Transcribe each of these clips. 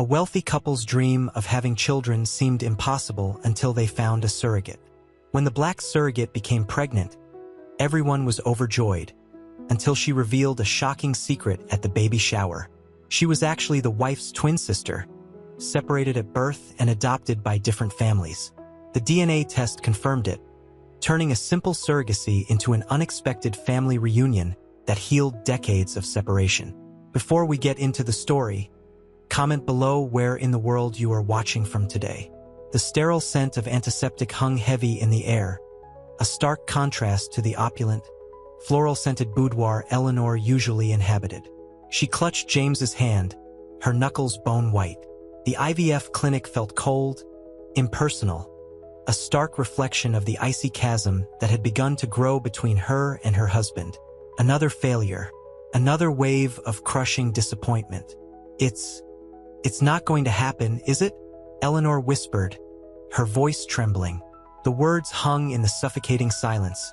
A wealthy couple's dream of having children seemed impossible until they found a surrogate. When the black surrogate became pregnant, everyone was overjoyed, until she revealed a shocking secret at the baby shower. She was actually the wife's twin sister, separated at birth and adopted by different families. The DNA test confirmed it, turning a simple surrogacy into an unexpected family reunion that healed decades of separation. Before we get into the story, comment below where in the world you are watching from today. The sterile scent of antiseptic hung heavy in the air, a stark contrast to the opulent, floral-scented boudoir Eleanor usually inhabited. She clutched James's hand, her knuckles bone-white. The IVF clinic felt cold, impersonal, a stark reflection of the icy chasm that had begun to grow between her and her husband. Another failure, another wave of crushing disappointment. It's not going to happen, is it? Eleanor whispered, her voice trembling. The words hung in the suffocating silence,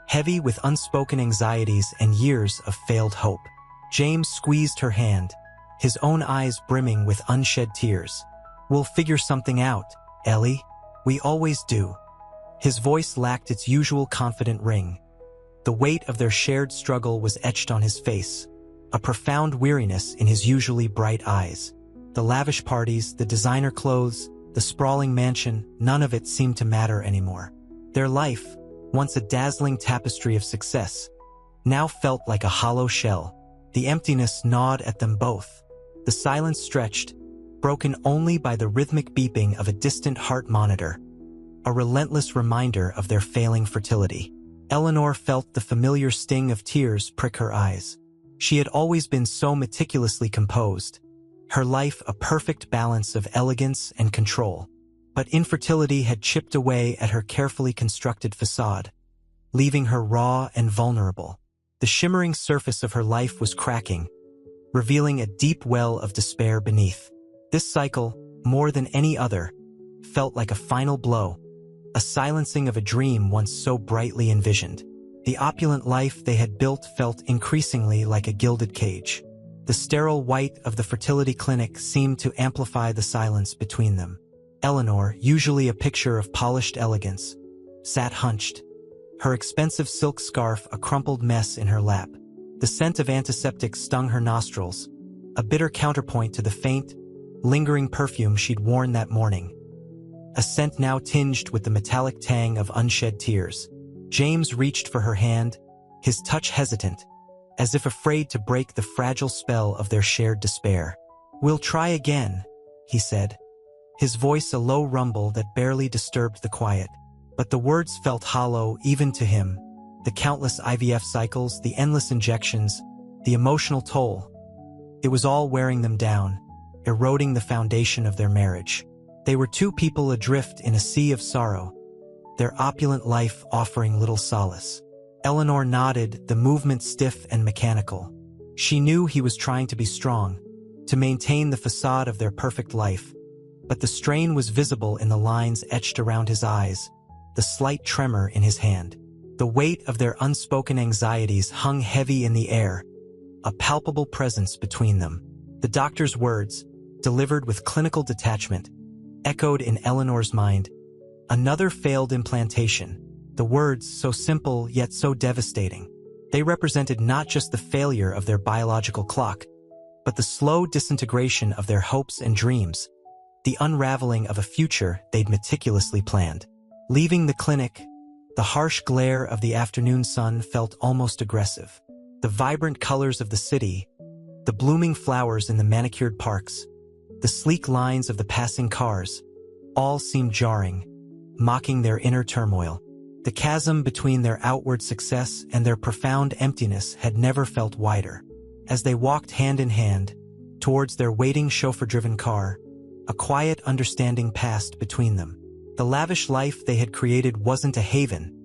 heavy with unspoken anxieties and years of failed hope. James squeezed her hand, his own eyes brimming with unshed tears. "We'll figure something out, Ellie. We always do." His voice lacked its usual confident ring. The weight of their shared struggle was etched on his face, a profound weariness in his usually bright eyes. The lavish parties, the designer clothes, the sprawling mansion, none of it seemed to matter anymore. Their life, once a dazzling tapestry of success, now felt like a hollow shell. The emptiness gnawed at them both. The silence stretched, broken only by the rhythmic beeping of a distant heart monitor, a relentless reminder of their failing fertility. Eleanor felt the familiar sting of tears prick her eyes. She had always been so meticulously composed, her life a perfect balance of elegance and control. But infertility had chipped away at her carefully constructed facade, leaving her raw and vulnerable. The shimmering surface of her life was cracking, revealing a deep well of despair beneath. This cycle, more than any other, felt like a final blow, a silencing of a dream once so brightly envisioned. The opulent life they had built felt increasingly like a gilded cage. The sterile white of the fertility clinic seemed to amplify the silence between them. Eleanor, usually a picture of polished elegance, sat hunched, her expensive silk scarf a crumpled mess in her lap. The scent of antiseptic stung her nostrils, a bitter counterpoint to the faint, lingering perfume she'd worn that morning. A scent now tinged with the metallic tang of unshed tears. James reached for her hand, his touch hesitant, as if afraid to break the fragile spell of their shared despair. "We'll try again," he said, his voice a low rumble that barely disturbed the quiet. But the words felt hollow even to him. The countless IVF cycles, the endless injections, the emotional toll. It was all wearing them down, eroding the foundation of their marriage. They were two people adrift in a sea of sorrow, their opulent life offering little solace. Eleanor nodded, the movement stiff and mechanical. She knew he was trying to be strong, to maintain the facade of their perfect life, but the strain was visible in the lines etched around his eyes, the slight tremor in his hand. The weight of their unspoken anxieties hung heavy in the air, a palpable presence between them. The doctor's words, delivered with clinical detachment, echoed in Eleanor's mind. Another failed implantation. The words, so simple yet so devastating. They represented not just the failure of their biological clock, but the slow disintegration of their hopes and dreams, the unraveling of a future they'd meticulously planned. Leaving the clinic, the harsh glare of the afternoon sun felt almost aggressive. The vibrant colors of the city, the blooming flowers in the manicured parks, the sleek lines of the passing cars, all seemed jarring, mocking their inner turmoil. The chasm between their outward success and their profound emptiness had never felt wider. As they walked hand in hand, towards their waiting chauffeur-driven car, a quiet understanding passed between them. The lavish life they had created wasn't a haven,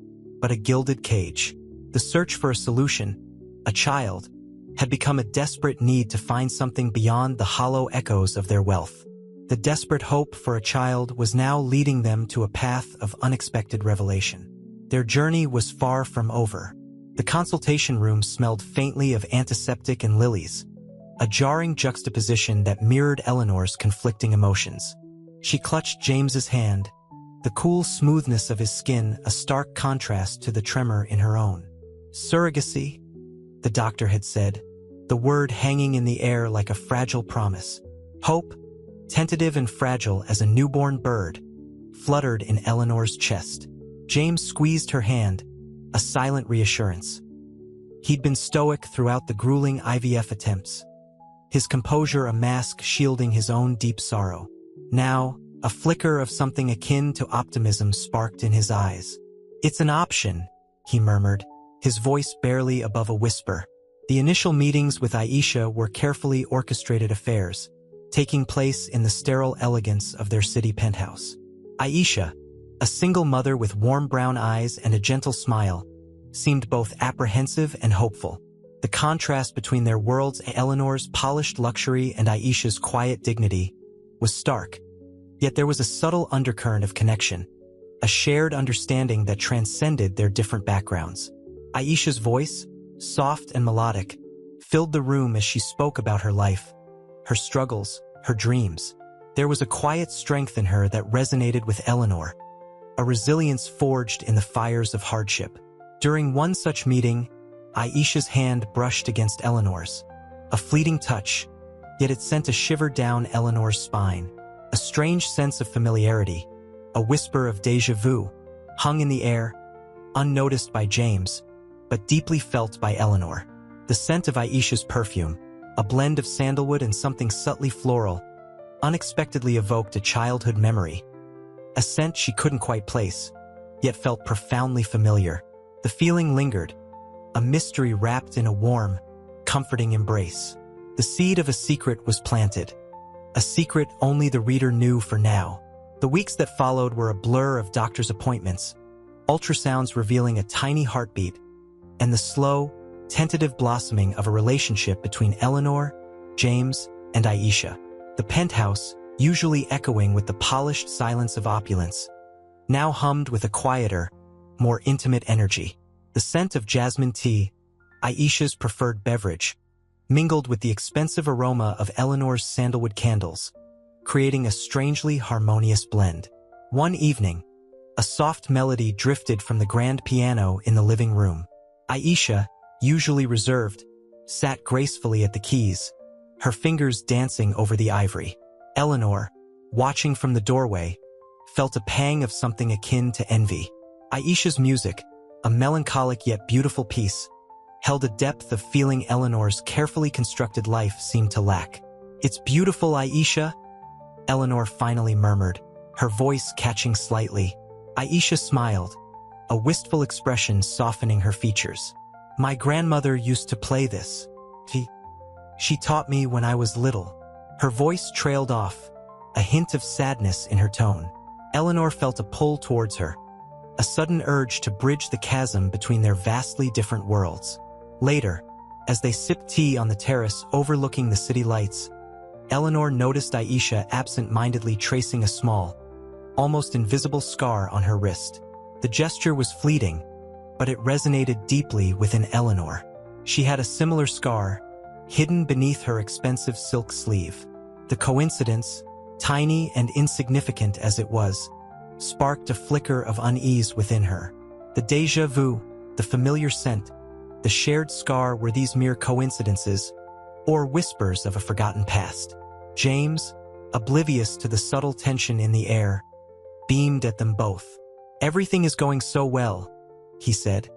but a gilded cage. The search for a solution, a child, had become a desperate need to find something beyond the hollow echoes of their wealth. The desperate hope for a child was now leading them to a path of unexpected revelation. Their journey was far from over. The consultation room smelled faintly of antiseptic and lilies, a jarring juxtaposition that mirrored Eleanor's conflicting emotions. She clutched James's hand, the cool smoothness of his skin a stark contrast to the tremor in her own. Surrogacy, the doctor had said, the word hanging in the air like a fragile promise. Hope, tentative and fragile as a newborn bird, fluttered in Eleanor's chest. James squeezed her hand, a silent reassurance. He'd been stoic throughout the grueling IVF attempts, his composure a mask shielding his own deep sorrow. Now, a flicker of something akin to optimism sparked in his eyes. "It's an option," he murmured, his voice barely above a whisper. The initial meetings with Aisha were carefully orchestrated affairs, taking place in the sterile elegance of their city penthouse. Aisha, a single mother with warm brown eyes and a gentle smile, seemed both apprehensive and hopeful. The contrast between their worlds, Eleanor's polished luxury and Aisha's quiet dignity, was stark. Yet there was a subtle undercurrent of connection, a shared understanding that transcended their different backgrounds. Aisha's voice, soft and melodic, filled the room as she spoke about her life, her struggles, her dreams. There was a quiet strength in her that resonated with Eleanor, a resilience forged in the fires of hardship. During one such meeting, Aisha's hand brushed against Eleanor's, a fleeting touch, yet it sent a shiver down Eleanor's spine. A strange sense of familiarity, a whisper of déjà vu, hung in the air, unnoticed by James, but deeply felt by Eleanor. The scent of Aisha's perfume, a blend of sandalwood and something subtly floral, unexpectedly evoked a childhood memory. A scent she couldn't quite place, yet felt profoundly familiar. The feeling lingered, a mystery wrapped in a warm, comforting embrace. The seed of a secret was planted, a secret only the reader knew for now. The weeks that followed were a blur of doctor's appointments, ultrasounds revealing a tiny heartbeat, and the slow, tentative blossoming of a relationship between Eleanor, James, and Aisha. The penthouse, usually echoing with the polished silence of opulence, now hummed with a quieter, more intimate energy. The scent of jasmine tea, Aisha's preferred beverage, mingled with the expensive aroma of Eleanor's sandalwood candles, creating a strangely harmonious blend. One evening, a soft melody drifted from the grand piano in the living room. Aisha, usually reserved, sat gracefully at the keys, her fingers dancing over the ivory. Eleanor, watching from the doorway, felt a pang of something akin to envy. Aisha's music, a melancholic yet beautiful piece, held a depth of feeling Eleanor's carefully constructed life seemed to lack. "It's beautiful, Aisha," Eleanor finally murmured, her voice catching slightly. Aisha smiled, a wistful expression softening her features. "My grandmother used to play this. She taught me when I was little." Her voice trailed off, a hint of sadness in her tone. Eleanor felt a pull towards her, a sudden urge to bridge the chasm between their vastly different worlds. Later, as they sipped tea on the terrace overlooking the city lights, Eleanor noticed Aisha absent-mindedly tracing a small, almost invisible scar on her wrist. The gesture was fleeting, but it resonated deeply within Eleanor. She had a similar scar, hidden beneath her expensive silk sleeve. The coincidence, tiny and insignificant as it was, sparked a flicker of unease within her. The déjà vu, the familiar scent, the shared scar, were these mere coincidences or whispers of a forgotten past? James, oblivious to the subtle tension in the air, beamed at them both. "Everything is going so well," he said,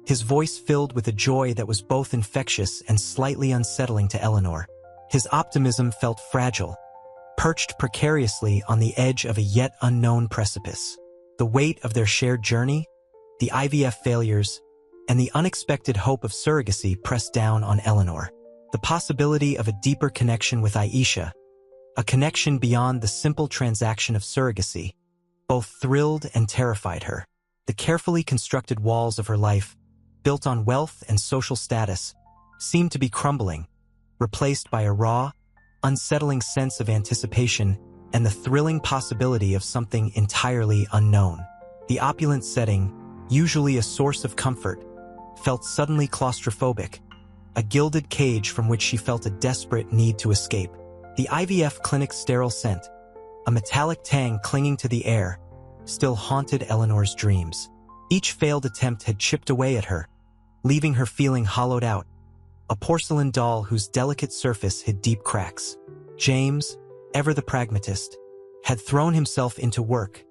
his voice filled with a joy that was both infectious and slightly unsettling to Eleanor. His optimism felt fragile, perched precariously on the edge of a yet unknown precipice. The weight of their shared journey, the IVF failures, and the unexpected hope of surrogacy pressed down on Eleanor. The possibility of a deeper connection with Aisha, a connection beyond the simple transaction of surrogacy, both thrilled and terrified her. The carefully constructed walls of her life, built on wealth and social status, seemed to be crumbling, replaced by a raw, unsettling sense of anticipation and the thrilling possibility of something entirely unknown. The opulent setting, usually a source of comfort, felt suddenly claustrophobic, a gilded cage from which she felt a desperate need to escape. The IVF clinic's sterile scent, a metallic tang clinging to the air, still haunted Eleanor's dreams. Each failed attempt had chipped away at her, leaving her feeling hollowed out, a porcelain doll whose delicate surface hid deep cracks. James, ever the pragmatist, had thrown himself into work,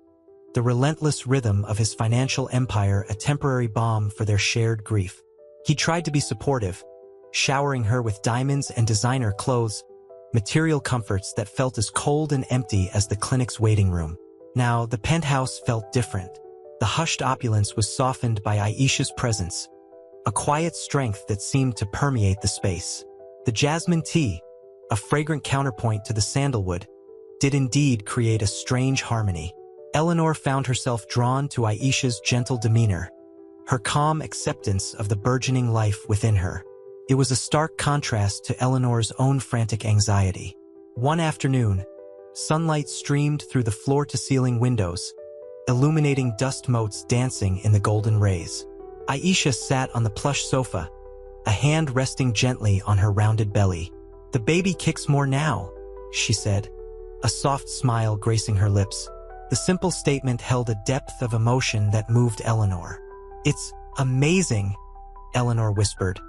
the relentless rhythm of his financial empire a temporary balm for their shared grief. He tried to be supportive, showering her with diamonds and designer clothes, material comforts that felt as cold and empty as the clinic's waiting room. Now, the penthouse felt different. The hushed opulence was softened by Aisha's presence, a quiet strength that seemed to permeate the space. The jasmine tea, a fragrant counterpoint to the sandalwood, did indeed create a strange harmony. Eleanor found herself drawn to Aisha's gentle demeanor, her calm acceptance of the burgeoning life within her. It was a stark contrast to Eleanor's own frantic anxiety. One afternoon, sunlight streamed through the floor-to-ceiling windows, illuminating dust motes dancing in the golden rays. Aisha sat on the plush sofa, a hand resting gently on her rounded belly. "The baby kicks more now," she said, a soft smile gracing her lips. The simple statement held a depth of emotion that moved Eleanor. "It's amazing," Eleanor whispered,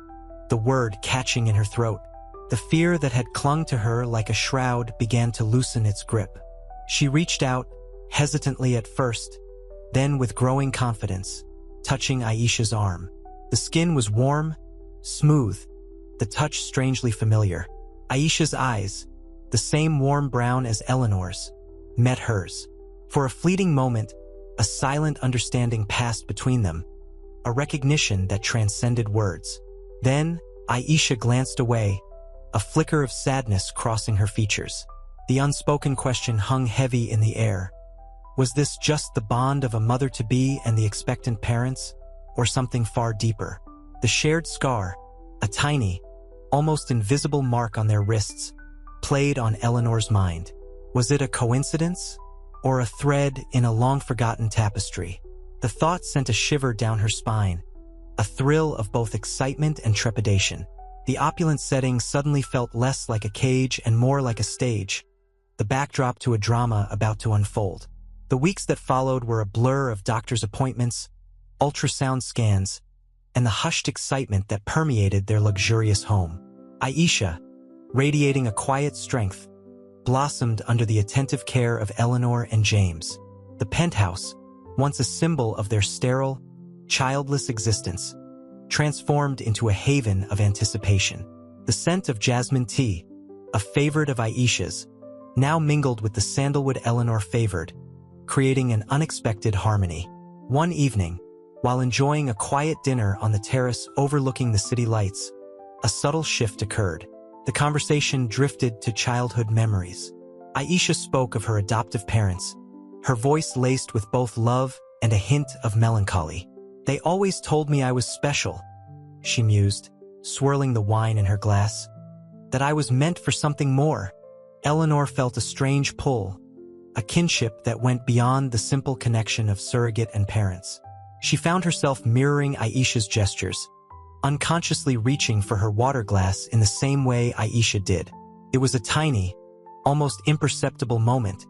the word catching in her throat. The fear that had clung to her like a shroud began to loosen its grip. She reached out, hesitantly at first, then with growing confidence, touching Aisha's arm. The skin was warm, smooth, the touch strangely familiar. Aisha's eyes, the same warm brown as Eleanor's, met hers. For a fleeting moment, a silent understanding passed between them, a recognition that transcended words. Then, Aisha glanced away, a flicker of sadness crossing her features. The unspoken question hung heavy in the air. Was this just the bond of a mother-to-be and the expectant parents, or something far deeper? The shared scar, a tiny, almost invisible mark on their wrists, played on Eleanor's mind. Was it a coincidence, or a thread in a long-forgotten tapestry? The thought sent a shiver down her spine, a thrill of both excitement and trepidation. The opulent setting suddenly felt less like a cage and more like a stage, the backdrop to a drama about to unfold. The weeks that followed were a blur of doctor's appointments, ultrasound scans, and the hushed excitement that permeated their luxurious home. Aisha, radiating a quiet strength, blossomed under the attentive care of Eleanor and James. The penthouse, once a symbol of their sterile, childless existence, transformed into a haven of anticipation. The scent of jasmine tea, a favorite of Aisha's, now mingled with the sandalwood Eleanor favored, creating an unexpected harmony. One evening, while enjoying a quiet dinner on the terrace overlooking the city lights, a subtle shift occurred. The conversation drifted to childhood memories. Aisha spoke of her adoptive parents, her voice laced with both love and a hint of melancholy. "They always told me I was special," she mused, swirling the wine in her glass. "That I was meant for something more." Eleanor felt a strange pull, a kinship that went beyond the simple connection of surrogate and parents. She found herself mirroring Aisha's gestures, unconsciously reaching for her water glass in the same way Aisha did. It was a tiny, almost imperceptible moment,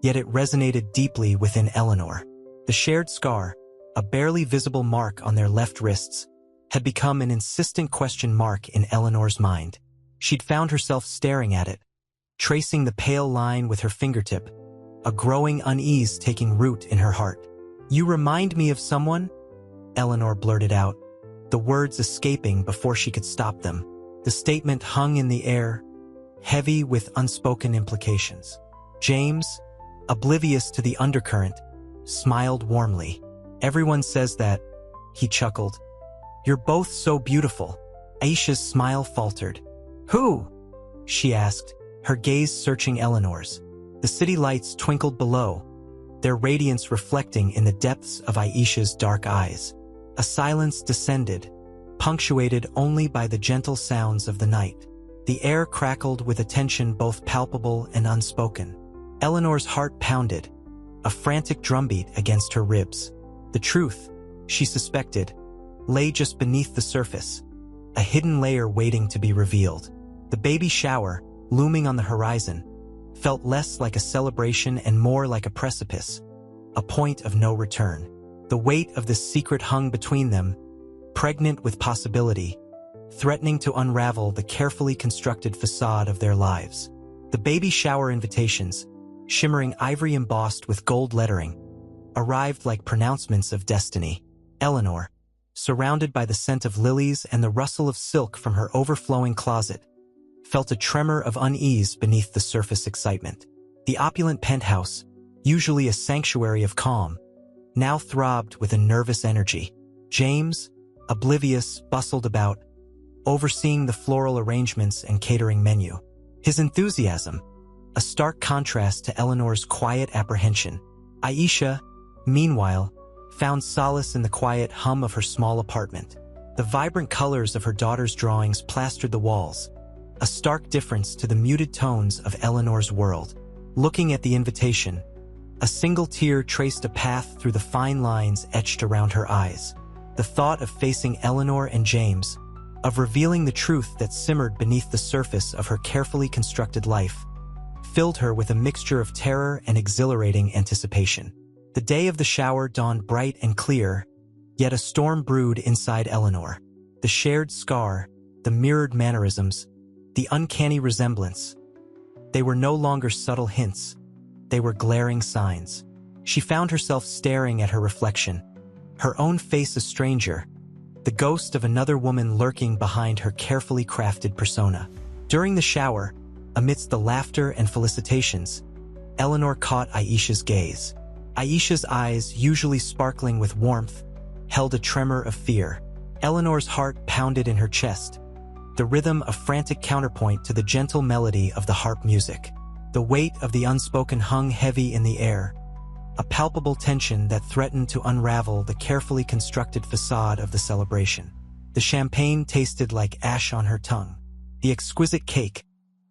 yet it resonated deeply within Eleanor. The shared scar, a barely visible mark on their left wrists, had become an insistent question mark in Eleanor's mind. She'd found herself staring at it, tracing the pale line with her fingertip, a growing unease taking root in her heart. "You remind me of someone?" Eleanor blurted out, the words escaping before she could stop them. The statement hung in the air, heavy with unspoken implications. James, oblivious to the undercurrent, smiled warmly. "Everyone says that," he chuckled. "You're both so beautiful." Aisha's smile faltered. "Who?" she asked, her gaze searching Eleanor's. The city lights twinkled below, their radiance reflecting in the depths of Aisha's dark eyes. A silence descended, punctuated only by the gentle sounds of the night. The air crackled with a tension both palpable and unspoken. Eleanor's heart pounded, a frantic drumbeat against her ribs. The truth, she suspected, lay just beneath the surface, a hidden layer waiting to be revealed. The baby shower, looming on the horizon, felt less like a celebration and more like a precipice, a point of no return. The weight of this secret hung between them, pregnant with possibility, threatening to unravel the carefully constructed facade of their lives. The baby shower invitations, shimmering ivory embossed with gold lettering, arrived like pronouncements of destiny. Eleanor, surrounded by the scent of lilies and the rustle of silk from her overflowing closet, felt a tremor of unease beneath the surface excitement. The opulent penthouse, usually a sanctuary of calm, now throbbed with a nervous energy. James, oblivious, bustled about, overseeing the floral arrangements and catering menu. His enthusiasm, a stark contrast to Eleanor's quiet apprehension. Aisha, meanwhile, found solace in the quiet hum of her small apartment. The vibrant colors of her daughter's drawings plastered the walls, a stark difference to the muted tones of Eleanor's world. Looking at the invitation, a single tear traced a path through the fine lines etched around her eyes. The thought of facing Eleanor and James, of revealing the truth that simmered beneath the surface of her carefully constructed life, filled her with a mixture of terror and exhilarating anticipation. The day of the shower dawned bright and clear, yet a storm brewed inside Eleanor. The shared scar, the mirrored mannerisms, the uncanny resemblance. They were no longer subtle hints. They were glaring signs. She found herself staring at her reflection, her own face a stranger, the ghost of another woman lurking behind her carefully crafted persona. During the shower, amidst the laughter and felicitations, Eleanor caught Aisha's gaze. Aisha's eyes, usually sparkling with warmth, held a tremor of fear. Eleanor's heart pounded in her chest, the rhythm a frantic counterpoint to the gentle melody of the harp music. The weight of the unspoken hung heavy in the air, a palpable tension that threatened to unravel the carefully constructed facade of the celebration. The champagne tasted like ash on her tongue. The exquisite cake,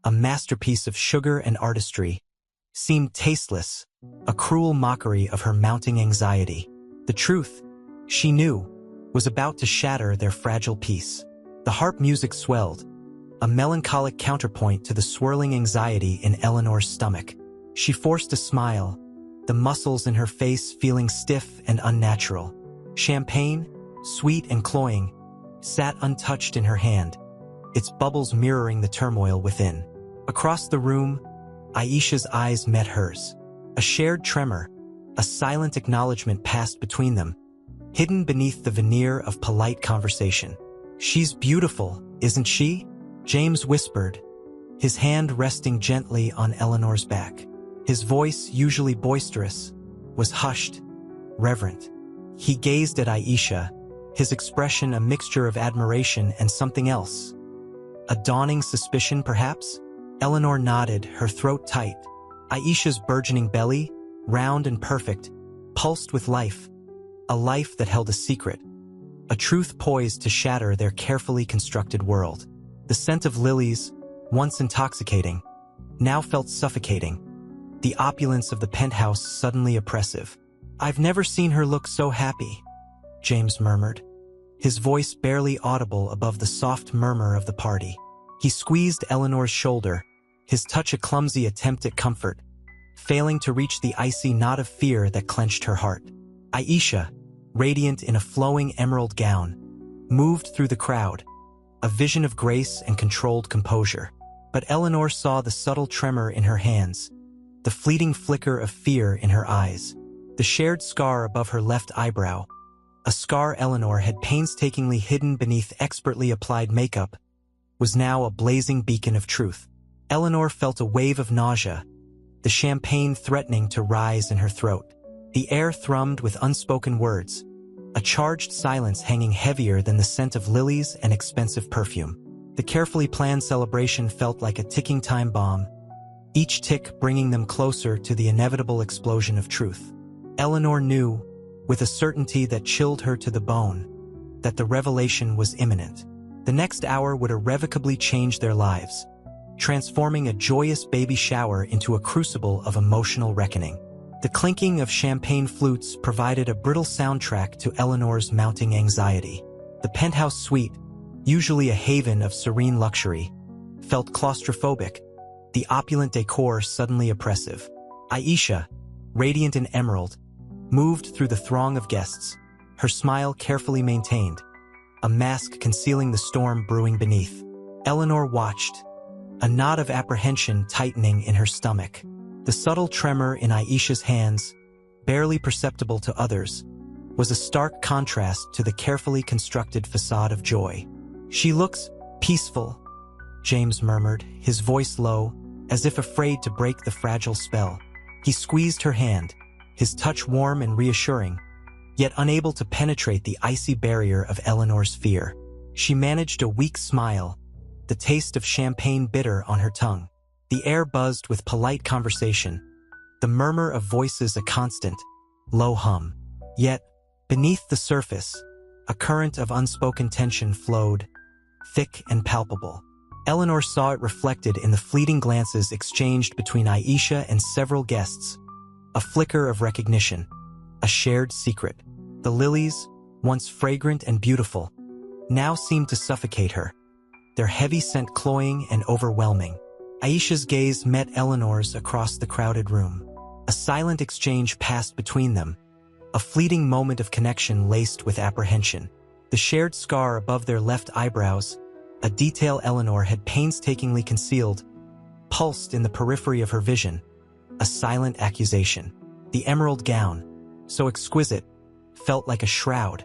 a masterpiece of sugar and artistry, seemed tasteless, a cruel mockery of her mounting anxiety. The truth, she knew, was about to shatter their fragile peace. The harp music swelled, a melancholic counterpoint to the swirling anxiety in Eleanor's stomach. She forced a smile, the muscles in her face feeling stiff and unnatural. Champagne, sweet and cloying, sat untouched in her hand, its bubbles mirroring the turmoil within. Across the room, Aisha's eyes met hers. A shared tremor, a silent acknowledgement passed between them, hidden beneath the veneer of polite conversation. "She's beautiful, isn't she?" James whispered, his hand resting gently on Eleanor's back. His voice, usually boisterous, was hushed, reverent. He gazed at Aisha, his expression a mixture of admiration and something else. A dawning suspicion, perhaps? Eleanor nodded, her throat tight. Aisha's burgeoning belly, round and perfect, pulsed with life, a life that held a secret, a truth poised to shatter their carefully constructed world. The scent of lilies, once intoxicating, now felt suffocating, the opulence of the penthouse suddenly oppressive. "I've never seen her look so happy," James murmured, his voice barely audible above the soft murmur of the party. He squeezed Eleanor's shoulder, his touch a clumsy attempt at comfort, failing to reach the icy knot of fear that clenched her heart. Aisha, radiant in a flowing emerald gown, moved through the crowd, a vision of grace and controlled composure. But Eleanor saw the subtle tremor in her hands, the fleeting flicker of fear in her eyes. The shared scar above her left eyebrow, a scar Eleanor had painstakingly hidden beneath expertly applied makeup, was now a blazing beacon of truth. Eleanor felt a wave of nausea, the champagne threatening to rise in her throat. The air thrummed with unspoken words, a charged silence hanging heavier than the scent of lilies and expensive perfume. The carefully planned celebration felt like a ticking time bomb, each tick bringing them closer to the inevitable explosion of truth. Eleanor knew, with a certainty that chilled her to the bone, that the revelation was imminent. The next hour would irrevocably change their lives, transforming a joyous baby shower into a crucible of emotional reckoning. The clinking of champagne flutes provided a brittle soundtrack to Eleanor's mounting anxiety. The penthouse suite, usually a haven of serene luxury, felt claustrophobic, the opulent decor suddenly oppressive. Aisha, radiant in emerald, moved through the throng of guests, her smile carefully maintained, a mask concealing the storm brewing beneath. Eleanor watched, a knot of apprehension tightening in her stomach. The subtle tremor in Aisha's hands, barely perceptible to others, was a stark contrast to the carefully constructed facade of joy. "She looks peaceful," James murmured, his voice low, as if afraid to break the fragile spell. He squeezed her hand, his touch warm and reassuring, yet unable to penetrate the icy barrier of Eleanor's fear. She managed a weak smile, the taste of champagne bitter on her tongue. The air buzzed with polite conversation, the murmur of voices a constant, low hum. Yet, beneath the surface, a current of unspoken tension flowed, thick and palpable. Eleanor saw it reflected in the fleeting glances exchanged between Aisha and several guests. A flicker of recognition, a shared secret. The lilies, once fragrant and beautiful, now seemed to suffocate her, their heavy scent cloying and overwhelming. Aisha's gaze met Eleanor's across the crowded room. A silent exchange passed between them, a fleeting moment of connection laced with apprehension. The shared scar above their left eyebrows, a detail Eleanor had painstakingly concealed, pulsed in the periphery of her vision, a silent accusation. The emerald gown, so exquisite, felt like a shroud,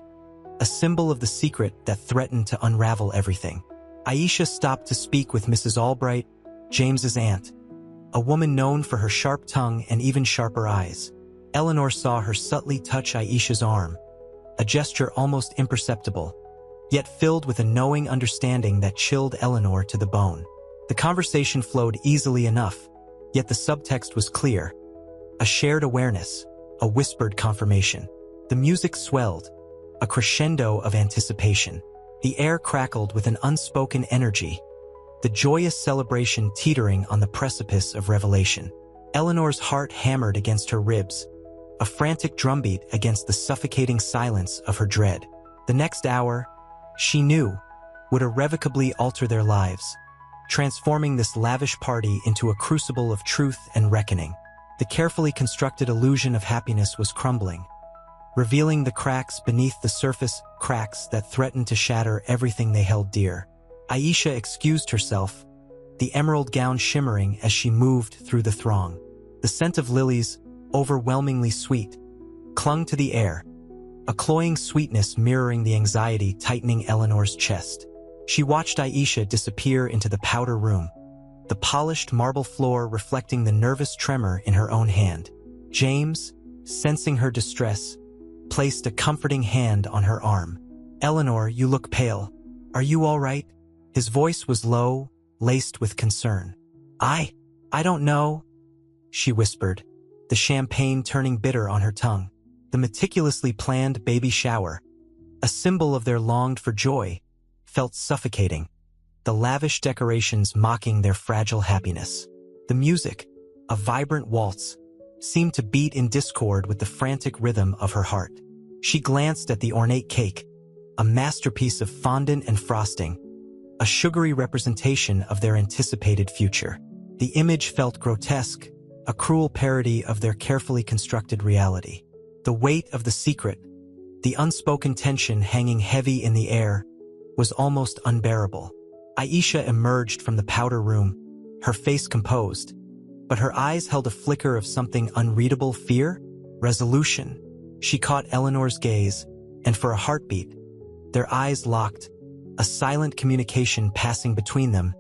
a symbol of the secret that threatened to unravel everything. Aisha stopped to speak with Mrs. Albright, James's aunt, a woman known for her sharp tongue and even sharper eyes. Eleanor saw her subtly touch Aisha's arm, a gesture almost imperceptible, yet filled with a knowing understanding that chilled Eleanor to the bone. The conversation flowed easily enough, yet the subtext was clear. A shared awareness, a whispered confirmation. The music swelled, a crescendo of anticipation. The air crackled with an unspoken energy, the joyous celebration teetering on the precipice of revelation. Eleanor's heart hammered against her ribs, a frantic drumbeat against the suffocating silence of her dread. The next hour, she knew, would irrevocably alter their lives, transforming this lavish party into a crucible of truth and reckoning. The carefully constructed illusion of happiness was crumbling, revealing the cracks beneath the surface, cracks that threatened to shatter everything they held dear. Aisha excused herself, the emerald gown shimmering as she moved through the throng. The scent of lilies, overwhelmingly sweet, clung to the air, a cloying sweetness mirroring the anxiety tightening Eleanor's chest. She watched Aisha disappear into the powder room, the polished marble floor reflecting the nervous tremor in her own hand. James, sensing her distress, placed a comforting hand on her arm. "Eleanor, you look pale. Are you all right?" His voice was low, laced with concern. I don't know," she whispered, the champagne turning bitter on her tongue. The meticulously planned baby shower, a symbol of their longed-for joy, felt suffocating, the lavish decorations mocking their fragile happiness. The music, a vibrant waltz, seemed to beat in discord with the frantic rhythm of her heart. She glanced at the ornate cake, a masterpiece of fondant and frosting, a sugary representation of their anticipated future. The image felt grotesque, a cruel parody of their carefully constructed reality. The weight of the secret, the unspoken tension hanging heavy in the air, was almost unbearable. Aisha emerged from the powder room, her face composed, but her eyes held a flicker of something unreadable: fear, resolution. She caught Eleanor's gaze, and for a heartbeat, their eyes locked, a silent communication passing between them,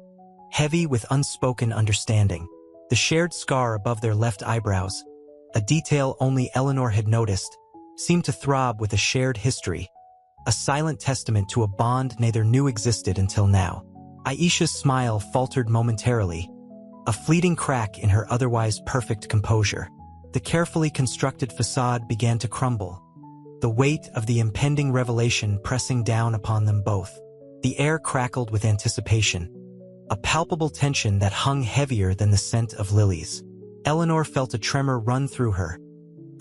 heavy with unspoken understanding. The shared scar above their left eyebrows, a detail only Eleanor had noticed, seemed to throb with a shared history, a silent testament to a bond neither knew existed until now. Aisha's smile faltered momentarily, a fleeting crack in her otherwise perfect composure. The carefully constructed facade began to crumble, the weight of the impending revelation pressing down upon them both. The air crackled with anticipation, a palpable tension that hung heavier than the scent of lilies. Eleanor felt a tremor run through her,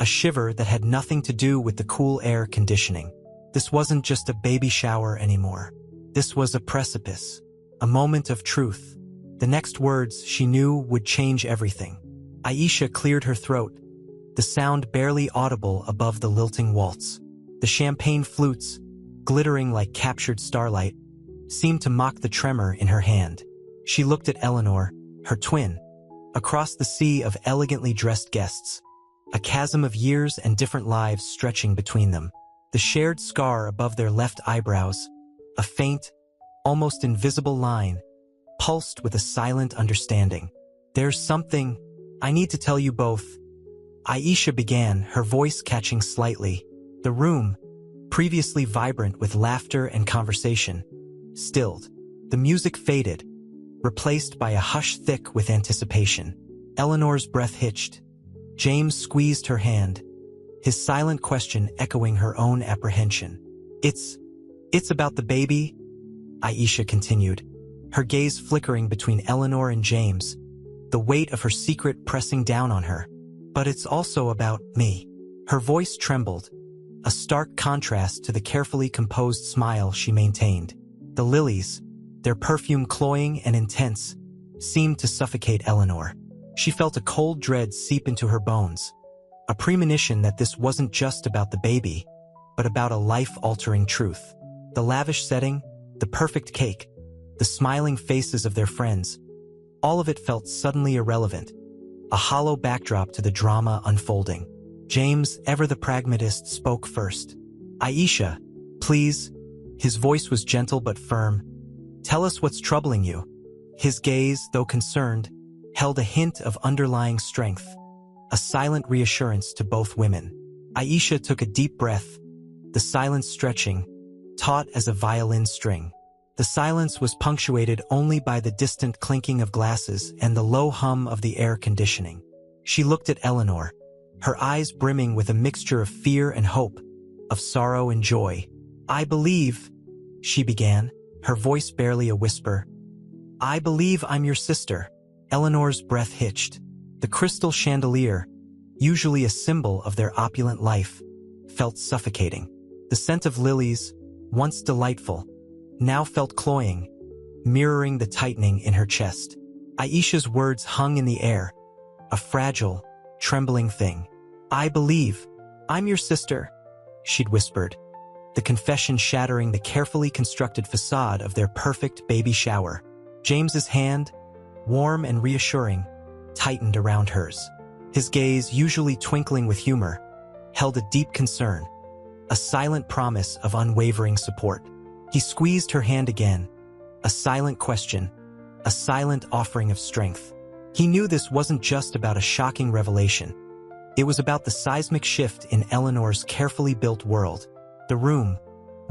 a shiver that had nothing to do with the cool air conditioning. This wasn't just a baby shower anymore. This was a precipice, a moment of truth. The next words she knew would change everything. Aisha cleared her throat, the sound barely audible above the lilting waltz. The champagne flutes, glittering like captured starlight, seemed to mock the tremor in her hand. She looked at Eleanor, her twin, across the sea of elegantly dressed guests, a chasm of years and different lives stretching between them. The shared scar above their left eyebrows, a faint, almost invisible line, pulsed with a silent understanding. "There's something I need to tell you both," Aisha began, her voice catching slightly. The room, previously vibrant with laughter and conversation, stilled. The music faded, replaced by a hush thick with anticipation. Eleanor's breath hitched. James squeezed her hand, his silent question echoing her own apprehension. It's about the baby," Aisha continued, her gaze flickering between Eleanor and James, the weight of her secret pressing down on her. "But it's also about me." Her voice trembled, a stark contrast to the carefully composed smile she maintained. The lilies, their perfume cloying and intense, seemed to suffocate Eleanor. She felt a cold dread seep into her bones, a premonition that this wasn't just about the baby, but about a life-altering truth. The lavish setting, the perfect cake, the smiling faces of their friends, all of it felt suddenly irrelevant, a hollow backdrop to the drama unfolding. James, ever the pragmatist, spoke first. "Aisha, please." His voice was gentle but firm. "Tell us what's troubling you." His gaze, though concerned, held a hint of underlying strength, a silent reassurance to both women. Aisha took a deep breath, the silence stretching, taut as a violin string. The silence was punctuated only by the distant clinking of glasses and the low hum of the air conditioning. She looked at Eleanor, her eyes brimming with a mixture of fear and hope, of sorrow and joy. "I believe," she began, her voice barely a whisper. "I believe I'm your sister." Eleanor's breath hitched. The crystal chandelier, usually a symbol of their opulent life, felt suffocating. The scent of lilies, once delightful, now felt cloying, mirroring the tightening in her chest. Aisha's words hung in the air, a fragile, trembling thing. "I believe I'm your sister," she'd whispered, the confession shattering the carefully constructed facade of their perfect baby shower. James's hand, warm and reassuring, tightened around hers. His gaze, usually twinkling with humor, held a deep concern, a silent promise of unwavering support. He squeezed her hand again, a silent question, a silent offering of strength. He knew this wasn't just about a shocking revelation. It was about the seismic shift in Eleanor's carefully built world. The room,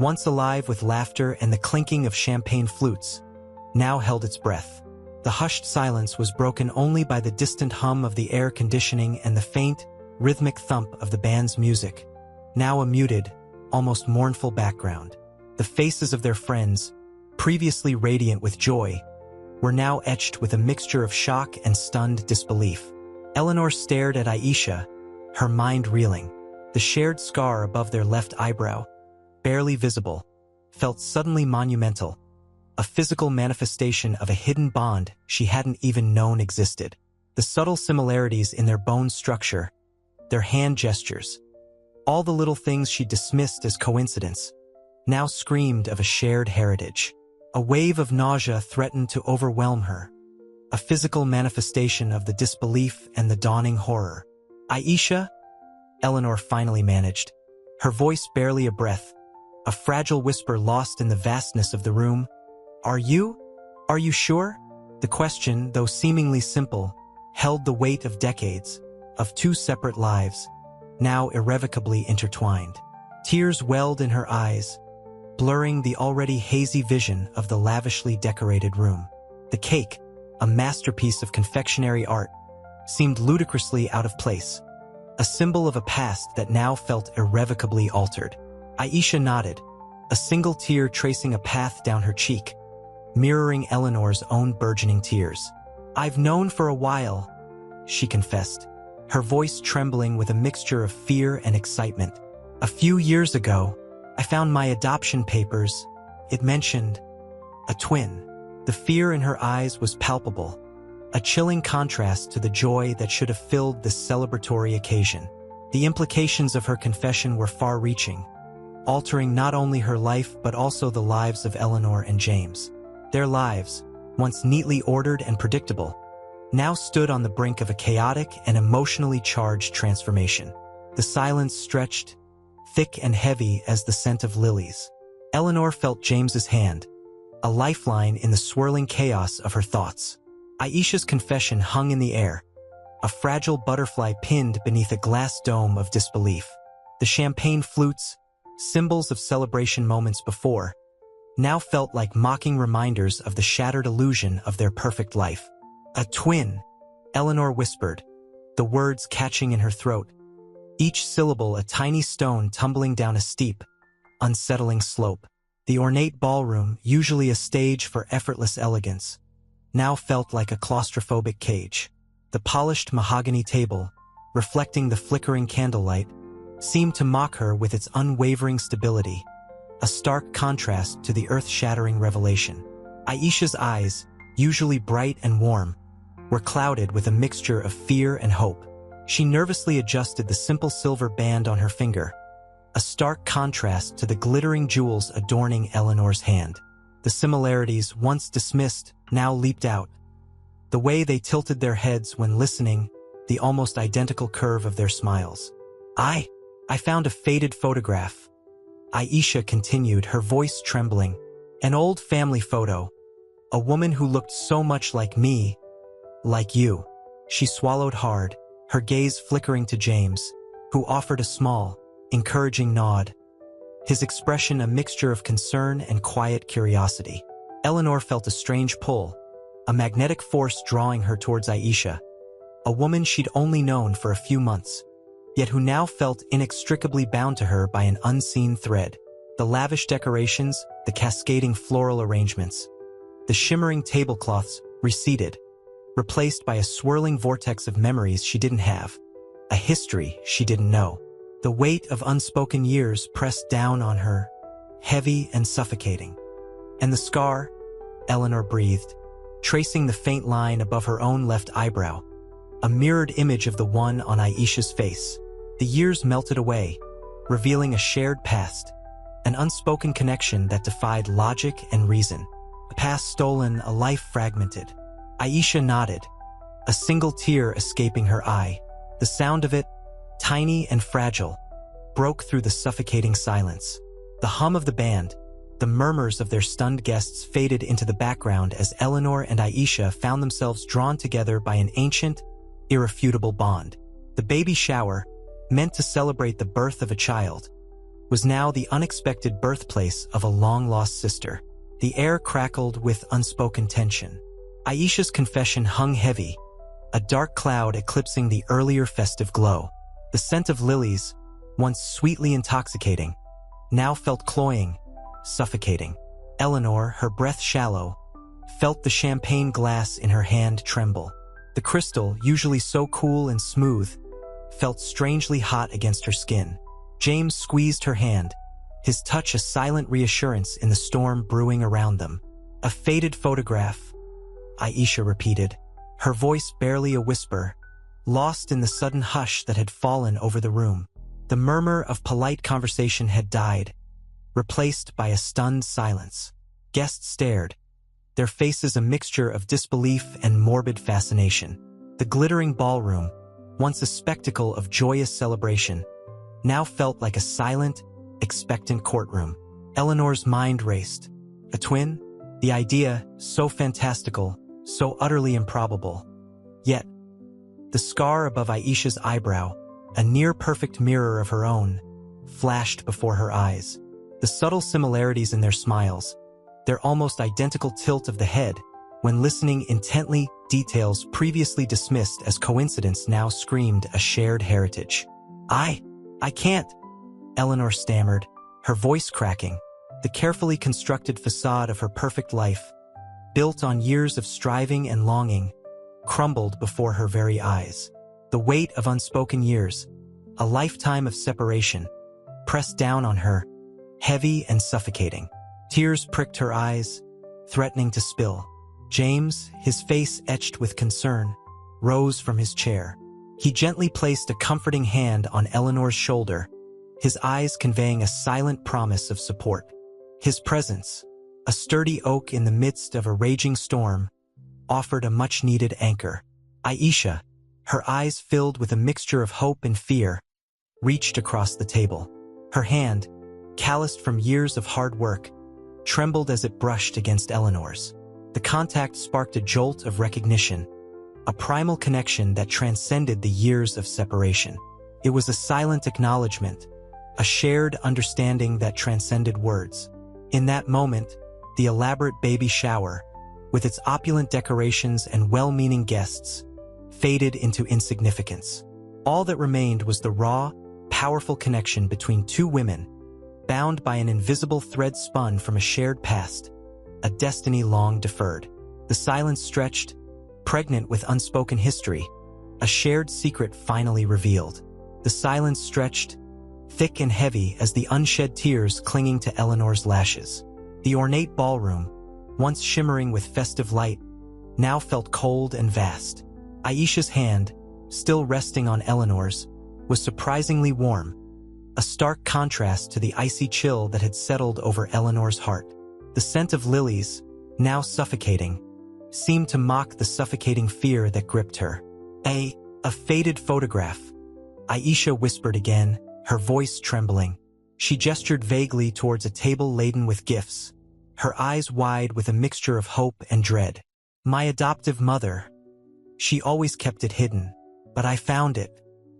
once alive with laughter and the clinking of champagne flutes, now held its breath. The hushed silence was broken only by the distant hum of the air conditioning and the faint, rhythmic thump of the band's music, now a muted, almost mournful background. The faces of their friends, previously radiant with joy, were now etched with a mixture of shock and stunned disbelief. Eleanor stared at Aisha, her mind reeling. The shared scar above their left eyebrow, barely visible, felt suddenly monumental, a physical manifestation of a hidden bond she hadn't even known existed. The subtle similarities in their bone structure, their hand gestures, all the little things she dismissed as coincidence, now screamed of a shared heritage. A wave of nausea threatened to overwhelm her, a physical manifestation of the disbelief and the dawning horror. "Aisha?" Eleanor finally managed, her voice barely a breath, a fragile whisper lost in the vastness of the room. Are you sure?" The question, though seemingly simple, held the weight of decades, of two separate lives, now irrevocably intertwined. Tears welled in her eyes, blurring the already hazy vision of the lavishly decorated room. The cake, a masterpiece of confectionery art, seemed ludicrously out of place, a symbol of a past that now felt irrevocably altered. Aisha nodded, a single tear tracing a path down her cheek, mirroring Eleanor's own burgeoning tears. "I've known for a while," she confessed, her voice trembling with a mixture of fear and excitement. "A few years ago, I found my adoption papers. It mentioned a twin. The fear in her eyes was palpable, a chilling contrast to the joy that should have filled this celebratory occasion. The implications of her confession were far-reaching, altering not only her life but also the lives of Eleanor and James. Their lives, once neatly ordered and predictable, now stood on the brink of a chaotic and emotionally charged transformation. The silence stretched, thick and heavy as the scent of lilies. Eleanor felt James's hand, a lifeline in the swirling chaos of her thoughts. Aisha's confession hung in the air, a fragile butterfly pinned beneath a glass dome of disbelief. The champagne flutes, symbols of celebration moments before, now felt like mocking reminders of the shattered illusion of their perfect life. A twin, Eleanor whispered, the words catching in her throat, each syllable a tiny stone tumbling down a steep, unsettling slope. The ornate ballroom, usually a stage for effortless elegance, now felt like a claustrophobic cage. The polished mahogany table, reflecting the flickering candlelight, seemed to mock her with its unwavering stability, a stark contrast to the earth-shattering revelation. Aisha's eyes, usually bright and warm, were clouded with a mixture of fear and hope. She nervously adjusted the simple silver band on her finger, a stark contrast to the glittering jewels adorning Eleanor's hand. The similarities, once dismissed, now leaped out. The way they tilted their heads when listening, the almost identical curve of their smiles. I found a faded photograph. Aisha continued, her voice trembling. An old family photo. A woman who looked so much like me, like you. She swallowed hard, her gaze flickering to James, who offered a small, encouraging nod. His expression a mixture of concern and quiet curiosity. Eleanor felt a strange pull, a magnetic force drawing her towards Aisha, a woman she'd only known for a few months, yet who now felt inextricably bound to her by an unseen thread. The lavish decorations, the cascading floral arrangements, the shimmering tablecloths receded, replaced by a swirling vortex of memories she didn't have, a history she didn't know. The weight of unspoken years pressed down on her, heavy and suffocating. And the scar, Eleanor breathed, tracing the faint line above her own left eyebrow, a mirrored image of the one on Aisha's face. The years melted away, revealing a shared past, an unspoken connection that defied logic and reason. A past stolen, a life fragmented. Aisha nodded, a single tear escaping her eye. The sound of it, tiny and fragile, broke through the suffocating silence. The hum of the band, the murmurs of their stunned guests faded into the background as Eleanor and Aisha found themselves drawn together by an ancient, irrefutable bond. The baby shower, meant to celebrate the birth of a child, was now the unexpected birthplace of a long-lost sister. The air crackled with unspoken tension. Aisha's confession hung heavy, a dark cloud eclipsing the earlier festive glow. The scent of lilies, once sweetly intoxicating, now felt cloying, suffocating. Eleanor, her breath shallow, felt the champagne glass in her hand tremble. The crystal, usually so cool and smooth, felt strangely hot against her skin. James squeezed her hand, his touch a silent reassurance in the storm brewing around them. A faded photograph, Aisha repeated, her voice barely a whisper, lost in the sudden hush that had fallen over the room. The murmur of polite conversation had died, replaced by a stunned silence. Guests stared, their faces a mixture of disbelief and morbid fascination. The glittering ballroom, once a spectacle of joyous celebration, now felt like a silent, expectant courtroom. Eleanor's mind raced. A twin? The idea, so fantastical, so utterly improbable. Yet, the scar above Aisha's eyebrow, a near-perfect mirror of her own, flashed before her eyes. The subtle similarities in their smiles, their almost identical tilt of the head, when listening intently, details previously dismissed as coincidence now screamed a shared heritage. I can't, Eleanor stammered, her voice cracking. The carefully constructed facade of her perfect life, built on years of striving and longing, crumbled before her very eyes. The weight of unspoken years, a lifetime of separation, pressed down on her, heavy and suffocating. Tears pricked her eyes, threatening to spill. James, his face etched with concern, rose from his chair. He gently placed a comforting hand on Eleanor's shoulder, his eyes conveying a silent promise of support. His presence, a sturdy oak in the midst of a raging storm, offered a much-needed anchor. Aisha, her eyes filled with a mixture of hope and fear, reached across the table. Her hand, calloused from years of hard work, trembled as it brushed against Eleanor's. The contact sparked a jolt of recognition, a primal connection that transcended the years of separation. It was a silent acknowledgement, a shared understanding that transcended words. In that moment, the elaborate baby shower, with its opulent decorations and well-meaning guests, faded into insignificance. All that remained was the raw, powerful connection between two women, bound by an invisible thread spun from a shared past, a destiny long deferred. The silence stretched, pregnant with unspoken history, a shared secret finally revealed. The silence stretched, thick and heavy as the unshed tears clinging to Eleanor's lashes. The ornate ballroom, once shimmering with festive light, now felt cold and vast. Aisha's hand, still resting on Eleanor's, was surprisingly warm, a stark contrast to the icy chill that had settled over Eleanor's heart. The scent of lilies, now suffocating, seemed to mock the suffocating fear that gripped her. A faded photograph, Aisha whispered again, her voice trembling. She gestured vaguely towards a table laden with gifts, her eyes wide with a mixture of hope and dread. My adoptive mother. She always kept it hidden, but I found it.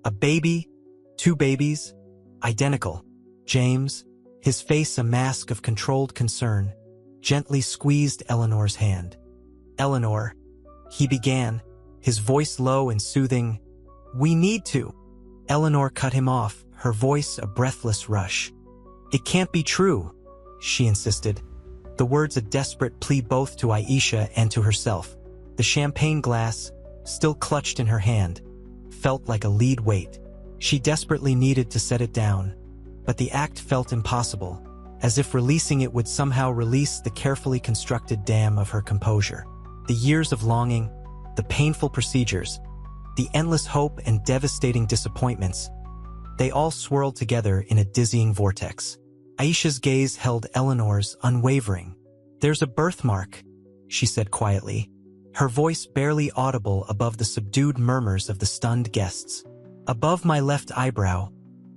A baby, two babies, identical. James, his face a mask of controlled concern, gently squeezed Eleanor's hand. Eleanor, he began, his voice low and soothing. We need to. Eleanor cut him off, her voice a breathless rush. It can't be true, she insisted, the words a desperate plea both to Aisha and to herself. The champagne glass, still clutched in her hand, felt like a lead weight. She desperately needed to set it down, but the act felt impossible, as if releasing it would somehow release the carefully constructed dam of her composure. The years of longing, the painful procedures, the endless hope and devastating disappointments, they all swirled together in a dizzying vortex. Aisha's gaze held Eleanor's unwavering. There's a birthmark, she said quietly, her voice barely audible above the subdued murmurs of the stunned guests. Above my left eyebrow,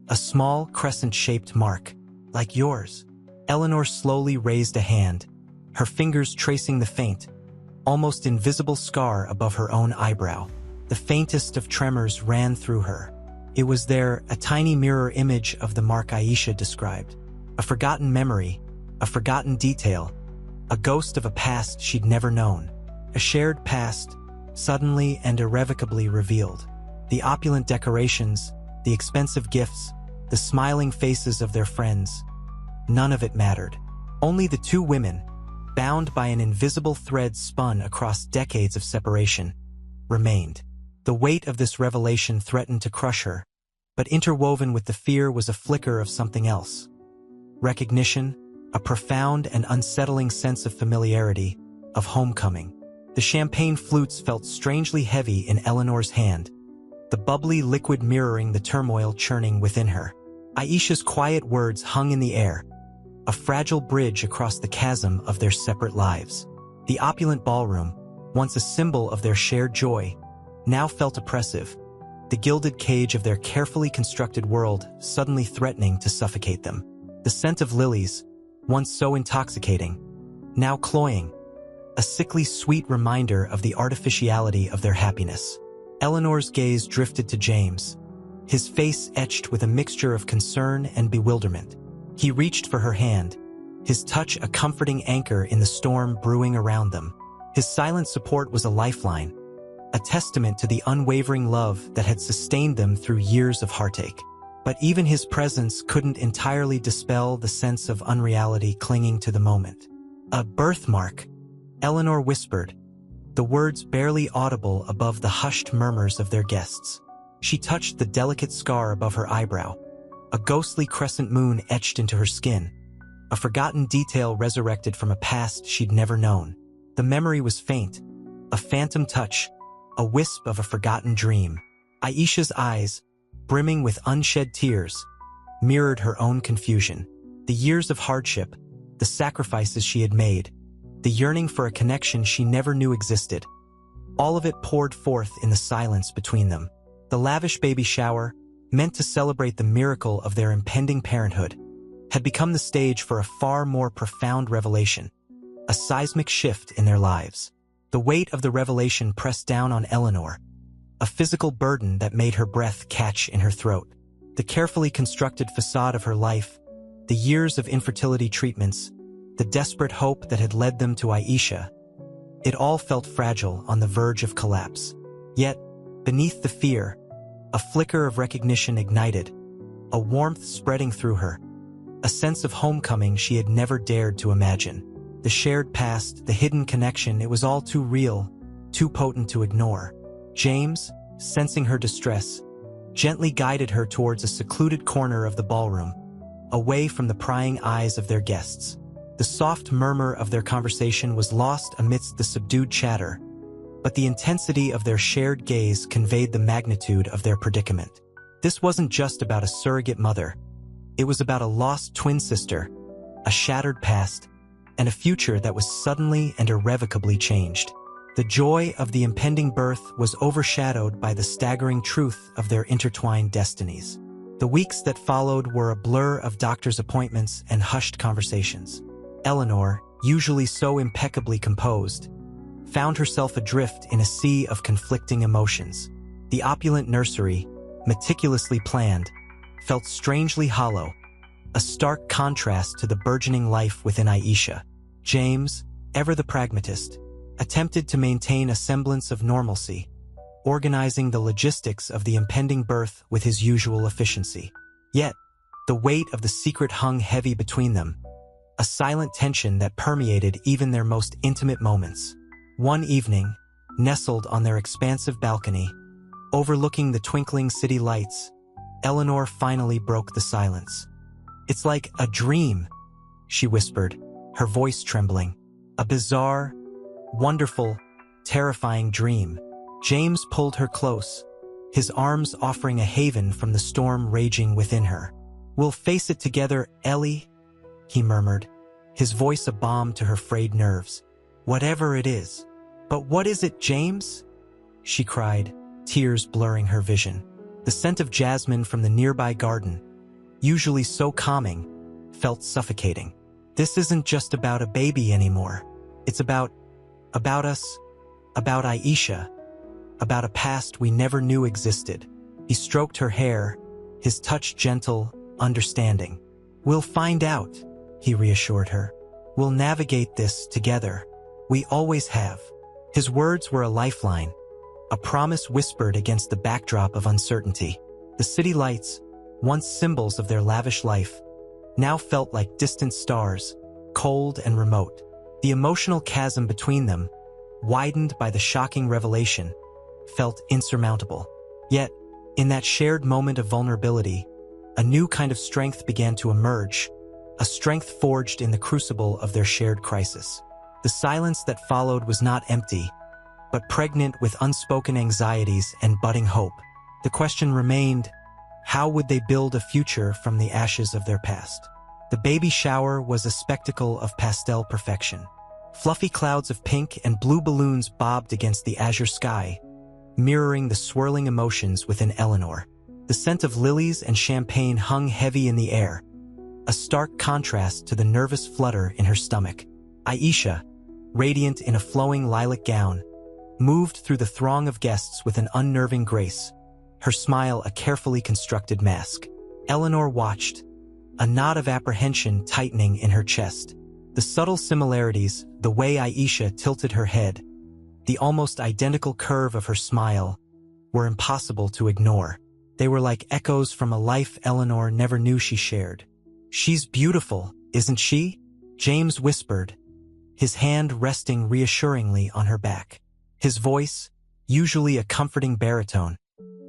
a small crescent-shaped mark, like yours. Eleanor slowly raised a hand, her fingers tracing the faint, almost invisible scar above her own eyebrow. The faintest of tremors ran through her. It was there, a tiny mirror image of the mark Aisha described. A forgotten memory, a forgotten detail, a ghost of a past she'd never known. A shared past, suddenly and irrevocably revealed. The opulent decorations, the expensive gifts, the smiling faces of their friends. None of it mattered. Only the two women, bound by an invisible thread spun across decades of separation, remained. The weight of this revelation threatened to crush her, but interwoven with the fear was a flicker of something else. Recognition, a profound and unsettling sense of familiarity, of homecoming. The champagne flutes felt strangely heavy in Eleanor's hand, the bubbly liquid mirroring the turmoil churning within her. Aisha's quiet words hung in the air, a fragile bridge across the chasm of their separate lives. The opulent ballroom, once a symbol of their shared joy, now felt oppressive, the gilded cage of their carefully constructed world suddenly threatening to suffocate them. The scent of lilies, once so intoxicating, now cloying, a sickly sweet reminder of the artificiality of their happiness. Eleanor's gaze drifted to James, his face etched with a mixture of concern and bewilderment. He reached for her hand, his touch a comforting anchor in the storm brewing around them. His silent support was a lifeline, a testament to the unwavering love that had sustained them through years of heartache. But even his presence couldn't entirely dispel the sense of unreality clinging to the moment. A birthmark, Eleanor whispered, the words barely audible above the hushed murmurs of their guests. She touched the delicate scar above her eyebrow, a ghostly crescent moon etched into her skin, a forgotten detail resurrected from a past she'd never known. The memory was faint, a phantom touch, a wisp of a forgotten dream. Aisha's eyes, brimming with unshed tears, mirrored her own confusion. The years of hardship, the sacrifices she had made, the yearning for a connection she never knew existed. All of it poured forth in the silence between them. The lavish baby shower, meant to celebrate the miracle of their impending parenthood, had become the stage for a far more profound revelation, a seismic shift in their lives. The weight of the revelation pressed down on Eleanor, a physical burden that made her breath catch in her throat. The carefully constructed facade of her life, the years of infertility treatments, the desperate hope that had led them to Aisha, it all felt fragile on the verge of collapse. Yet, beneath the fear, a flicker of recognition ignited, a warmth spreading through her, a sense of homecoming she had never dared to imagine. The shared past, the hidden connection, it was all too real, too potent to ignore. James, sensing her distress, gently guided her towards a secluded corner of the ballroom, away from the prying eyes of their guests. The soft murmur of their conversation was lost amidst the subdued chatter, but the intensity of their shared gaze conveyed the magnitude of their predicament. This wasn't just about a surrogate mother. It was about a lost twin sister, a shattered past, and a future that was suddenly and irrevocably changed. The joy of the impending birth was overshadowed by the staggering truth of their intertwined destinies. The weeks that followed were a blur of doctor's appointments and hushed conversations. Eleanor, usually so impeccably composed, found herself adrift in a sea of conflicting emotions. The opulent nursery, meticulously planned, felt strangely hollow, a stark contrast to the burgeoning life within Aisha. James, ever the pragmatist, attempted to maintain a semblance of normalcy, organizing the logistics of the impending birth with his usual efficiency. Yet, the weight of the secret hung heavy between them, a silent tension that permeated even their most intimate moments. One evening, nestled on their expansive balcony, overlooking the twinkling city lights, Eleanor finally broke the silence. "It's like a dream," she whispered, her voice trembling. "A bizarre, wonderful, terrifying dream." James pulled her close, his arms offering a haven from the storm raging within her. "We'll face it together, Ellie," he murmured, his voice a balm to her frayed nerves. "Whatever it is." "But what is it, James?" she cried, tears blurring her vision. The scent of jasmine from the nearby garden, usually so calming, felt suffocating. "This isn't just about a baby anymore. It's about us, about Aisha, about a past we never knew existed." He stroked her hair, his touch gentle, understanding. "We'll find out," he reassured her. "We'll navigate this together. We always have." His words were a lifeline, a promise whispered against the backdrop of uncertainty. The city lights, once symbols of their lavish life, now felt like distant stars, cold and remote. The emotional chasm between them, widened by the shocking revelation, felt insurmountable. Yet, in that shared moment of vulnerability, a new kind of strength began to emerge, a strength forged in the crucible of their shared crisis. The silence that followed was not empty, but pregnant with unspoken anxieties and budding hope. The question remained, how would they build a future from the ashes of their past? The baby shower was a spectacle of pastel perfection. Fluffy clouds of pink and blue balloons bobbed against the azure sky, mirroring the swirling emotions within Eleanor. The scent of lilies and champagne hung heavy in the air, a stark contrast to the nervous flutter in her stomach. Aisha, radiant in a flowing lilac gown, moved through the throng of guests with an unnerving grace, her smile a carefully constructed mask. Eleanor watched, a knot of apprehension tightening in her chest. The subtle similarities, the way Aisha tilted her head, the almost identical curve of her smile, were impossible to ignore. They were like echoes from a life Eleanor never knew she shared. "She's beautiful, isn't she?" James whispered, his hand resting reassuringly on her back. His voice, usually a comforting baritone,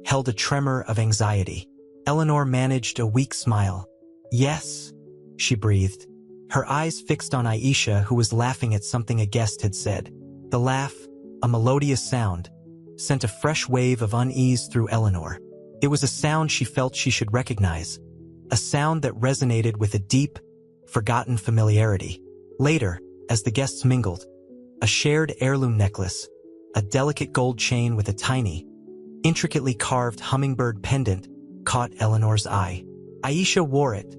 held a tremor of anxiety. Eleanor managed a weak smile. "Yes," she breathed, her eyes fixed on Aisha, who was laughing at something a guest had said. The laugh, a melodious sound, sent a fresh wave of unease through Eleanor. It was a sound she felt she should recognize, a sound that resonated with a deep, forgotten familiarity. Later, as the guests mingled, a shared heirloom necklace, a delicate gold chain with a tiny, intricately carved hummingbird pendant, caught Eleanor's eye. Aisha wore it,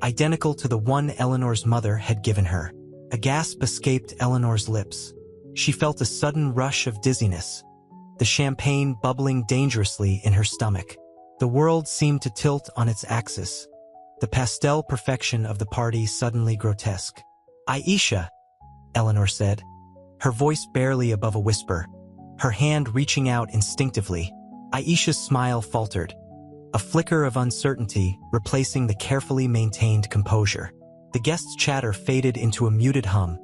identical to the one Eleanor's mother had given her. A gasp escaped Eleanor's lips. She felt a sudden rush of dizziness, the champagne bubbling dangerously in her stomach. The world seemed to tilt on its axis, the pastel perfection of the party suddenly grotesque. "Aisha," Eleanor said, her voice barely above a whisper, her hand reaching out instinctively. Aisha's smile faltered, a flicker of uncertainty replacing the carefully maintained composure. The guests' chatter faded into a muted hum,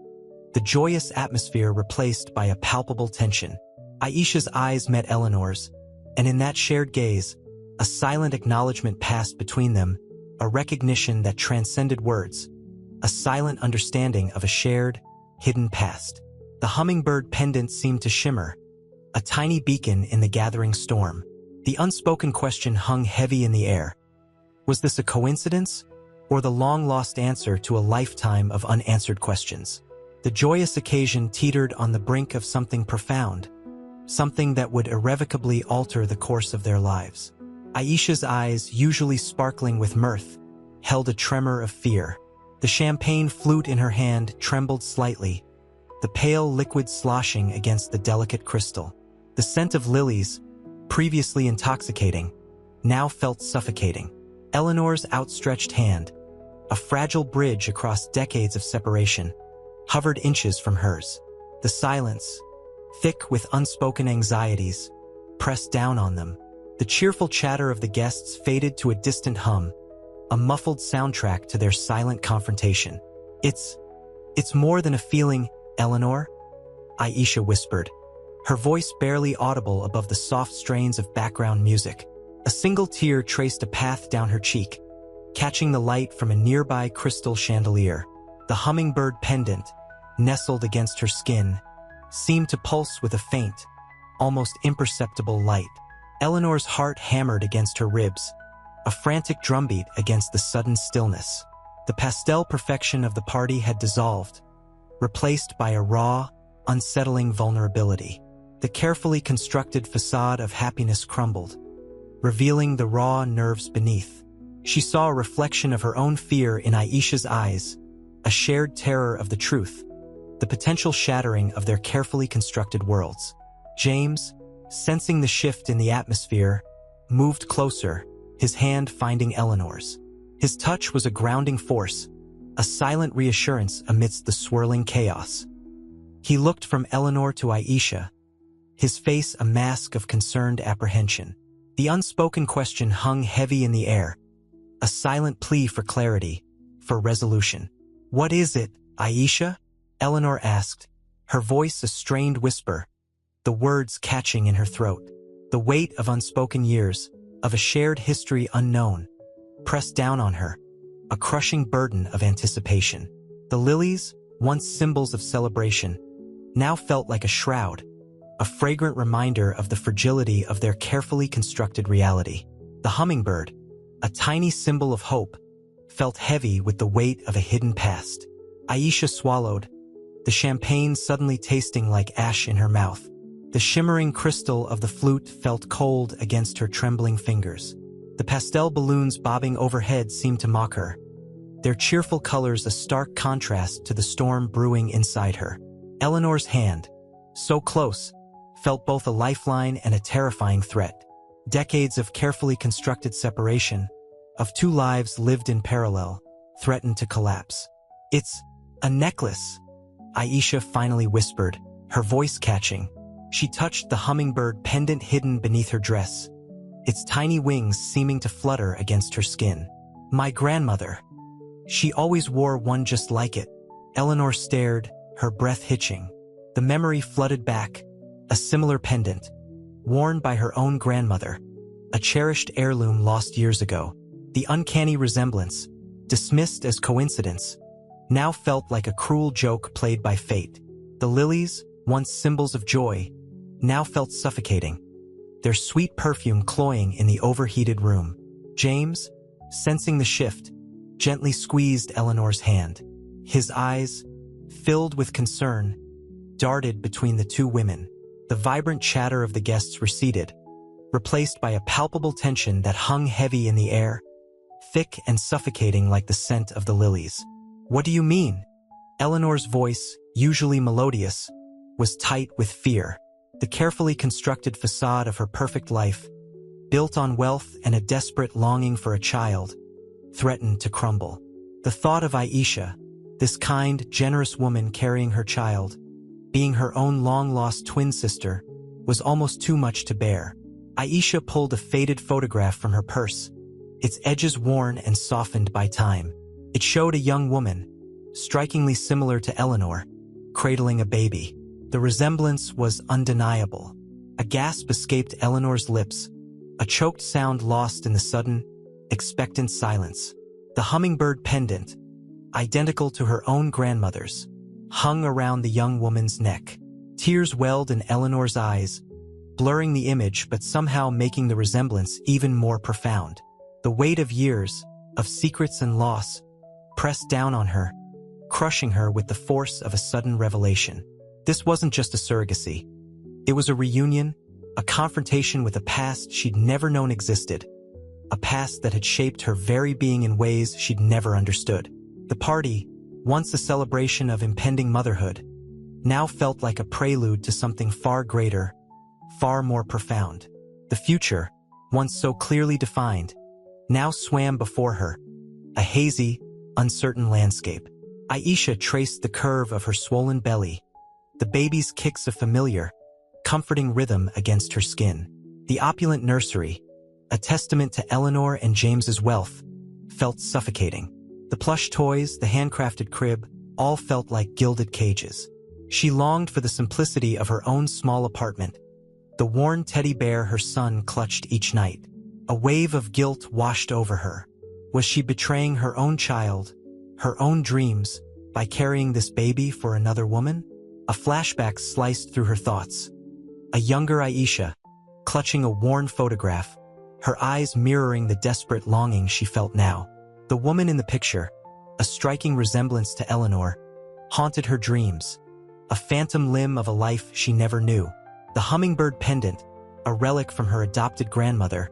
the joyous atmosphere replaced by a palpable tension. Aisha's eyes met Eleanor's, and in that shared gaze, a silent acknowledgement passed between them, a recognition that transcended words, a silent understanding of a shared, hidden past. The hummingbird pendant seemed to shimmer, a tiny beacon in the gathering storm. The unspoken question hung heavy in the air. Was this a coincidence, or the long-lost answer to a lifetime of unanswered questions? The joyous occasion teetered on the brink of something profound, something that would irrevocably alter the course of their lives. Aisha's eyes, usually sparkling with mirth, held a tremor of fear. The champagne flute in her hand trembled slightly, the pale liquid sloshing against the delicate crystal. The scent of lilies, previously intoxicating, now felt suffocating. Eleanor's outstretched hand, a fragile bridge across decades of separation, hovered inches from hers. The silence, thick with unspoken anxieties, pressed down on them. The cheerful chatter of the guests faded to a distant hum, a muffled soundtrack to their silent confrontation. It's more than a feeling, Eleanor," Aisha whispered, her voice barely audible above the soft strains of background music. A single tear traced a path down her cheek, catching the light from a nearby crystal chandelier. The hummingbird pendant, nestled against her skin, seemed to pulse with a faint, almost imperceptible light. Eleanor's heart hammered against her ribs, a frantic drumbeat against the sudden stillness. The pastel perfection of the party had dissolved, replaced by a raw, unsettling vulnerability. The carefully constructed facade of happiness crumbled, revealing the raw nerves beneath. She saw a reflection of her own fear in Aisha's eyes, a shared terror of the truth, the potential shattering of their carefully constructed worlds. James, sensing the shift in the atmosphere, moved closer, his hand finding Eleanor's. His touch was a grounding force, a silent reassurance amidst the swirling chaos. He looked from Eleanor to Aisha, his face a mask of concerned apprehension. The unspoken question hung heavy in the air, a silent plea for clarity, for resolution. "What is it, Aisha?" Eleanor asked, her voice a strained whisper, the words catching in her throat. The weight of unspoken years, of a shared history unknown, pressed down on her, a crushing burden of anticipation. The lilies, once symbols of celebration, now felt like a shroud, a fragrant reminder of the fragility of their carefully constructed reality. The hummingbird, a tiny symbol of hope, felt heavy with the weight of a hidden past. Aisha swallowed, the champagne suddenly tasting like ash in her mouth. The shimmering crystal of the flute felt cold against her trembling fingers. The pastel balloons bobbing overhead seemed to mock her, their cheerful colors a stark contrast to the storm brewing inside her. Eleanor's hand, so close, felt both a lifeline and a terrifying threat. Decades of carefully constructed separation, of two lives lived in parallel, threatened to collapse. "It's a necklace," Aisha finally whispered, her voice catching. She touched the hummingbird pendant hidden beneath her dress, its tiny wings seeming to flutter against her skin. "My grandmother. She always wore one just like it." Eleanor stared, her breath hitching. The memory flooded back, a similar pendant, worn by her own grandmother, a cherished heirloom lost years ago. The uncanny resemblance, dismissed as coincidence, now felt like a cruel joke played by fate. The lilies, once symbols of joy, now felt suffocating, their sweet perfume cloying in the overheated room. James, sensing the shift, gently squeezed Eleanor's hand. His eyes, filled with concern, darted between the two women. The vibrant chatter of the guests receded, replaced by a palpable tension that hung heavy in the air, thick and suffocating like the scent of the lilies. "What do you mean?" Eleanor's voice, usually melodious, was tight with fear. The carefully constructed facade of her perfect life, built on wealth and a desperate longing for a child, threatened to crumble. The thought of Aisha, this kind, generous woman carrying her child, being her own long-lost twin sister, was almost too much to bear. Aisha pulled a faded photograph from her purse, its edges worn and softened by time. It showed a young woman, strikingly similar to Eleanor, cradling a baby. The resemblance was undeniable. A gasp escaped Eleanor's lips, a choked sound lost in the sudden, expectant silence. The hummingbird pendant, identical to her own grandmother's, hung around the young woman's neck. Tears welled in Eleanor's eyes, blurring the image but somehow making the resemblance even more profound. The weight of years, of secrets and loss, pressed down on her, crushing her with the force of a sudden revelation. This wasn't just a surrogacy. It was a reunion, a confrontation with a past she'd never known existed, a past that had shaped her very being in ways she'd never understood. The party, once a celebration of impending motherhood, now felt like a prelude to something far greater, far more profound. The future, once so clearly defined, now swam before her, a hazy, uncertain landscape. Aisha traced the curve of her swollen belly, the baby's kicks a familiar, comforting rhythm against her skin. The opulent nursery, a testament to Eleanor and James's wealth, felt suffocating. The plush toys, the handcrafted crib, all felt like gilded cages. She longed for the simplicity of her own small apartment, the worn teddy bear her son clutched each night. A wave of guilt washed over her. Was she betraying her own child, her own dreams, by carrying this baby for another woman? A flashback sliced through her thoughts. A younger Aisha, clutching a worn photograph, her eyes mirroring the desperate longing she felt now. The woman in the picture, a striking resemblance to Eleanor, haunted her dreams, a phantom limb of a life she never knew. The hummingbird pendant, a relic from her adopted grandmother,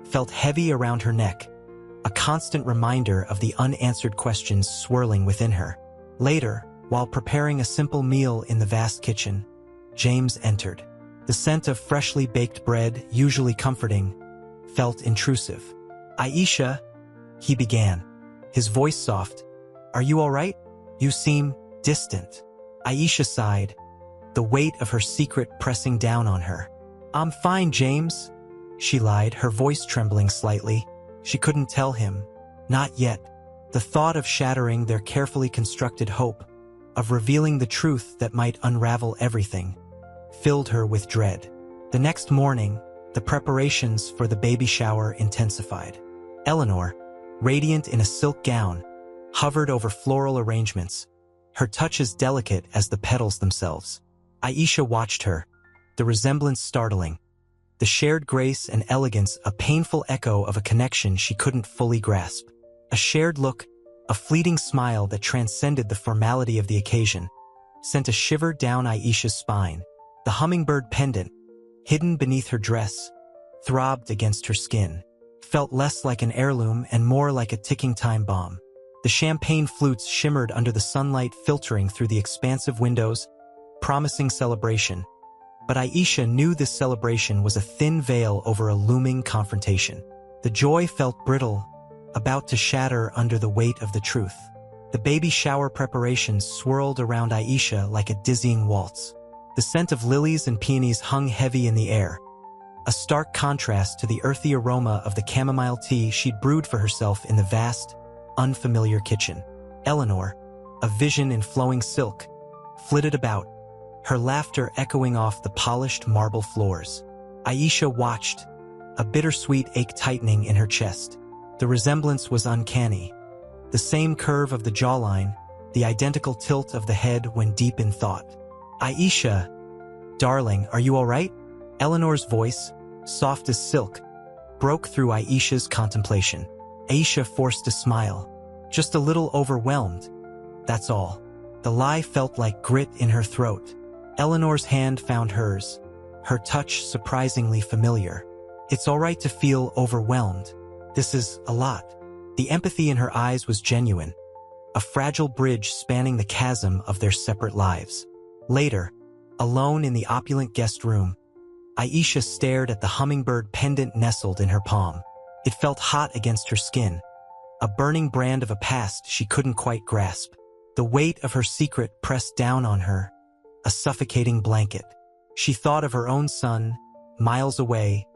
felt heavy around her neck, a constant reminder of the unanswered questions swirling within her. Later, while preparing a simple meal in the vast kitchen, James entered. The scent of freshly baked bread, usually comforting, felt intrusive. "Aisha," he began, his voice soft. "Are you all right? You seem distant." Aisha sighed, the weight of her secret pressing down on her. "I'm fine, James," she lied, her voice trembling slightly. She couldn't tell him. Not yet. The thought of shattering their carefully constructed hope, of revealing the truth that might unravel everything, filled her with dread. The next morning, the preparations for the baby shower intensified. Eleanor, radiant in a silk gown, hovered over floral arrangements, her touch as delicate as the petals themselves. Aisha watched her, the resemblance startling, the shared grace and elegance a painful echo of a connection she couldn't fully grasp. A shared look, a fleeting smile that transcended the formality of the occasion, sent a shiver down Aisha's spine. The hummingbird pendant, hidden beneath her dress, throbbed against her skin, felt less like an heirloom and more like a ticking time bomb. The champagne flutes shimmered under the sunlight filtering through the expansive windows, promising celebration. But Aisha knew this celebration was a thin veil over a looming confrontation. The joy felt brittle, about to shatter under the weight of the truth. The baby shower preparations swirled around Aisha like a dizzying waltz. The scent of lilies and peonies hung heavy in the air, a stark contrast to the earthy aroma of the chamomile tea she'd brewed for herself in the vast, unfamiliar kitchen. Eleanor, a vision in flowing silk, flitted about, her laughter echoing off the polished marble floors. Aisha watched, a bittersweet ache tightening in her chest. The resemblance was uncanny. The same curve of the jawline, the identical tilt of the head when deep in thought. "Aisha, darling, are you all right?" Eleanor's voice, soft as silk, broke through Aisha's contemplation. Aisha forced a smile. "Just a little overwhelmed. That's all." The lie felt like grit in her throat. Eleanor's hand found hers, her touch surprisingly familiar. "It's all right to feel overwhelmed. This is a lot." The empathy in her eyes was genuine, a fragile bridge spanning the chasm of their separate lives. Later, alone in the opulent guest room, Aisha stared at the hummingbird pendant nestled in her palm. It felt hot against her skin, a burning brand of a past she couldn't quite grasp. The weight of her secret pressed down on her, a suffocating blanket. She thought of her own son, miles away,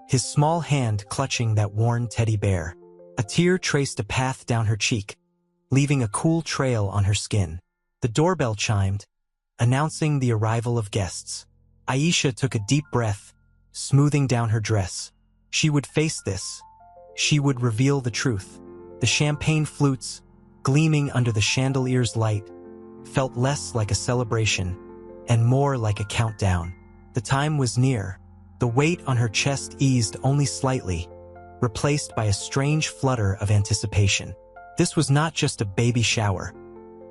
his small hand clutching that worn teddy bear. A tear traced a path down her cheek, leaving a cool trail on her skin. The doorbell chimed, announcing the arrival of guests. Aisha took a deep breath, smoothing down her dress. She would face this. She would reveal the truth. The champagne flutes, gleaming under the chandelier's light, felt less like a celebration and more like a countdown. The time was near. The weight on her chest eased only slightly, replaced by a strange flutter of anticipation. This was not just a baby shower.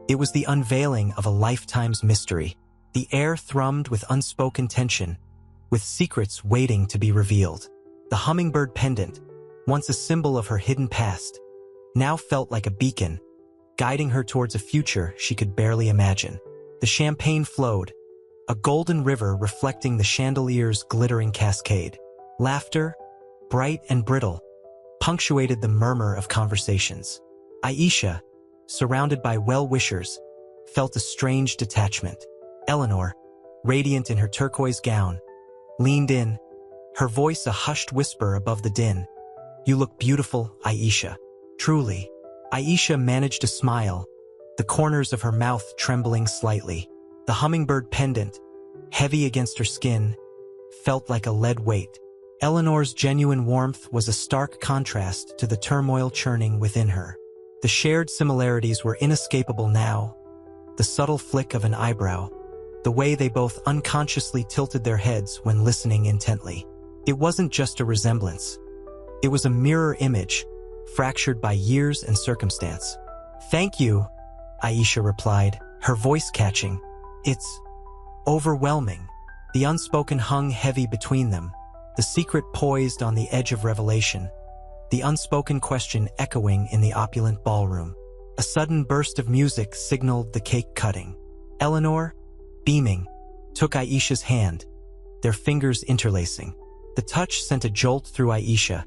It was the unveiling of a lifetime's mystery. The air thrummed with unspoken tension, with secrets waiting to be revealed. The hummingbird pendant, once a symbol of her hidden past, now felt like a beacon, guiding her towards a future she could barely imagine. The champagne flowed, a golden river reflecting the chandelier's glittering cascade. Laughter, bright and brittle, punctuated the murmur of conversations. Aisha, surrounded by well-wishers, felt a strange detachment. Eleanor, radiant in her turquoise gown, leaned in, her voice a hushed whisper above the din. "You look beautiful, Aisha." "Truly." Aisha managed to smile, the corners of her mouth trembling slightly. The hummingbird pendant, heavy against her skin, felt like a lead weight. Eleanor's genuine warmth was a stark contrast to the turmoil churning within her. The shared similarities were inescapable now. The subtle flick of an eyebrow, the way they both unconsciously tilted their heads when listening intently. It wasn't just a resemblance. It was a mirror image, fractured by years and circumstance. "Thank you," Aisha replied, her voice catching. "It's overwhelming." The unspoken hung heavy between them, the secret poised on the edge of revelation, the unspoken question echoing in the opulent ballroom. A sudden burst of music signaled the cake cutting. Eleanor, beaming, took Aisha's hand, their fingers interlacing. The touch sent a jolt through Aisha.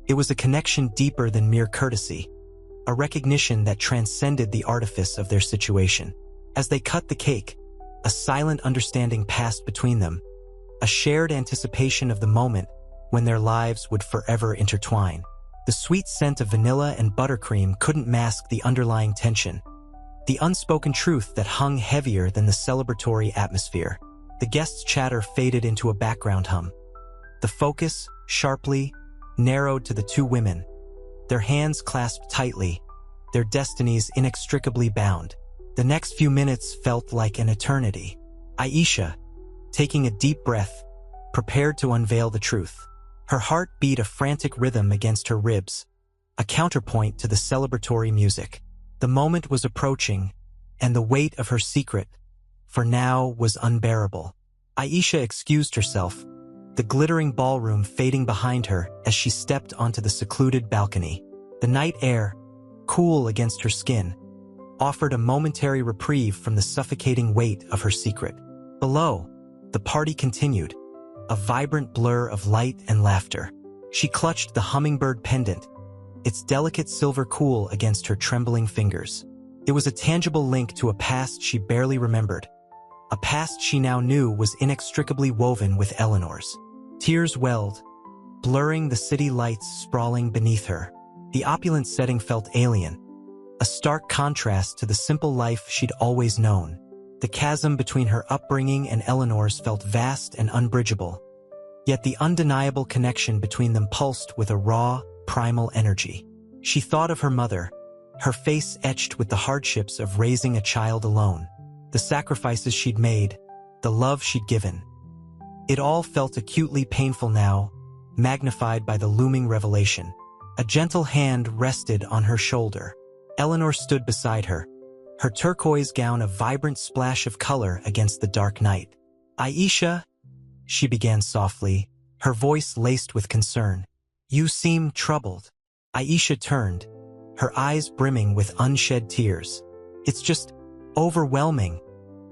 It was a connection deeper than mere courtesy, a recognition that transcended the artifice of their situation. As they cut the cake, a silent understanding passed between them, a shared anticipation of the moment when their lives would forever intertwine. The sweet scent of vanilla and buttercream couldn't mask the underlying tension, the unspoken truth that hung heavier than the celebratory atmosphere. The guests' chatter faded into a background hum. The focus, sharply, narrowed to the two women, their hands clasped tightly, their destinies inextricably bound. The next few minutes felt like an eternity. Aisha, taking a deep breath, prepared to unveil the truth. Her heart beat a frantic rhythm against her ribs, a counterpoint to the celebratory music. The moment was approaching, and the weight of her secret, for now, was unbearable. Aisha excused herself, the glittering ballroom fading behind her as she stepped onto the secluded balcony. The night air, cool against her skin, offered a momentary reprieve from the suffocating weight of her secret. Below, the party continued, a vibrant blur of light and laughter. She clutched the hummingbird pendant, its delicate silver cool against her trembling fingers. It was a tangible link to a past she barely remembered, a past she now knew was inextricably woven with Eleanor's. Tears welled, blurring the city lights sprawling beneath her. The opulent setting felt alien, a stark contrast to the simple life she'd always known. The chasm between her upbringing and Eleanor's felt vast and unbridgeable, yet the undeniable connection between them pulsed with a raw, primal energy. She thought of her mother, her face etched with the hardships of raising a child alone, the sacrifices she'd made, the love she'd given. It all felt acutely painful now, magnified by the looming revelation. A gentle hand rested on her shoulder. Eleanor stood beside her, her turquoise gown a vibrant splash of color against the dark night. "Aisha," she began softly, her voice laced with concern. "You seem troubled." Aisha turned, her eyes brimming with unshed tears. "It's just overwhelming,"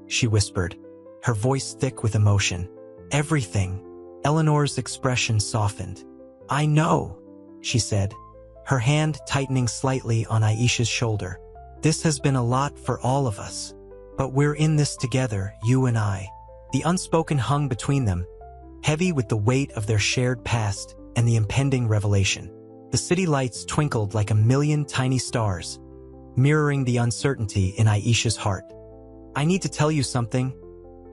she whispered, her voice thick with emotion. "Everything." Eleanor's expression softened. "I know," she said, her hand tightening slightly on Aisha's shoulder. "This has been a lot for all of us. But we're in this together, you and I." The unspoken hung between them, heavy with the weight of their shared past and the impending revelation. The city lights twinkled like a million tiny stars, mirroring the uncertainty in Aisha's heart. "I need to tell you something,"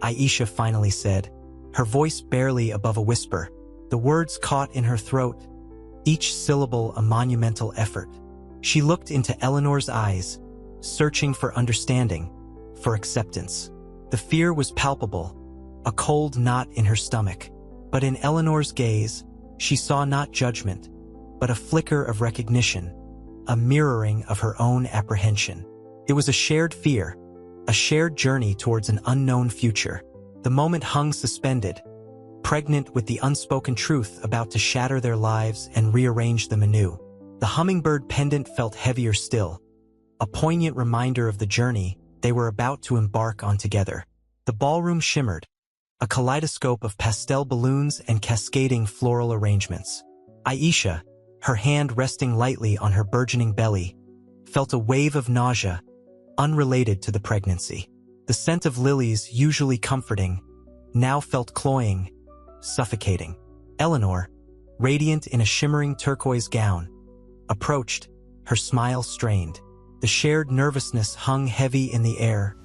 Aisha finally said, her voice barely above a whisper. The words caught in her throat, each syllable a monumental effort. She looked into Eleanor's eyes, searching for understanding, for acceptance. The fear was palpable, a cold knot in her stomach. But in Eleanor's gaze, she saw not judgment, but a flicker of recognition, a mirroring of her own apprehension. It was a shared fear, a shared journey towards an unknown future. The moment hung suspended, pregnant with the unspoken truth about to shatter their lives and rearrange them anew. The hummingbird pendant felt heavier still, a poignant reminder of the journey they were about to embark on together. The ballroom shimmered, a kaleidoscope of pastel balloons and cascading floral arrangements. Aisha, her hand resting lightly on her burgeoning belly, felt a wave of nausea, unrelated to the pregnancy. The scent of lilies, usually comforting, now felt cloying, suffocating. Eleanor, radiant in a shimmering turquoise gown, approached, her smile strained. The shared nervousness hung heavy in the air,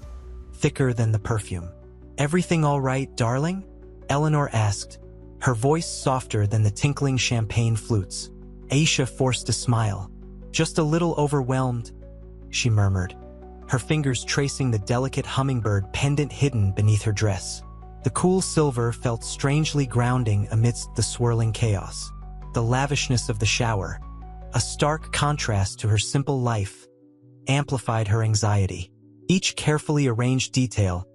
thicker than the perfume. "Everything all right, darling?" Eleanor asked, her voice softer than the tinkling champagne flutes. Aisha forced a smile. "Just a little overwhelmed," she murmured, her fingers tracing the delicate hummingbird pendant hidden beneath her dress. The cool silver felt strangely grounding amidst the swirling chaos. The lavishness of the shower, a stark contrast to her simple life, amplified her anxiety. Each carefully arranged detail,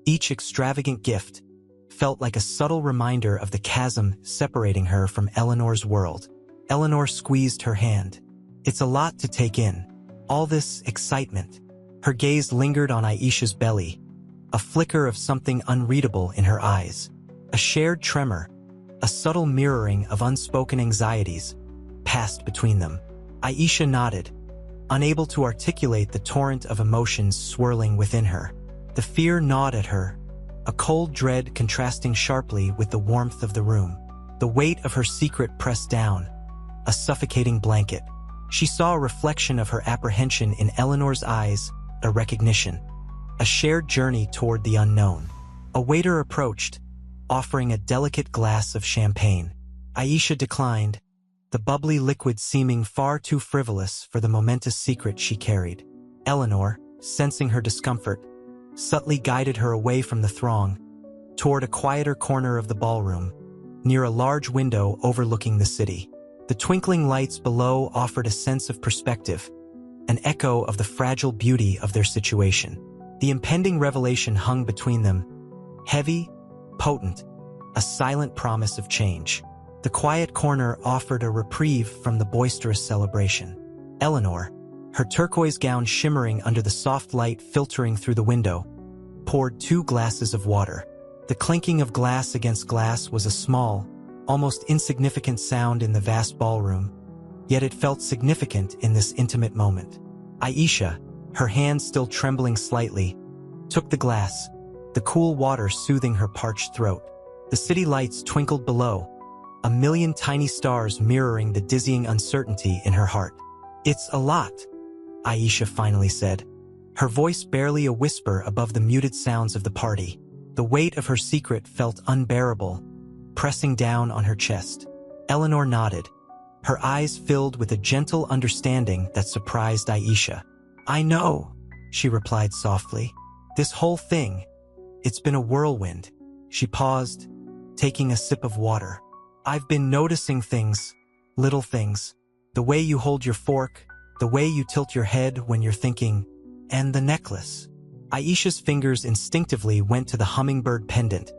each extravagant gift, felt like a subtle reminder of the chasm separating her from Eleanor's world. Eleanor squeezed her hand. "It's a lot to take in. All this excitement." Her gaze lingered on Aisha's belly, a flicker of something unreadable in her eyes. A shared tremor, a subtle mirroring of unspoken anxieties, passed between them. Aisha nodded, unable to articulate the torrent of emotions swirling within her. The fear gnawed at her, a cold dread contrasting sharply with the warmth of the room. The weight of her secret pressed down, a suffocating blanket. She saw a reflection of her apprehension in Eleanor's eyes, a recognition, a shared journey toward the unknown. A waiter approached, offering a delicate glass of champagne. Aisha declined, the bubbly liquid seeming far too frivolous for the momentous secret she carried. Eleanor, sensing her discomfort, subtly guided her away from the throng, toward a quieter corner of the ballroom, near a large window overlooking the city. The twinkling lights below offered a sense of perspective, an echo of the fragile beauty of their situation. The impending revelation hung between them, heavy, potent, a silent promise of change. The quiet corner offered a reprieve from the boisterous celebration. Eleanor, her turquoise gown shimmering under the soft light filtering through the window, poured 2 glasses of water. The clinking of glass against glass was a small, almost insignificant sound in the vast ballroom, yet it felt significant in this intimate moment. Aisha, her hand still trembling slightly, took the glass, the cool water soothing her parched throat. The city lights twinkled below, a million tiny stars mirroring the dizzying uncertainty in her heart. "It's a lot," Aisha finally said, her voice barely a whisper above the muted sounds of the party. The weight of her secret felt unbearable, pressing down on her chest. Eleanor nodded, her eyes filled with a gentle understanding that surprised Aisha. "I know," she replied softly. "This whole thing, it's been a whirlwind." She paused, taking a sip of water. "I've been noticing things, little things. The way you hold your fork, the way you tilt your head when you're thinking, and the necklace." Aisha's fingers instinctively went to the hummingbird pendant,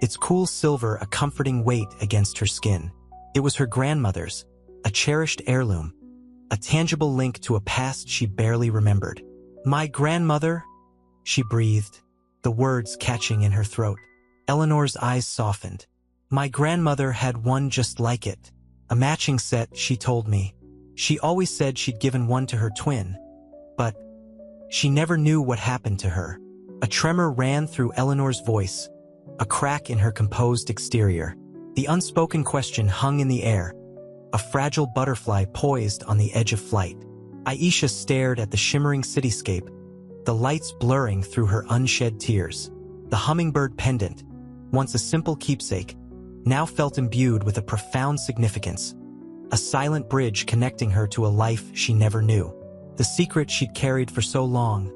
its cool silver a comforting weight against her skin. It was her grandmother's, a cherished heirloom, a tangible link to a past she barely remembered. "My grandmother," she breathed, the words catching in her throat. Eleanor's eyes softened. "My grandmother had one just like it. A matching set, she told me. She always said she'd given one to her twin, but she never knew what happened to her." A tremor ran through Eleanor's voice, a crack in her composed exterior. The unspoken question hung in the air, a fragile butterfly poised on the edge of flight. Aisha stared at the shimmering cityscape, the lights blurring through her unshed tears. The hummingbird pendant, once a simple keepsake, now felt imbued with a profound significance, a silent bridge connecting her to a life she never knew. The secret she'd carried for so long,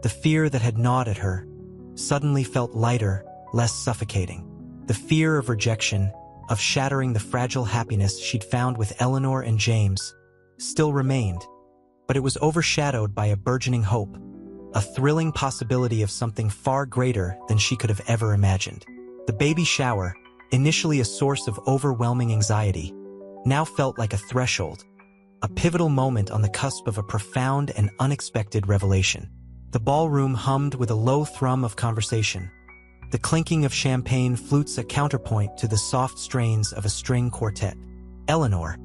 the fear that had gnawed at her, suddenly felt lighter, less suffocating. The fear of rejection, of shattering the fragile happiness she'd found with Eleanor and James, still remained, but it was overshadowed by a burgeoning hope, a thrilling possibility of something far greater than she could have ever imagined. The baby shower, initially a source of overwhelming anxiety, now felt like a threshold, a pivotal moment on the cusp of a profound and unexpected revelation. The ballroom hummed with a low thrum of conversation, the clinking of champagne flutes a counterpoint to the soft strains of a string quartet. Eleanor,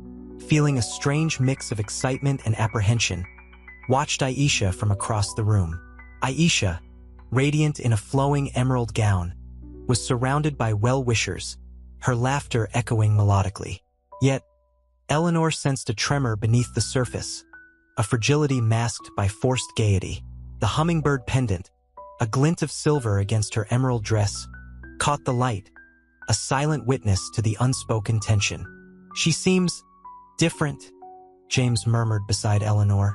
feeling a strange mix of excitement and apprehension, watched Aisha from across the room. Aisha, radiant in a flowing emerald gown, was surrounded by well-wishers, her laughter echoing melodically. Yet, Eleanor sensed a tremor beneath the surface, a fragility masked by forced gaiety. The hummingbird pendant, a glint of silver against her emerald dress, caught the light, a silent witness to the unspoken tension. "She seems different," James murmured beside Eleanor,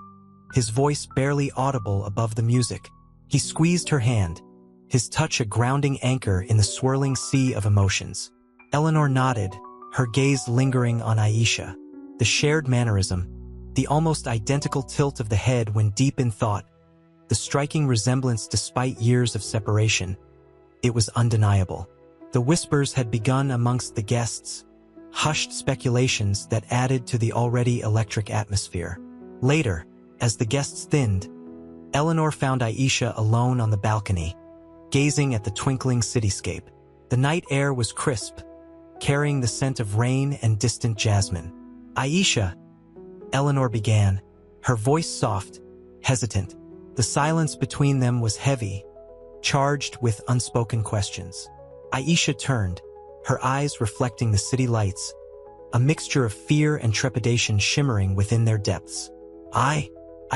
his voice barely audible above the music. He squeezed her hand, his touch a grounding anchor in the swirling sea of emotions. Eleanor nodded, her gaze lingering on Aisha. The shared mannerism, the almost identical tilt of the head when deep in thought, the striking resemblance despite years of separation, it was undeniable. The whispers had begun amongst the guests, hushed speculations that added to the already electric atmosphere. Later, as the guests thinned, Eleanor found Aisha alone on the balcony, gazing at the twinkling cityscape. The night air was crisp, carrying the scent of rain and distant jasmine. "Aisha," Eleanor began, her voice soft, hesitant. The silence between them was heavy, charged with unspoken questions. Aisha turned, her eyes reflecting the city lights, a mixture of fear and trepidation shimmering within their depths. I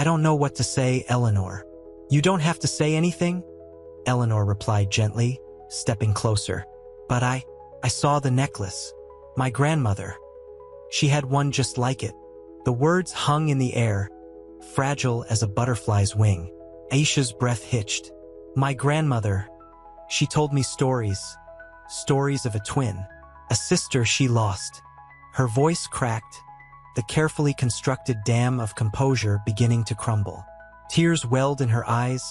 don't know what to say, Eleanor." "You don't have to say anything," Eleanor replied gently, stepping closer. "But I saw the necklace. My grandmother. She had one just like it." The words hung in the air, fragile as a butterfly's wing. Aisha's breath hitched. "My grandmother. She told me stories of a twin, a sister she lost." Her voice cracked, the carefully constructed dam of composure beginning to crumble. Tears welled in her eyes,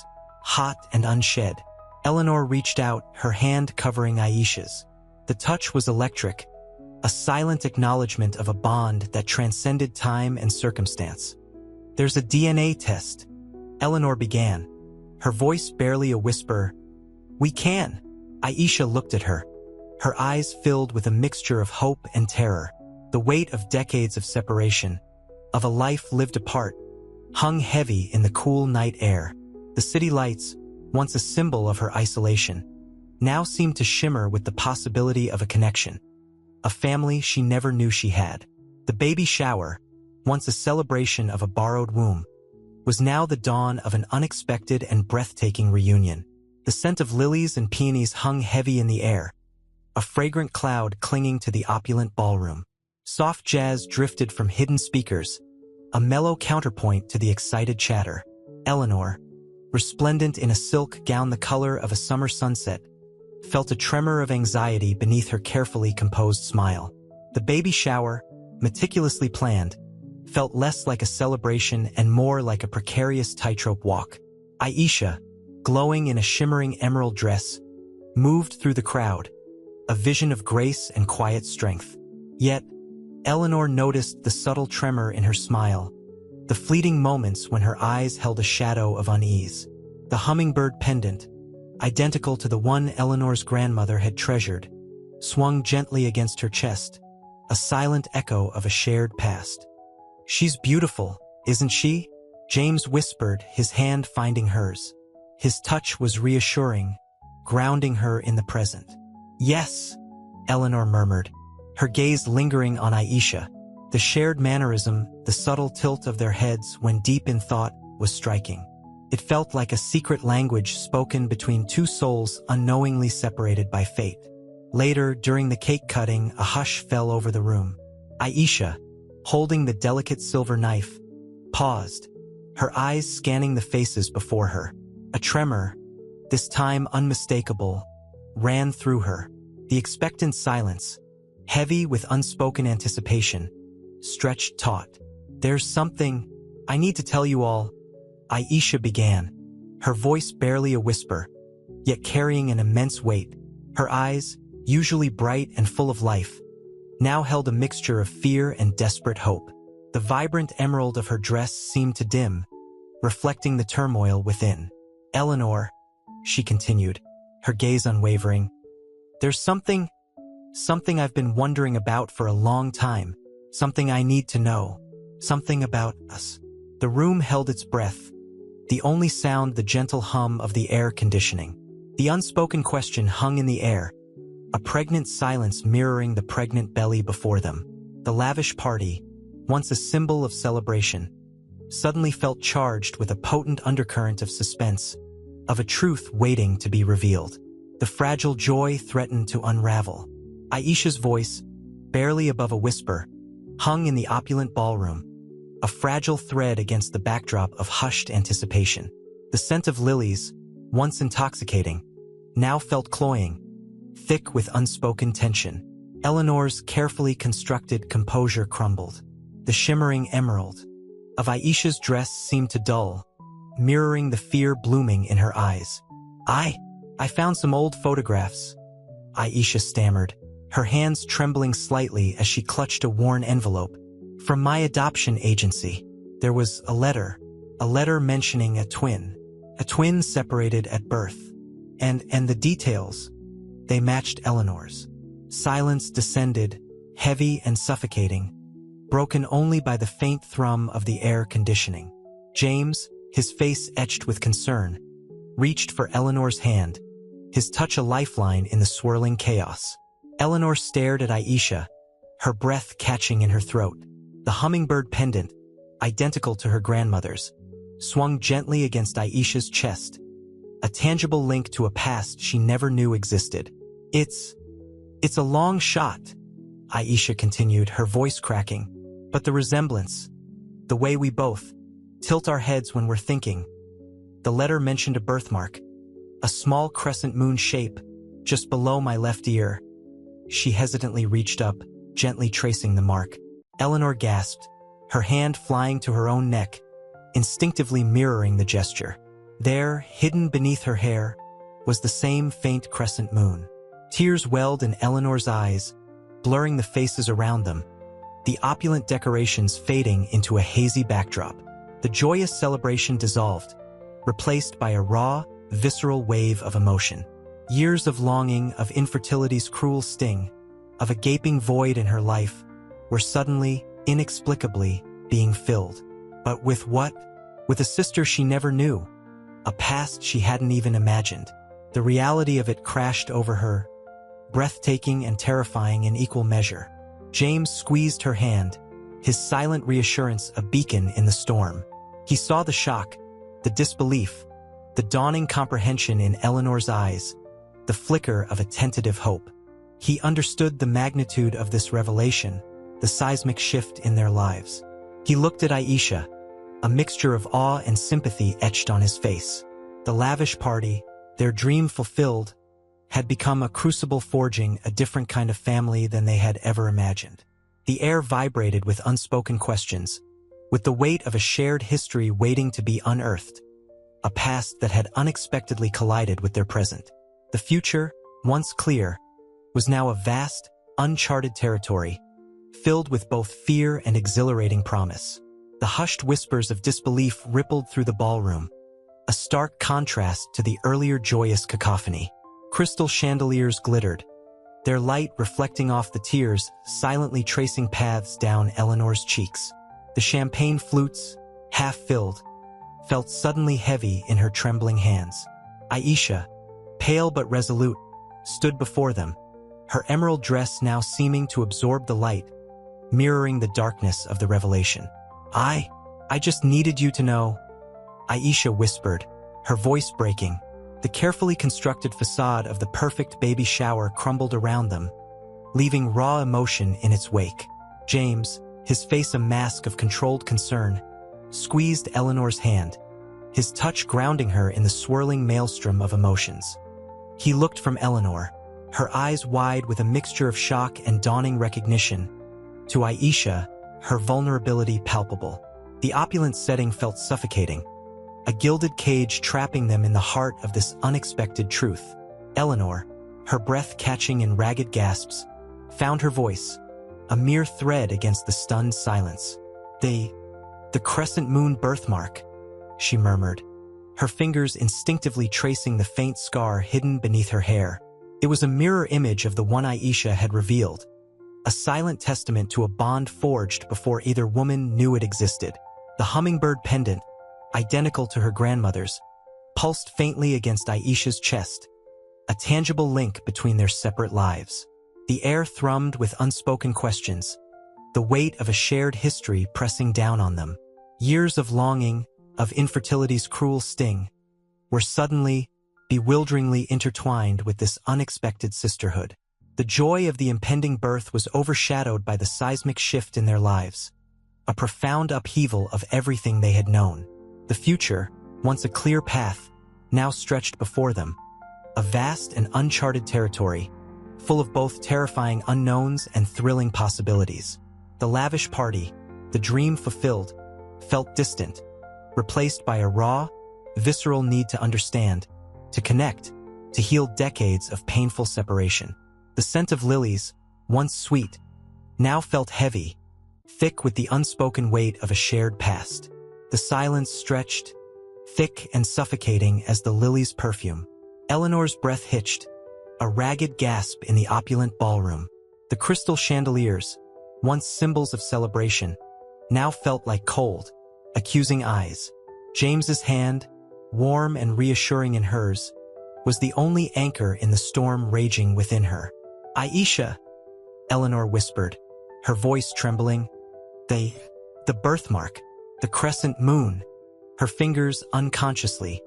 hot and unshed. Eleanor reached out, her hand covering Aisha's. The touch was electric, a silent acknowledgement of a bond that transcended time and circumstance. "There's a DNA test," Eleanor began, her voice barely a whisper. "We can." Aisha looked at her, her eyes filled with a mixture of hope and terror. The weight of decades of separation, of a life lived apart, hung heavy in the cool night air. The city lights, once a symbol of her isolation, now seemed to shimmer with the possibility of a connection, a family she never knew she had. The baby shower, once a celebration of a borrowed womb, was now the dawn of an unexpected and breathtaking reunion. The scent of lilies and peonies hung heavy in the air, a fragrant cloud clinging to the opulent ballroom. Soft jazz drifted from hidden speakers, a mellow counterpoint to the excited chatter. Eleanor, resplendent in a silk gown the color of a summer sunset, felt a tremor of anxiety beneath her carefully composed smile. The baby shower, meticulously planned, felt less like a celebration and more like a precarious tightrope walk. Aisha, glowing in a shimmering emerald dress, moved through the crowd, a vision of grace and quiet strength. Yet, Eleanor noticed the subtle tremor in her smile, the fleeting moments when her eyes held a shadow of unease. The hummingbird pendant, identical to the one Eleanor's grandmother had treasured, swung gently against her chest, a silent echo of a shared past. "She's beautiful, isn't she?" James whispered, his hand finding hers. His touch was reassuring, grounding her in the present. "Yes," Eleanor murmured, her gaze lingering on Aisha. The shared mannerism, the subtle tilt of their heads when deep in thought, was striking. It felt like a secret language spoken between two souls unknowingly separated by fate. Later, during the cake cutting, a hush fell over the room. Aisha, holding the delicate silver knife, paused, her eyes scanning the faces before her. A tremor, this time unmistakable, ran through her. The expectant silence, heavy with unspoken anticipation, stretched taut. "There's something I need to tell you all," Aisha began, her voice barely a whisper, yet carrying an immense weight. Her eyes, usually bright and full of life, now held a mixture of fear and desperate hope. The vibrant emerald of her dress seemed to dim, reflecting the turmoil within. "Eleanor," she continued, her gaze unwavering, "there's something I've been wondering about for a long time, something I need to know, something about us." The room held its breath, the only sound the gentle hum of the air conditioning. The unspoken question hung in the air, a pregnant silence mirroring the pregnant belly before them. The lavish party, once a symbol of celebration, suddenly felt charged with a potent undercurrent of suspense, of a truth waiting to be revealed. The fragile joy threatened to unravel. Aisha's voice, barely above a whisper, hung in the opulent ballroom, a fragile thread against the backdrop of hushed anticipation. The scent of lilies, once intoxicating, now felt cloying, thick with unspoken tension. Eleanor's carefully constructed composure crumbled. The shimmering emerald of Aisha's dress seemed to dull, mirroring the fear blooming in her eyes. I found some old photographs," Aisha stammered, her hands trembling slightly as she clutched a worn envelope. "From my adoption agency. There was a letter mentioning a twin separated at birth. And the details, they matched Eleanor's." Silence descended, heavy and suffocating, broken only by the faint thrum of the air conditioning. James, his face etched with concern, reached for Eleanor's hand, his touch a lifeline in the swirling chaos. Eleanor stared at Aisha, her breath catching in her throat. The hummingbird pendant, identical to her grandmother's, swung gently against Aisha's chest, a tangible link to a past she never knew existed. It's a long shot," Aisha continued, her voice cracking, "but the resemblance, the way we both tilt our heads when we're thinking." The letter mentioned a birthmark, a small crescent moon shape, just below my left ear. She hesitantly reached up, gently tracing the mark. Eleanor gasped, her hand flying to her own neck, instinctively mirroring the gesture. There, hidden beneath her hair, was the same faint crescent moon. Tears welled in Eleanor's eyes, blurring the faces around them, the opulent decorations fading into a hazy backdrop. The joyous celebration dissolved, replaced by a raw, visceral wave of emotion. Years of longing, of infertility's cruel sting, of a gaping void in her life, were suddenly, inexplicably, being filled. But with what? With a sister she never knew, a past she hadn't even imagined. The reality of it crashed over her, breathtaking and terrifying in equal measure. James squeezed her hand, his silent reassurance a beacon in the storm. He saw the shock, the disbelief, the dawning comprehension in Eleanor's eyes, the flicker of a tentative hope. He understood the magnitude of this revelation, the seismic shift in their lives. He looked at Aisha, a mixture of awe and sympathy etched on his face. The lavish party, their dream fulfilled, had become a crucible forging a different kind of family than they had ever imagined. The air vibrated with unspoken questions, with the weight of a shared history waiting to be unearthed, a past that had unexpectedly collided with their present. The future, once clear, was now a vast, uncharted territory, filled with both fear and exhilarating promise. The hushed whispers of disbelief rippled through the ballroom, a stark contrast to the earlier joyous cacophony. Crystal chandeliers glittered, their light reflecting off the tears, silently tracing paths down Eleanor's cheeks. The champagne flutes, half-filled, felt suddenly heavy in her trembling hands. Aisha, pale but resolute, stood before them, her emerald dress now seeming to absorb the light, mirroring the darkness of the revelation. I just needed you to know," Aisha whispered, her voice breaking. The carefully constructed facade of the perfect baby shower crumbled around them, leaving raw emotion in its wake. James, his face a mask of controlled concern, squeezed Eleanor's hand, his touch grounding her in the swirling maelstrom of emotions. He looked from Eleanor, her eyes wide with a mixture of shock and dawning recognition, to Aisha, her vulnerability palpable. The opulent setting felt suffocating, a gilded cage trapping them in the heart of this unexpected truth. Eleanor, her breath catching in ragged gasps, found her voice, a mere thread against the stunned silence. The crescent moon birthmark," she murmured, her fingers instinctively tracing the faint scar hidden beneath her hair. It was a mirror image of the one Aisha had revealed, a silent testament to a bond forged before either woman knew it existed. The hummingbird pendant, identical to her grandmother's, pulsed faintly against Aisha's chest, a tangible link between their separate lives. The air thrummed with unspoken questions, the weight of a shared history pressing down on them. Years of longing, of infertility's cruel sting, were suddenly, bewilderingly intertwined with this unexpected sisterhood. The joy of the impending birth was overshadowed by the seismic shift in their lives, a profound upheaval of everything they had known. The future, once a clear path, now stretched before them, a vast and uncharted territory, full of both terrifying unknowns and thrilling possibilities. The lavish party, the dream fulfilled, felt distant, replaced by a raw, visceral need to understand, to connect, to heal decades of painful separation. The scent of lilies, once sweet, now felt heavy, thick with the unspoken weight of a shared past. The silence stretched, thick and suffocating as the lily's perfume. Eleanor's breath hitched, a ragged gasp in the opulent ballroom. The crystal chandeliers, once symbols of celebration, now felt like cold, accusing eyes. James's hand, warm and reassuring in hers, was the only anchor in the storm raging within her. "Aisha," Eleanor whispered, her voice trembling. The birthmark, the crescent moon." Her fingers, unconsciously,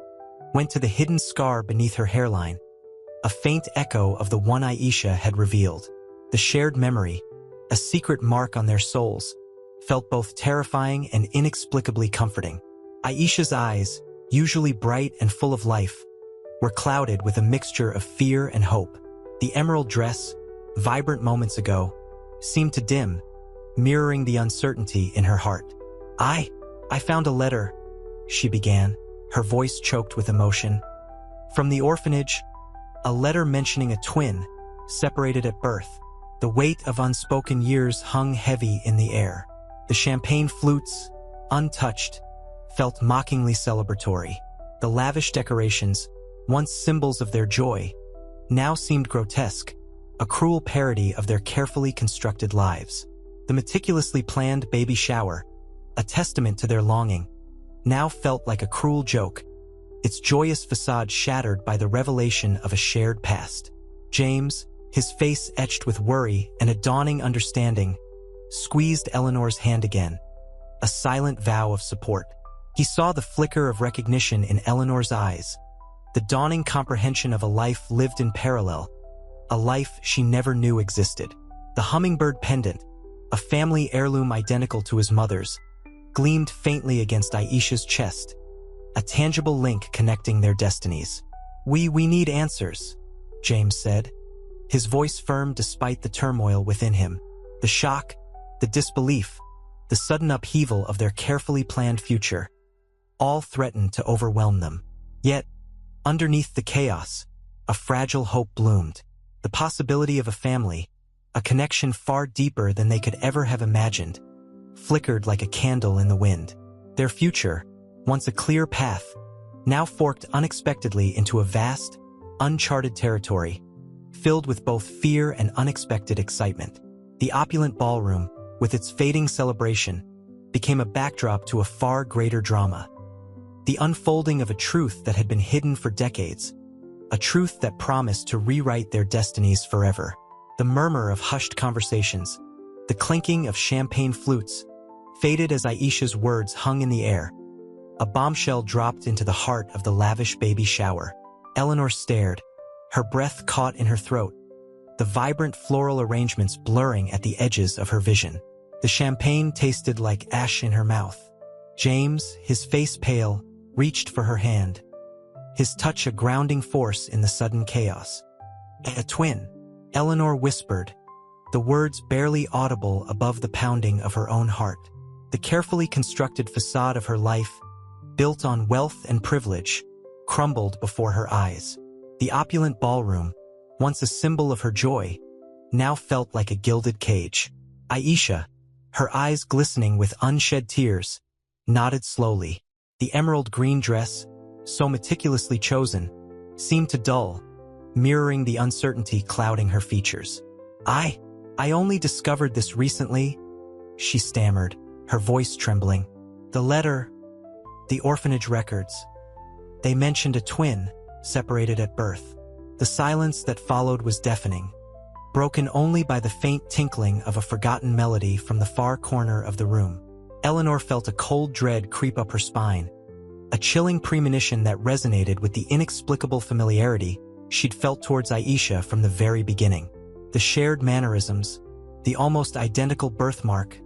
went to the hidden scar beneath her hairline, a faint echo of the one Aisha had revealed. The shared memory, a secret mark on their souls, felt both terrifying and inexplicably comforting. Aisha's eyes, usually bright and full of life, were clouded with a mixture of fear and hope. The emerald dress, vibrant moments ago, seemed to dim, mirroring the uncertainty in her heart. I found a letter," she began, her voice choked with emotion. "From the orphanage, a letter mentioning a twin, separated at birth." The weight of unspoken years hung heavy in the air. The champagne flutes, untouched, felt mockingly celebratory. The lavish decorations, once symbols of their joy, now seemed grotesque, a cruel parody of their carefully constructed lives. The meticulously planned baby shower, a testament to their longing, now felt like a cruel joke, its joyous facade shattered by the revelation of a shared past. James, his face etched with worry and a dawning understanding, squeezed Eleanor's hand again, a silent vow of support. He saw the flicker of recognition in Eleanor's eyes, the dawning comprehension of a life lived in parallel, a life she never knew existed. The hummingbird pendant, a family heirloom identical to his mother's, gleamed faintly against Aisha's chest, a tangible link connecting their destinies. We need answers," James said, his voice firm despite the turmoil within him. The shock, the disbelief, the sudden upheaval of their carefully planned future, all threatened to overwhelm them. Yet, underneath the chaos, a fragile hope bloomed. The possibility of a family, a connection far deeper than they could ever have imagined, flickered like a candle in the wind. Their future, once a clear path, now forked unexpectedly into a vast, uncharted territory, filled with both fear and unexpected excitement. The opulent ballroom, with its fading celebration, became a backdrop to a far greater drama. The unfolding of a truth that had been hidden for decades, a truth that promised to rewrite their destinies forever. The murmur of hushed conversations, the clinking of champagne flutes, faded as Aisha's words hung in the air. A bombshell dropped into the heart of the lavish baby shower. Eleanor stared, her breath caught in her throat, the vibrant floral arrangements blurring at the edges of her vision. The champagne tasted like ash in her mouth. James, his face pale, reached for her hand, his touch a grounding force in the sudden chaos. "A twin," Eleanor whispered, the words barely audible above the pounding of her own heart. The carefully constructed facade of her life, built on wealth and privilege, crumbled before her eyes. The opulent ballroom, once a symbol of her joy, now felt like a gilded cage. Aisha, her eyes glistening with unshed tears, nodded slowly. The emerald green dress, so meticulously chosen, seemed to dull, mirroring the uncertainty clouding her features. I only discovered this recently," she stammered, her voice trembling. "The letter, the orphanage records. They mentioned a twin, separated at birth." The silence that followed was deafening, broken only by the faint tinkling of a forgotten melody from the far corner of the room. Eleanor felt a cold dread creep up her spine, a chilling premonition that resonated with the inexplicable familiarity she'd felt towards Aisha from the very beginning. The shared mannerisms, the almost identical birthmark,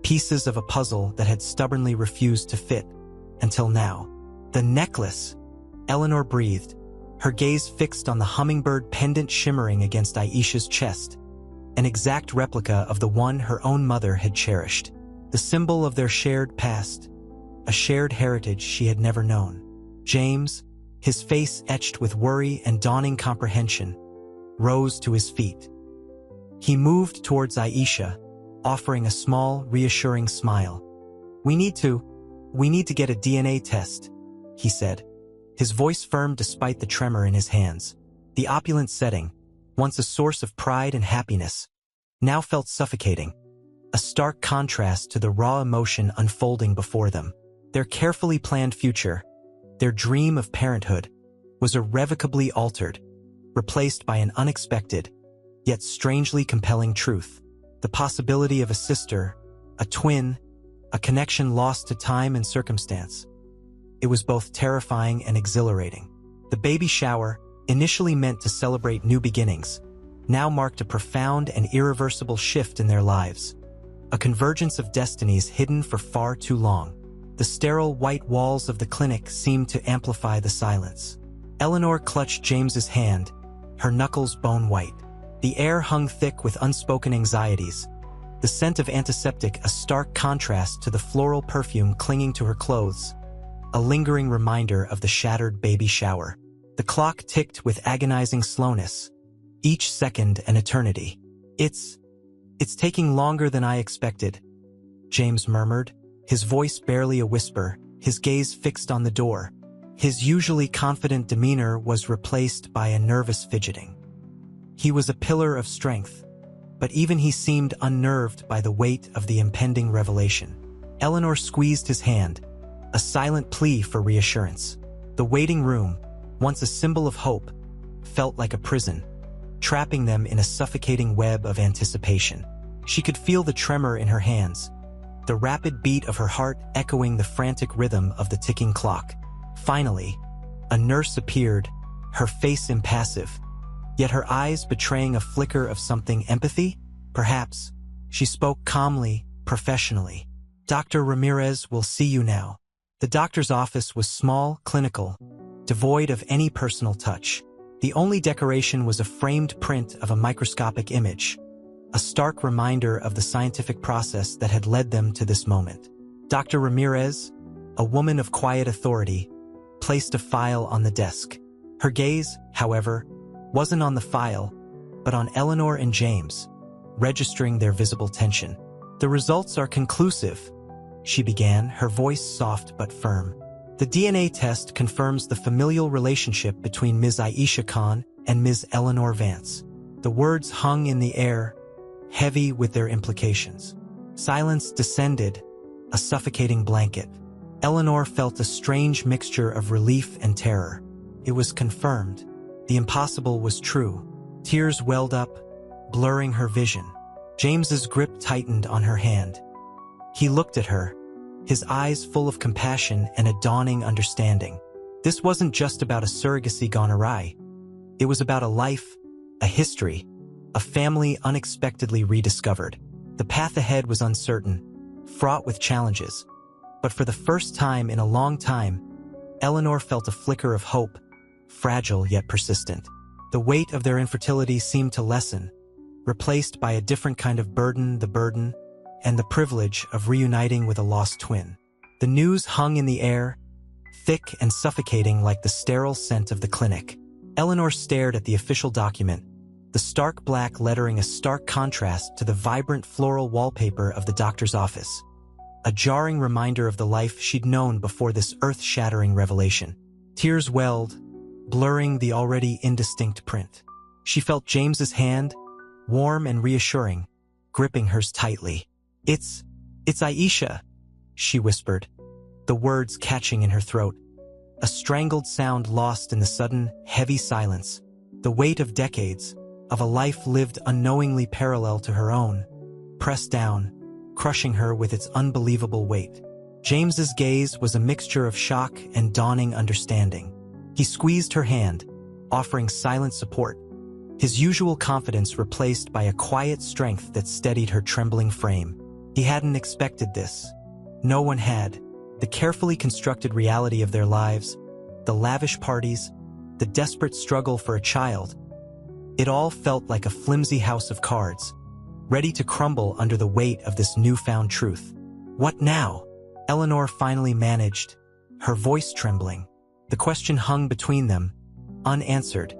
pieces of a puzzle that had stubbornly refused to fit, until now. "The necklace," Eleanor breathed, her gaze fixed on the hummingbird pendant shimmering against Aisha's chest, an exact replica of the one her own mother had cherished. The symbol of their shared past, a shared heritage she had never known. James, his face etched with worry and dawning comprehension, rose to his feet. He moved towards Aisha, offering a small, reassuring smile. We need to get a DNA test," he said, his voice firm despite the tremor in his hands. The opulent setting, once a source of pride and happiness, now felt suffocating, a stark contrast to the raw emotion unfolding before them. Their carefully planned future, their dream of parenthood, was irrevocably altered, replaced by an unexpected, yet strangely compelling truth. The possibility of a sister, a twin, a connection lost to time and circumstance. It was both terrifying and exhilarating. The baby shower, initially meant to celebrate new beginnings, now marked a profound and irreversible shift in their lives. A convergence of destinies hidden for far too long. The sterile white walls of the clinic seemed to amplify the silence. Eleanor clutched James's hand, her knuckles bone white. The air hung thick with unspoken anxieties, the scent of antiseptic a stark contrast to the floral perfume clinging to her clothes, a lingering reminder of the shattered baby shower. The clock ticked with agonizing slowness, each second an eternity. It's taking longer than I expected," James murmured, his voice barely a whisper, his gaze fixed on the door. His usually confident demeanor was replaced by a nervous fidgeting. He was a pillar of strength, but even he seemed unnerved by the weight of the impending revelation. Eleanor squeezed his hand, a silent plea for reassurance. The waiting room, once a symbol of hope, felt like a prison, trapping them in a suffocating web of anticipation. She could feel the tremor in her hands, the rapid beat of her heart echoing the frantic rhythm of the ticking clock. Finally, a nurse appeared, her face impassive, yet her eyes betraying a flicker of something empathy, perhaps, She spoke calmly, professionally. "Dr. Ramirez will see you now." The doctor's office was small, clinical, devoid of any personal touch. The only decoration was a framed print of a microscopic image, a stark reminder of the scientific process that had led them to this moment. Dr. Ramirez, a woman of quiet authority, placed a file on the desk. Her gaze, however, wasn't on the file, but on Eleanor and James, registering their visible tension. "The results are conclusive," she began, her voice soft but firm. "The DNA test confirms the familial relationship between Ms. Aisha Khan and Ms. Eleanor Vance." The words hung in the air, heavy with their implications. Silence descended, a suffocating blanket. Eleanor felt a strange mixture of relief and terror. It was confirmed. The impossible was true. Tears welled up, blurring her vision. James's grip tightened on her hand. He looked at her, his eyes full of compassion and a dawning understanding. This wasn't just about a surrogacy gone awry. It was about a life, a history, a family unexpectedly rediscovered. The path ahead was uncertain, fraught with challenges. But for the first time in a long time, Eleanor felt a flicker of hope, fragile yet persistent. The weight of their infertility seemed to lessen, replaced by a different kind of burden, the burden and the privilege of reuniting with a lost twin. The news hung in the air, thick and suffocating like the sterile scent of the clinic. Eleanor stared at the official document, the stark black lettering a stark contrast to the vibrant floral wallpaper of the doctor's office. A jarring reminder of the life she'd known before this earth-shattering revelation. Tears welled, blurring the already indistinct print. She felt James's hand, warm and reassuring, gripping hers tightly. It's Aisha," she whispered, the words catching in her throat. A strangled sound lost in the sudden, heavy silence. The weight of decades, of a life lived unknowingly parallel to her own, pressed down, crushing her with its unbelievable weight. James's gaze was a mixture of shock and dawning understanding. He squeezed her hand, offering silent support, his usual confidence replaced by a quiet strength that steadied her trembling frame. He hadn't expected this. No one had. The carefully constructed reality of their lives, the lavish parties, the desperate struggle for a child. It all felt like a flimsy house of cards, ready to crumble under the weight of this newfound truth. "What now?" Eleanor finally managed, her voice trembling. The question hung between them, unanswered,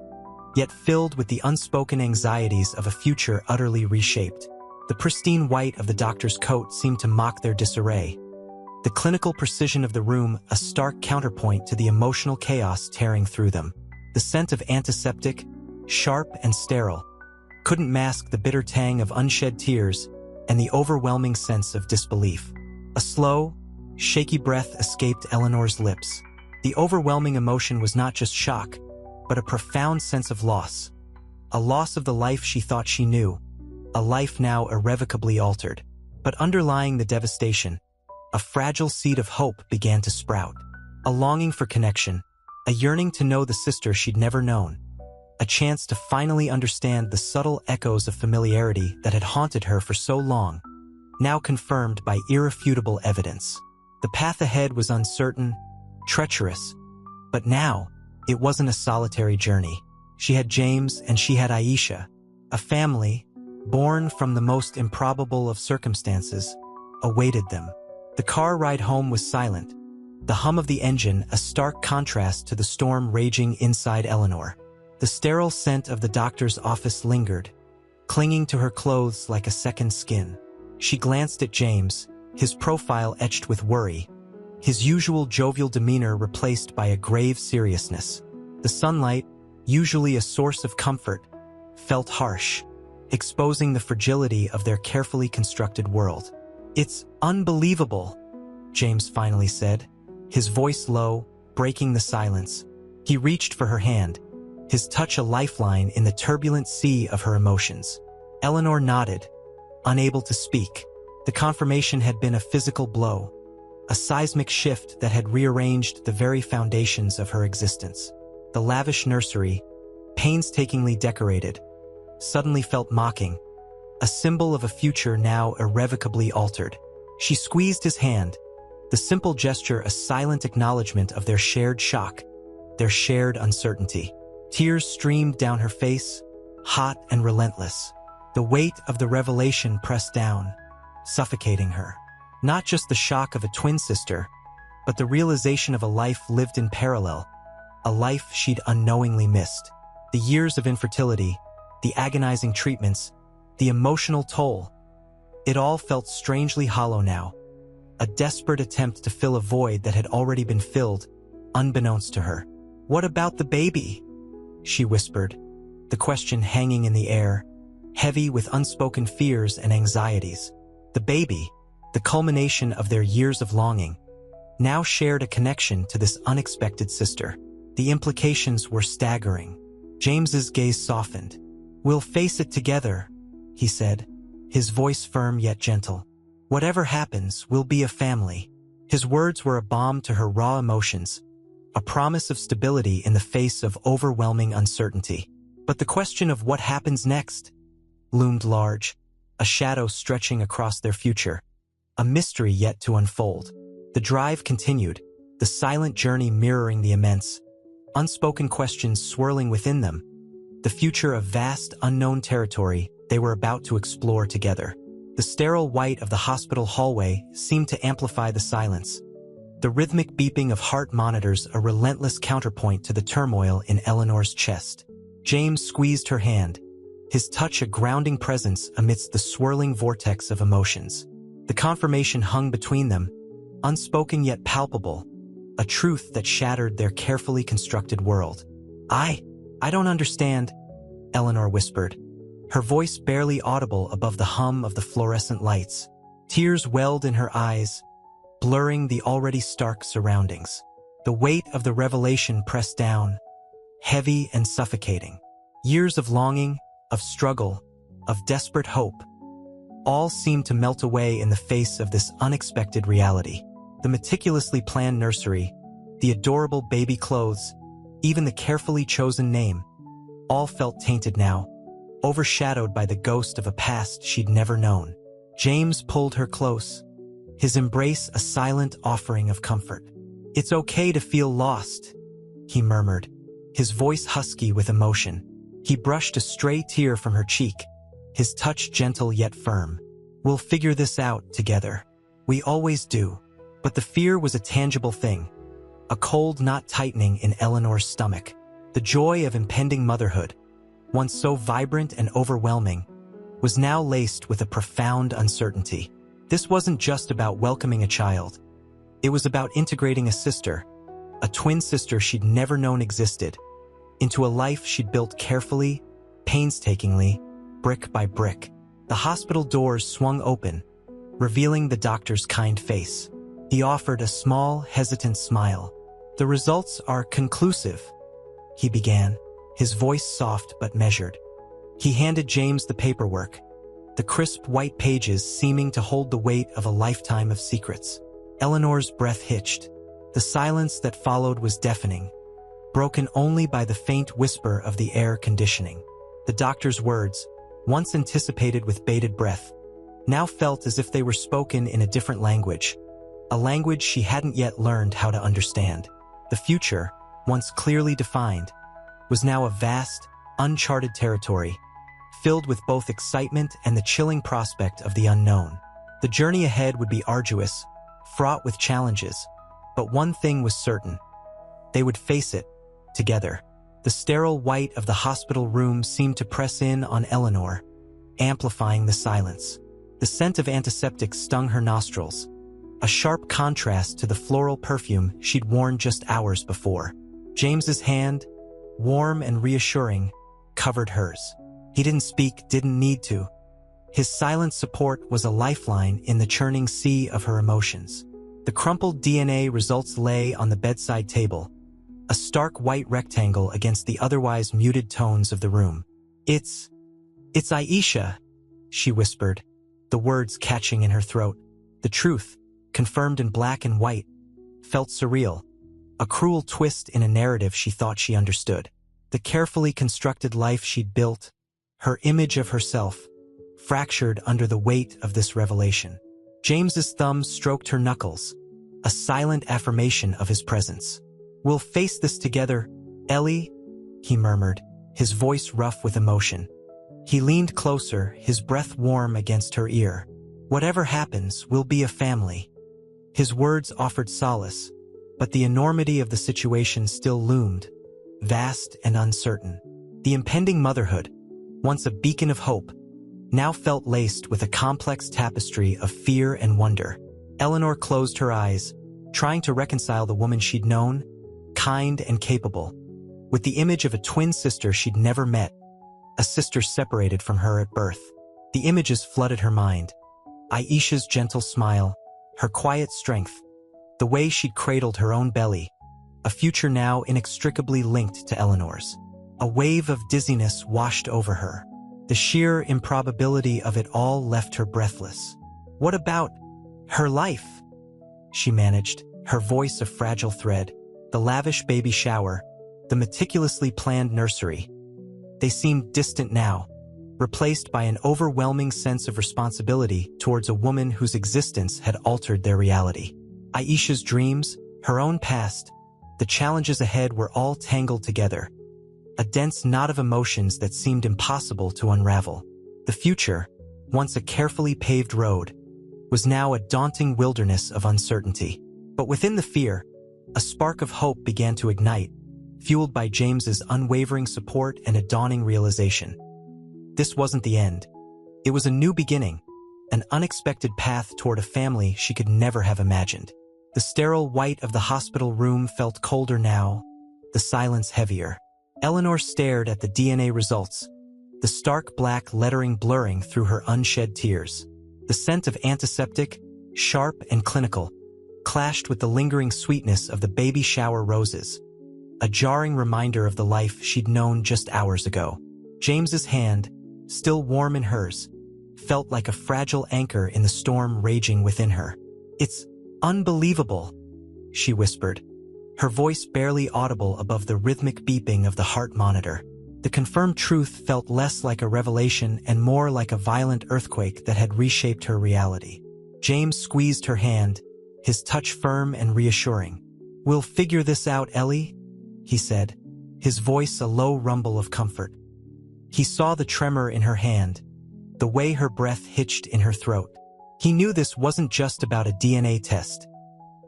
yet filled with the unspoken anxieties of a future utterly reshaped. The pristine white of the doctor's coat seemed to mock their disarray. The clinical precision of the room a stark counterpoint to the emotional chaos tearing through them. The scent of antiseptic, sharp and sterile, couldn't mask the bitter tang of unshed tears and the overwhelming sense of disbelief. A slow, shaky breath escaped Eleanor's lips. The overwhelming emotion was not just shock, but a profound sense of loss. A loss of the life she thought she knew, a life now irrevocably altered. But underlying the devastation, a fragile seed of hope began to sprout. A longing for connection, a yearning to know the sister she'd never known, a chance to finally understand the subtle echoes of familiarity that had haunted her for so long, now confirmed by irrefutable evidence. The path ahead was uncertain, treacherous, but now it wasn't a solitary journey. She had James and she had Aisha, a family, born from the most improbable of circumstances, awaited them. The car ride home was silent, the hum of the engine a stark contrast to the storm raging inside Eleanor. The sterile scent of the doctor's office lingered, clinging to her clothes like a second skin. She glanced at James, his profile etched with worry, his usual jovial demeanor replaced by a grave seriousness. The sunlight, usually a source of comfort, felt harsh, exposing the fragility of their carefully constructed world. "It's unbelievable," James finally said, his voice low, breaking the silence. He reached for her hand, his touch a lifeline in the turbulent sea of her emotions. Eleanor nodded, unable to speak. The confirmation had been a physical blow, a seismic shift that had rearranged the very foundations of her existence. The lavish nursery, painstakingly decorated, suddenly felt mocking, a symbol of a future now irrevocably altered. She squeezed his hand, the simple gesture a silent acknowledgement of their shared shock, their shared uncertainty. Tears streamed down her face, hot and relentless. The weight of the revelation pressed down, suffocating her. Not just the shock of a twin sister, but the realization of a life lived in parallel, a life she'd unknowingly missed. The years of infertility, the agonizing treatments, the emotional toll. It all felt strangely hollow now, a desperate attempt to fill a void that had already been filled, unbeknownst to her. "What about the baby?" she whispered, the question hanging in the air, heavy with unspoken fears and anxieties. The baby, the culmination of their years of longing, now shared a connection to this unexpected sister. The implications were staggering. James's gaze softened. "We'll face it together," he said, his voice firm yet gentle. "Whatever happens, we'll be a family." His words were a balm to her raw emotions, a promise of stability in the face of overwhelming uncertainty. But the question of what happens next loomed large, a shadow stretching across their future, a mystery yet to unfold. The drive continued, the silent journey mirroring the immense, unspoken questions swirling within them, the future of vast, unknown territory they were about to explore together. The sterile white of the hospital hallway seemed to amplify the silence, the rhythmic beeping of heart monitors a relentless counterpoint to the turmoil in Eleanor's chest. James squeezed her hand, his touch a grounding presence amidst the swirling vortex of emotions. The confirmation hung between them, unspoken yet palpable, a truth that shattered their carefully constructed world. I don't understand," Eleanor whispered, her voice barely audible above the hum of the fluorescent lights. Tears welled in her eyes, blurring the already stark surroundings. The weight of the revelation pressed down, heavy and suffocating. Years of longing, of struggle, of desperate hope, all seemed to melt away in the face of this unexpected reality. The meticulously planned nursery, the adorable baby clothes, even the carefully chosen name, all felt tainted now, overshadowed by the ghost of a past she'd never known. James pulled her close, his embrace a silent offering of comfort. "It's okay to feel lost," he murmured, his voice husky with emotion. He brushed a stray tear from her cheek, his touch gentle yet firm. "We'll figure this out together. We always do." But the fear was a tangible thing, a cold knot tightening in Eleanor's stomach. The joy of impending motherhood, once so vibrant and overwhelming, was now laced with a profound uncertainty. This wasn't just about welcoming a child. It was about integrating a sister, a twin sister she'd never known existed, into a life she'd built carefully, painstakingly, brick by brick. The hospital doors swung open, revealing the doctor's kind face. He offered a small, hesitant smile. "The results are conclusive," he began, his voice soft but measured. He handed James the paperwork, the crisp white pages seeming to hold the weight of a lifetime of secrets. Eleanor's breath hitched. The silence that followed was deafening, broken only by the faint whisper of the air conditioning. The doctor's words, once anticipated with bated breath, now felt as if they were spoken in a different language, a language she hadn't yet learned how to understand. The future, once clearly defined, was now a vast, uncharted territory, filled with both excitement and the chilling prospect of the unknown. The journey ahead would be arduous, fraught with challenges, but one thing was certain. They would face it, together. The sterile white of the hospital room seemed to press in on Eleanor, amplifying the silence. The scent of antiseptics stung her nostrils, a sharp contrast to the floral perfume she'd worn just hours before. James's hand, warm and reassuring, covered hers. He didn't speak, didn't need to. His silent support was a lifeline in the churning sea of her emotions. The crumpled DNA results lay on the bedside table, a stark white rectangle against the otherwise muted tones of the room. It's Aisha," she whispered, the words catching in her throat. The truth, confirmed in black and white, felt surreal, a cruel twist in a narrative she thought she understood. The carefully constructed life she'd built, her image of herself, fractured under the weight of this revelation. James's thumb stroked her knuckles, a silent affirmation of his presence. "We'll face this together, Ellie," he murmured, his voice rough with emotion. He leaned closer, his breath warm against her ear. "Whatever happens, we'll be a family." His words offered solace, but the enormity of the situation still loomed, vast and uncertain. The impending motherhood, once a beacon of hope, now felt laced with a complex tapestry of fear and wonder. Eleanor closed her eyes, trying to reconcile the woman she'd known, kind and capable, with the image of a twin sister she'd never met, a sister separated from her at birth. The images flooded her mind. Aisha's gentle smile, her quiet strength, the way she'd cradled her own belly, a future now inextricably linked to Eleanor's. A wave of dizziness washed over her. The sheer improbability of it all left her breathless. What about her life? She managed, her voice a fragile thread. The lavish baby shower, the meticulously planned nursery. They seemed distant now, replaced by an overwhelming sense of responsibility towards a woman whose existence had altered their reality. Aisha's dreams, her own past, the challenges ahead were all tangled together, a dense knot of emotions that seemed impossible to unravel. The future, once a carefully paved road, was now a daunting wilderness of uncertainty. But within the fear, a spark of hope began to ignite, fueled by James's unwavering support and a dawning realization. This wasn't the end. It was a new beginning, an unexpected path toward a family she could never have imagined. The sterile white of the hospital room felt colder now, the silence heavier. Eleanor stared at the DNA results, the stark black lettering blurring through her unshed tears. The scent of antiseptic, sharp and clinical, clashed with the lingering sweetness of the baby shower roses, a jarring reminder of the life she'd known just hours ago. James's hand, still warm in hers, felt like a fragile anchor in the storm raging within her. "It's unbelievable," she whispered, her voice barely audible above the rhythmic beeping of the heart monitor. The confirmed truth felt less like a revelation and more like a violent earthquake that had reshaped her reality. James squeezed her hand, his touch firm and reassuring. "We'll figure this out, Ellie," he said, his voice a low rumble of comfort. He saw the tremor in her hand, the way her breath hitched in her throat. He knew this wasn't just about a DNA test.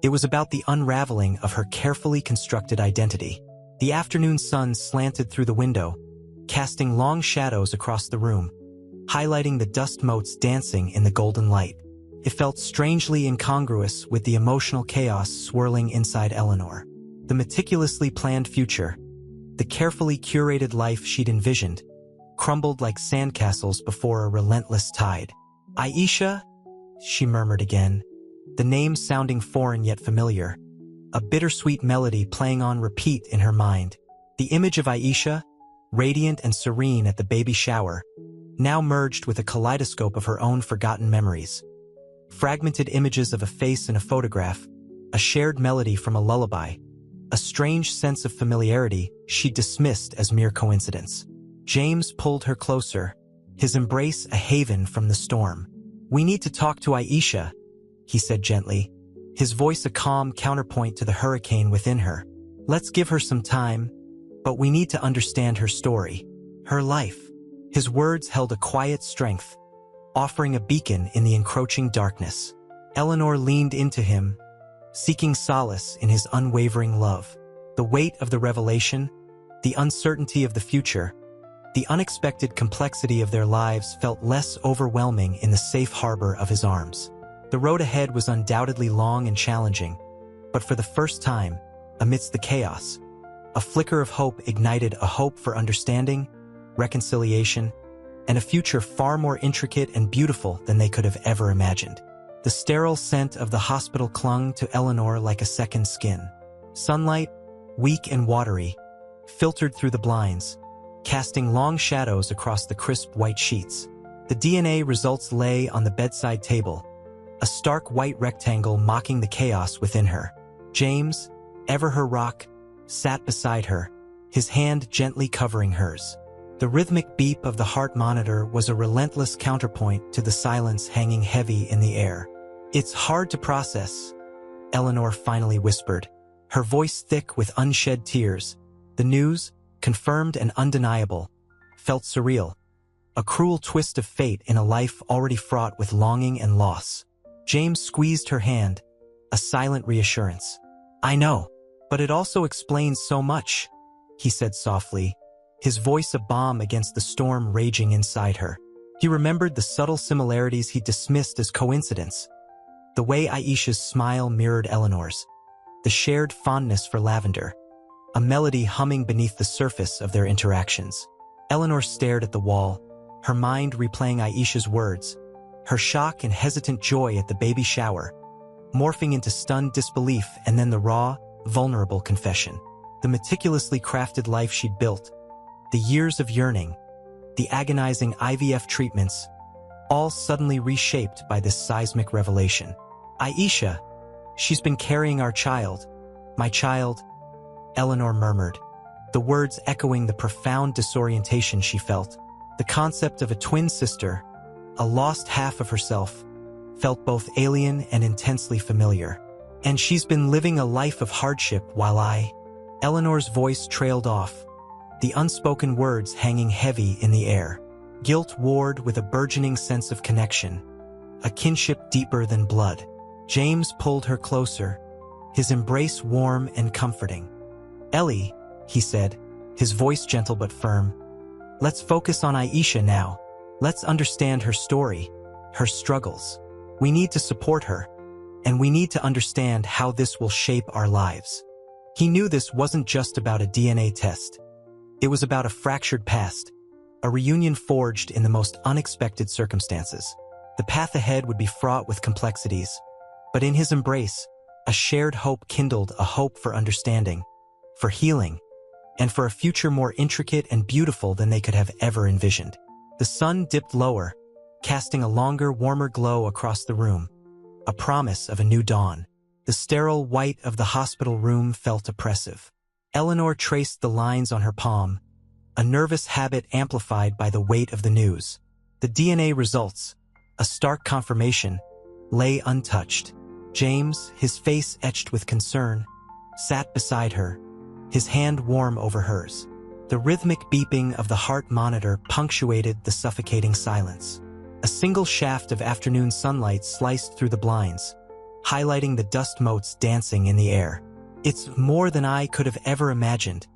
It was about the unraveling of her carefully constructed identity. The afternoon sun slanted through the window, casting long shadows across the room, highlighting the dust motes dancing in the golden light. It felt strangely incongruous with the emotional chaos swirling inside Eleanor. The meticulously planned future, the carefully curated life she'd envisioned, crumbled like sandcastles before a relentless tide. "Aisha?" she murmured again, the name sounding foreign yet familiar, a bittersweet melody playing on repeat in her mind. The image of Aisha, radiant and serene at the baby shower, now merged with a kaleidoscope of her own forgotten memories. Fragmented images of a face in a photograph, a shared melody from a lullaby, a strange sense of familiarity she dismissed as mere coincidence. James pulled her closer, his embrace a haven from the storm. "We need to talk to Aisha," he said gently, his voice a calm counterpoint to the hurricane within her. "Let's give her some time, but we need to understand her story, her life." His words held a quiet strength, offering a beacon in the encroaching darkness. Eleanor leaned into him, seeking solace in his unwavering love. The weight of the revelation, the uncertainty of the future, the unexpected complexity of their lives felt less overwhelming in the safe harbor of his arms. The road ahead was undoubtedly long and challenging, but for the first time, amidst the chaos, a flicker of hope ignited a hope for understanding, reconciliation, and a future far more intricate and beautiful than they could have ever imagined. The sterile scent of the hospital clung to Eleanor like a second skin. Sunlight, weak and watery, filtered through the blinds, casting long shadows across the crisp white sheets. The DNA results lay on the bedside table, a stark white rectangle mocking the chaos within her. James, ever her rock, sat beside her, his hand gently covering hers. The rhythmic beep of the heart monitor was a relentless counterpoint to the silence hanging heavy in the air. "It's hard to process," Eleanor finally whispered, her voice thick with unshed tears. The news, confirmed and undeniable, felt surreal. A cruel twist of fate in a life already fraught with longing and loss. James squeezed her hand, a silent reassurance. "I know, but it also explains so much," he said softly, his voice a balm against the storm raging inside her. He remembered the subtle similarities he dismissed as coincidence. The way Aisha's smile mirrored Eleanor's, the shared fondness for lavender, a melody humming beneath the surface of their interactions. Eleanor stared at the wall, her mind replaying Aisha's words, her shock and hesitant joy at the baby shower, morphing into stunned disbelief and then the raw, vulnerable confession. The meticulously crafted life she'd built, the years of yearning, the agonizing IVF treatments, all suddenly reshaped by this seismic revelation. "Aisha, she's been carrying our child, my child," Eleanor murmured, the words echoing the profound disorientation she felt. The concept of a twin sister, a lost half of herself, felt both alien and intensely familiar. "And she's been living a life of hardship while Eleanor's voice trailed off, the unspoken words hanging heavy in the air. Guilt warred with a burgeoning sense of connection, a kinship deeper than blood. James pulled her closer, his embrace warm and comforting. "Ellie," he said, his voice gentle but firm, "let's focus on Aisha now. Let's understand her story, her struggles. We need to support her, and we need to understand how this will shape our lives." He knew this wasn't just about a DNA test. It was about a fractured past, a reunion forged in the most unexpected circumstances. The path ahead would be fraught with complexities, but in his embrace, a shared hope kindled, a hope for understanding, for healing, and for a future more intricate and beautiful than they could have ever envisioned. The sun dipped lower, casting a longer, warmer glow across the room, a promise of a new dawn. The sterile white of the hospital room felt oppressive. Eleanor traced the lines on her palm, a nervous habit amplified by the weight of the news. The DNA results, a stark confirmation, lay untouched. James, his face etched with concern, sat beside her, his hand warm over hers. The rhythmic beeping of the heart monitor punctuated the suffocating silence. A single shaft of afternoon sunlight sliced through the blinds, highlighting the dust motes dancing in the air. "It's more than I could have ever imagined,"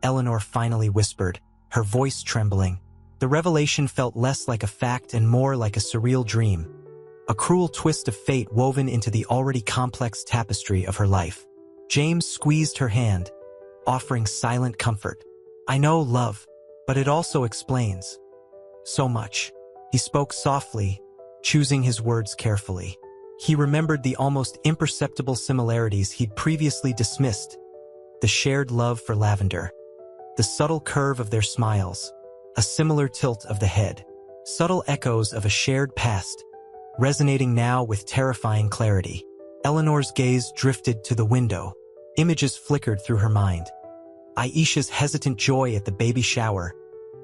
Eleanor finally whispered, her voice trembling. The revelation felt less like a fact and more like a surreal dream, a cruel twist of fate woven into the already complex tapestry of her life. James squeezed her hand, offering silent comfort. "I know, love, but it also explains so much." He spoke softly, choosing his words carefully. He remembered the almost imperceptible similarities he'd previously dismissed, the shared love for lavender, the subtle curve of their smiles, a similar tilt of the head, subtle echoes of a shared past, resonating now with terrifying clarity. Eleanor's gaze drifted to the window. Images flickered through her mind. Aisha's hesitant joy at the baby shower,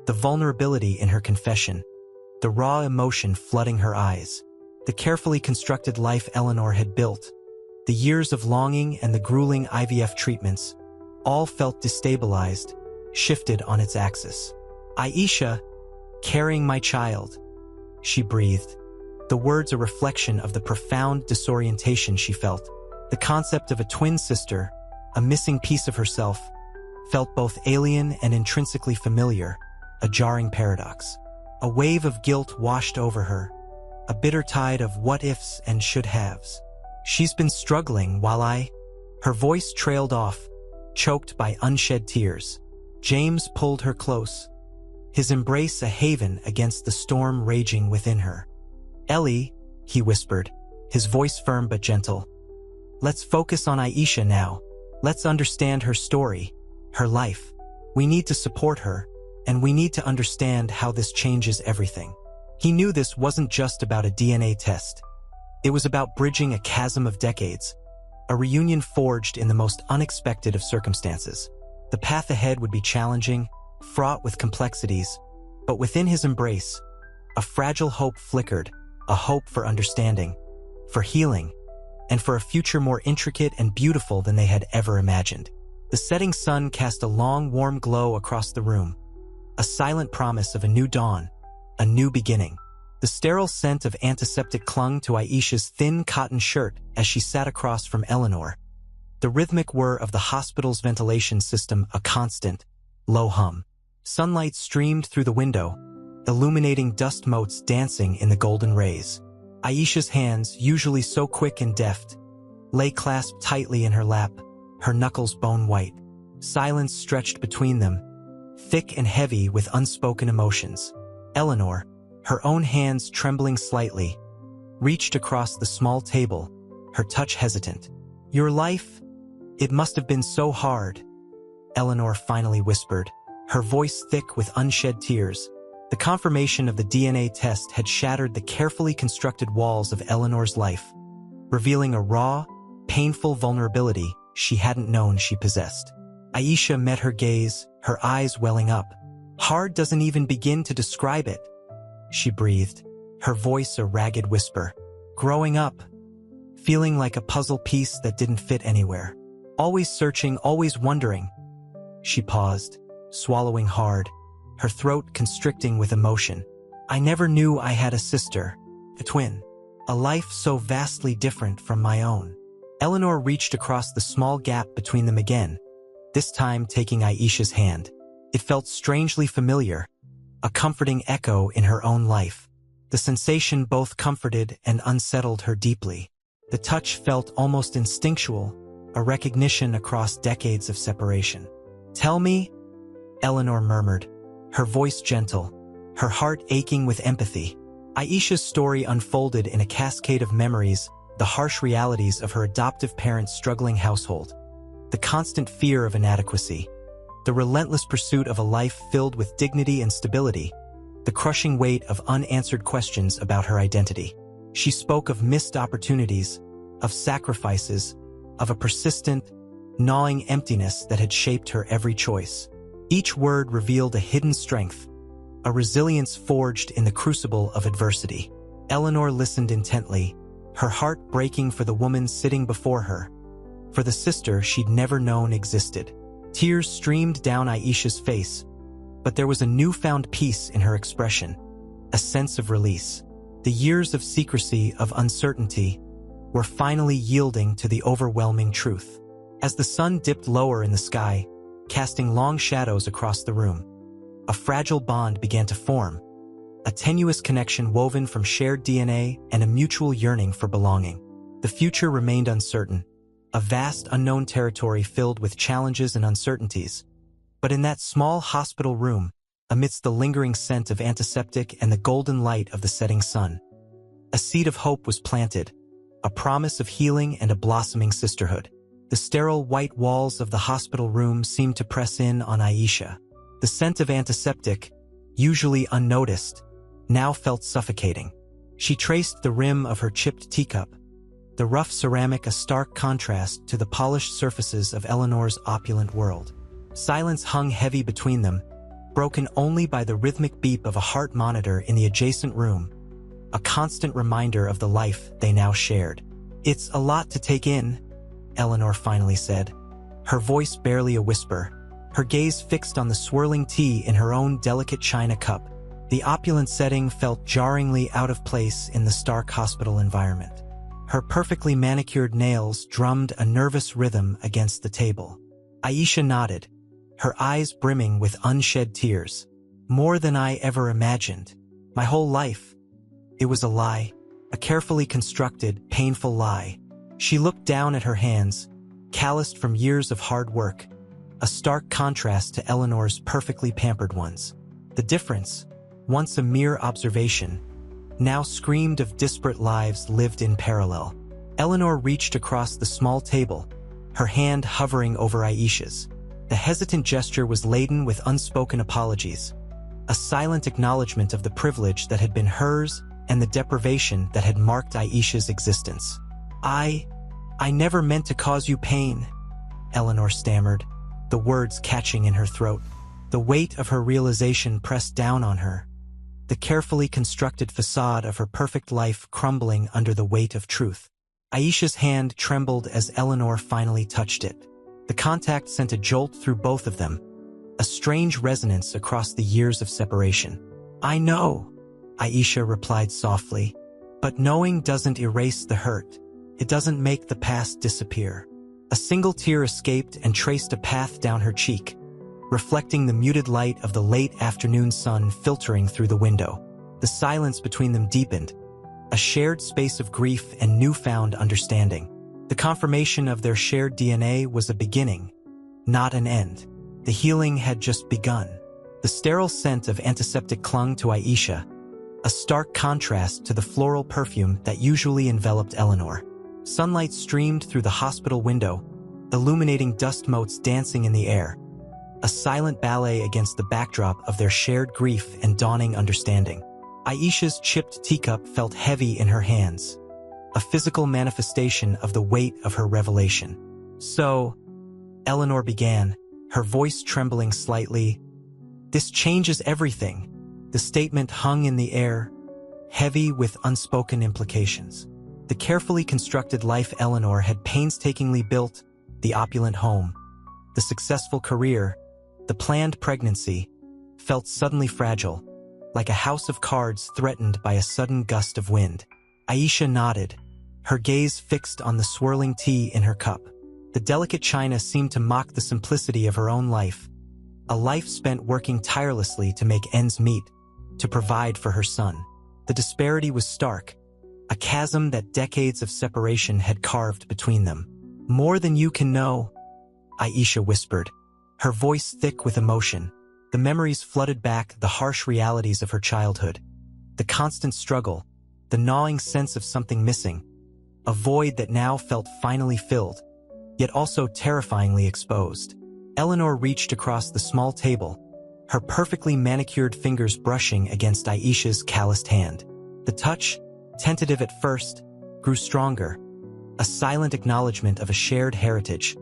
the vulnerability in her confession, the raw emotion flooding her eyes, the carefully constructed life Eleanor had built, the years of longing and the grueling IVF treatments, all felt destabilized, shifted on its axis. "Aisha, carrying my child," she breathed, the words a reflection of the profound disorientation she felt. The concept of a twin sister, a missing piece of herself, felt both alien and intrinsically familiar, a jarring paradox. A wave of guilt washed over her, a bitter tide of what-ifs and should-haves. "She's been struggling while Her voice trailed off, choked by unshed tears. James pulled her close, his embrace a haven against the storm raging within her. "Ellie," he whispered, his voice firm but gentle, "let's focus on Aisha now. Let's understand her story, her life. We need to support her, and we need to understand how this changes everything." He knew this wasn't just about a DNA test. It was about bridging a chasm of decades, a reunion forged in the most unexpected of circumstances. The path ahead would be challenging, fraught with complexities, but within his embrace, a fragile hope flickered, a hope for understanding, for healing, and for a future more intricate and beautiful than they had ever imagined. The setting sun cast a long, warm glow across the room, a silent promise of a new dawn, a new beginning. The sterile scent of antiseptic clung to Aisha's thin cotton shirt as she sat across from Eleanor, the rhythmic whir of the hospital's ventilation system a constant, low hum. Sunlight streamed through the window, illuminating dust motes dancing in the golden rays. Aisha's hands, usually so quick and deft, lay clasped tightly in her lap, her knuckles bone-white. Silence stretched between them, thick and heavy with unspoken emotions. Eleanor, her own hands trembling slightly, reached across the small table, her touch hesitant. "Your life? It must have been so hard," Eleanor finally whispered, her voice thick with unshed tears. The confirmation of the DNA test had shattered the carefully constructed walls of Eleanor's life, revealing a raw, painful vulnerability she hadn't known she possessed. Aisha met her gaze, her eyes welling up. "Hard doesn't even begin to describe it," she breathed, her voice a ragged whisper. "Growing up, feeling like a puzzle piece that didn't fit anywhere. Always searching, always wondering." She paused, swallowing hard, her throat constricting with emotion. "I never knew I had a sister, a twin, a life so vastly different from my own." Eleanor reached across the small gap between them again, this time taking Aisha's hand. It felt strangely familiar, a comforting echo in her own life. The sensation both comforted and unsettled her deeply. The touch felt almost instinctual, a recognition across decades of separation. "Tell me," Eleanor murmured, her voice gentle, her heart aching with empathy. Aisha's story unfolded in a cascade of memories, the harsh realities of her adoptive parents' struggling household, the constant fear of inadequacy, the relentless pursuit of a life filled with dignity and stability, the crushing weight of unanswered questions about her identity. She spoke of missed opportunities, of sacrifices, of a persistent, gnawing emptiness that had shaped her every choice. Each word revealed a hidden strength, a resilience forged in the crucible of adversity. Eleanor listened intently, her heart breaking for the woman sitting before her, for the sister she'd never known existed. Tears streamed down Aisha's face, but there was a newfound peace in her expression, a sense of release. The years of secrecy, of uncertainty, were finally yielding to the overwhelming truth. As the sun dipped lower in the sky, casting long shadows across the room, a fragile bond began to form, a tenuous connection woven from shared DNA and a mutual yearning for belonging. The future remained uncertain, a vast unknown territory filled with challenges and uncertainties. But in that small hospital room, amidst the lingering scent of antiseptic and the golden light of the setting sun, a seed of hope was planted, a promise of healing and a blossoming sisterhood. The sterile white walls of the hospital room seemed to press in on Aisha. The scent of antiseptic, usually unnoticed, now felt suffocating. She traced the rim of her chipped teacup, the rough ceramic a stark contrast to the polished surfaces of Eleanor's opulent world. Silence hung heavy between them, broken only by the rhythmic beep of a heart monitor in the adjacent room, a constant reminder of the life they now shared. "It's a lot to take in," Eleanor finally said, her voice barely a whisper, her gaze fixed on the swirling tea in her own delicate china cup. The opulent setting felt jarringly out of place in the stark hospital environment. Her perfectly manicured nails drummed a nervous rhythm against the table. Aisha nodded, her eyes brimming with unshed tears. "More than I ever imagined. My whole life. It was a lie, a carefully constructed, painful lie." She looked down at her hands, calloused from years of hard work, a stark contrast to Eleanor's perfectly pampered ones. The difference, once a mere observation, now screamed of disparate lives lived in parallel. Eleanor reached across the small table, her hand hovering over Aisha's. The hesitant gesture was laden with unspoken apologies, a silent acknowledgement of the privilege that had been hers and the deprivation that had marked Aisha's existence. I never meant to cause you pain," Eleanor stammered, the words catching in her throat. The weight of her realization pressed down on her, the carefully constructed facade of her perfect life crumbling under the weight of truth. Aisha's hand trembled as Eleanor finally touched it. The contact sent a jolt through both of them, a strange resonance across the years of separation. "I know," Aisha replied softly, "but knowing doesn't erase the hurt. It doesn't make the past disappear." A single tear escaped and traced a path down her cheek, reflecting the muted light of the late afternoon sun filtering through the window. The silence between them deepened, a shared space of grief and newfound understanding. The confirmation of their shared DNA was a beginning, not an end. The healing had just begun. The sterile scent of antiseptic clung to Aisha, a stark contrast to the floral perfume that usually enveloped Eleanor. Sunlight streamed through the hospital window, illuminating dust motes dancing in the air, a silent ballet against the backdrop of their shared grief and dawning understanding. Aisha's chipped teacup felt heavy in her hands, a physical manifestation of the weight of her revelation. "So," Eleanor began, her voice trembling slightly, "this changes everything." The statement hung in the air, heavy with unspoken implications. The carefully constructed life Eleanor had painstakingly built, the opulent home, the successful career, the planned pregnancy, felt suddenly fragile, like a house of cards threatened by a sudden gust of wind. Aisha nodded, her gaze fixed on the swirling tea in her cup. The delicate china seemed to mock the simplicity of her own life, a life spent working tirelessly to make ends meet, to provide for her son. The disparity was stark, a chasm that decades of separation had carved between them. "More than you can know," Aisha whispered, her voice thick with emotion. The memories flooded back the harsh realities of her childhood. The constant struggle, the gnawing sense of something missing, a void that now felt finally filled, yet also terrifyingly exposed. Eleanor reached across the small table, her perfectly manicured fingers brushing against Aisha's calloused hand. The touch, tentative at first, grew stronger, a silent acknowledgement of a shared heritage,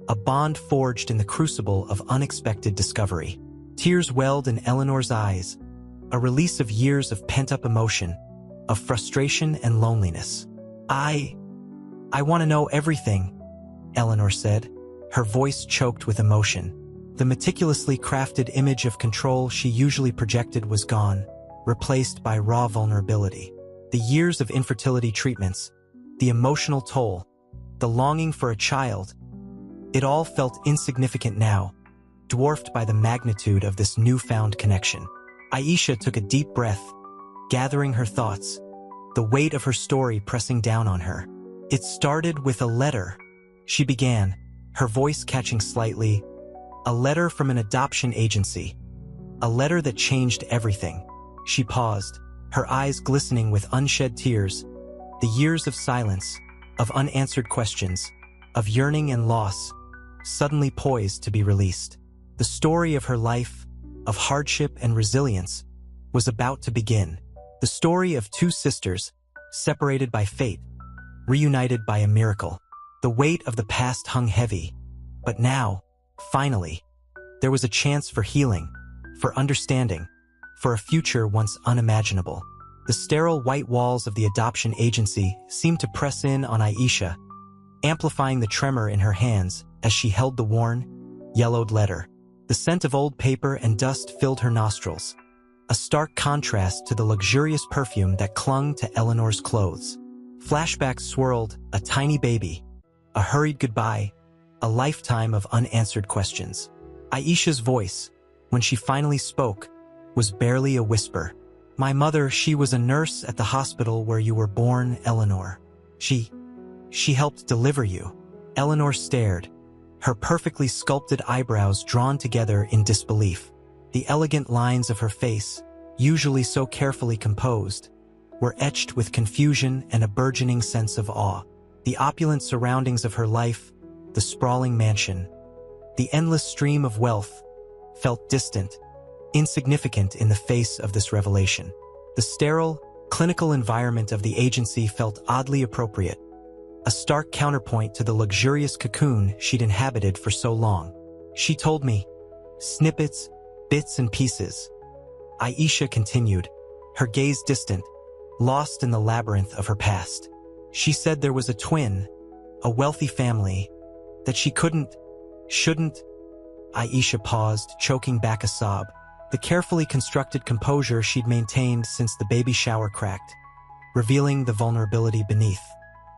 a bond forged in the crucible of unexpected discovery. Tears welled in Eleanor's eyes, a release of years of pent-up emotion, of frustration and loneliness. I want to know everything," Eleanor said, her voice choked with emotion. The meticulously crafted image of control she usually projected was gone, replaced by raw vulnerability. The years of infertility treatments, the emotional toll, the longing for a child, it all felt insignificant now, dwarfed by the magnitude of this newfound connection. Aisha took a deep breath, gathering her thoughts, the weight of her story pressing down on her. "It started with a letter," she began, her voice catching slightly, "a letter from an adoption agency, a letter that changed everything." She paused, her eyes glistening with unshed tears, the years of silence, of unanswered questions, of yearning and loss, suddenly poised to be released. The story of her life, of hardship and resilience, was about to begin. The story of two sisters, separated by fate, reunited by a miracle. The weight of the past hung heavy, but now, finally, there was a chance for healing, for understanding, for a future once unimaginable. The sterile white walls of the adoption agency seemed to press in on Aisha, amplifying the tremor in her hands as she held the worn, yellowed letter. The scent of old paper and dust filled her nostrils, a stark contrast to the luxurious perfume that clung to Eleanor's clothes. Flashbacks swirled, a tiny baby, a hurried goodbye, a lifetime of unanswered questions. Aisha's voice, when she finally spoke, was barely a whisper. "My mother, she was a nurse at the hospital where you were born, Eleanor. She helped deliver you." Eleanor stared, her perfectly sculpted eyebrows drawn together in disbelief. The elegant lines of her face, usually so carefully composed, were etched with confusion and a burgeoning sense of awe. The opulent surroundings of her life, the sprawling mansion, the endless stream of wealth, felt distant, insignificant in the face of this revelation. The sterile, clinical environment of the agency felt oddly appropriate, a stark counterpoint to the luxurious cocoon she'd inhabited for so long. "She told me, snippets, bits and pieces. Aisha continued, her gaze distant, lost in the labyrinth of her past. She said there was a twin, a wealthy family, that she shouldn't. Aisha paused, choking back a sob. The carefully constructed composure she'd maintained since the baby shower cracked, revealing the vulnerability beneath.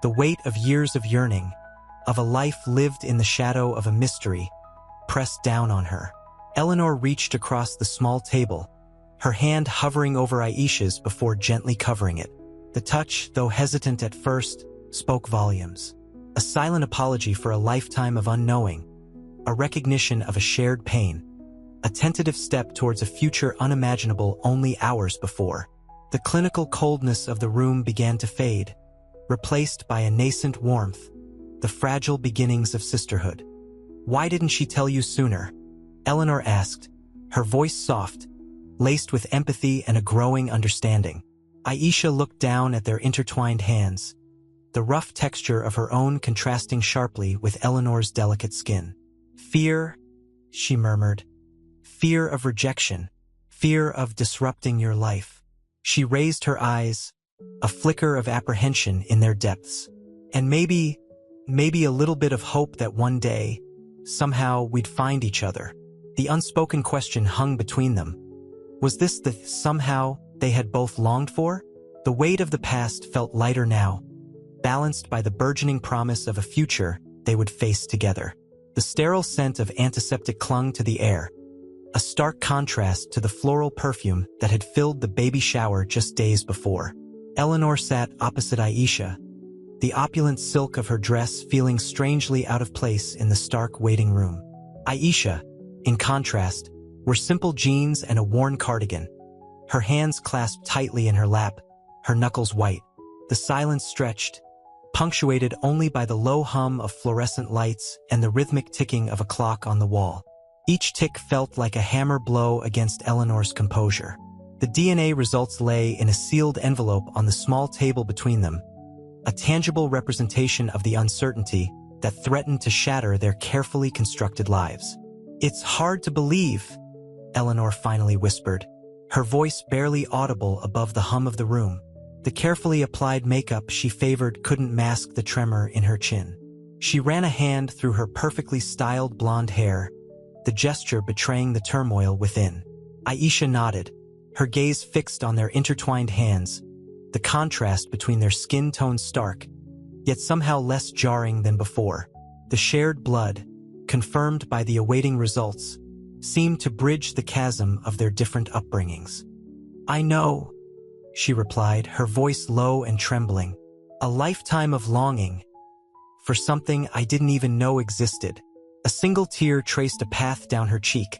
The weight of years of yearning, of a life lived in the shadow of a mystery, pressed down on her. Eleanor reached across the small table, her hand hovering over Aisha's before gently covering it. The touch, though hesitant at first, spoke volumes. A silent apology for a lifetime of unknowing, a recognition of a shared pain, a tentative step towards a future unimaginable only hours before. The clinical coldness of the room began to fade, replaced by a nascent warmth, the fragile beginnings of sisterhood. "Why didn't she tell you sooner?" Eleanor asked, her voice soft, laced with empathy and a growing understanding. Aisha looked down at their intertwined hands, the rough texture of her own contrasting sharply with Eleanor's delicate skin. "Fear," she murmured. "Fear of rejection. Fear of disrupting your life." She raised her eyes, a flicker of apprehension in their depths. "And maybe a little bit of hope that one day, somehow, we'd find each other." The unspoken question hung between them. Was this the somehow they had both longed for? The weight of the past felt lighter now, balanced by the burgeoning promise of a future they would face together. The sterile scent of antiseptic clung to the air, a stark contrast to the floral perfume that had filled the baby shower just days before. Eleanor sat opposite Aisha, the opulent silk of her dress feeling strangely out of place in the stark waiting room. Aisha, in contrast, wore simple jeans and a worn cardigan, her hands clasped tightly in her lap, her knuckles white. The silence stretched, punctuated only by the low hum of fluorescent lights and the rhythmic ticking of a clock on the wall. Each tick felt like a hammer blow against Eleanor's composure. The DNA results lay in a sealed envelope on the small table between them, a tangible representation of the uncertainty that threatened to shatter their carefully constructed lives. "It's hard to believe," Eleanor finally whispered, her voice barely audible above the hum of the room. The carefully applied makeup she favored couldn't mask the tremor in her chin. She ran a hand through her perfectly styled blonde hair, the gesture betraying the turmoil within. Aisha nodded, her gaze fixed on their intertwined hands, the contrast between their skin tone stark, yet somehow less jarring than before. The shared blood, confirmed by the awaiting results, seemed to bridge the chasm of their different upbringings. "I know," she replied, her voice low and trembling. "A lifetime of longing for something I didn't even know existed." A single tear traced a path down her cheek,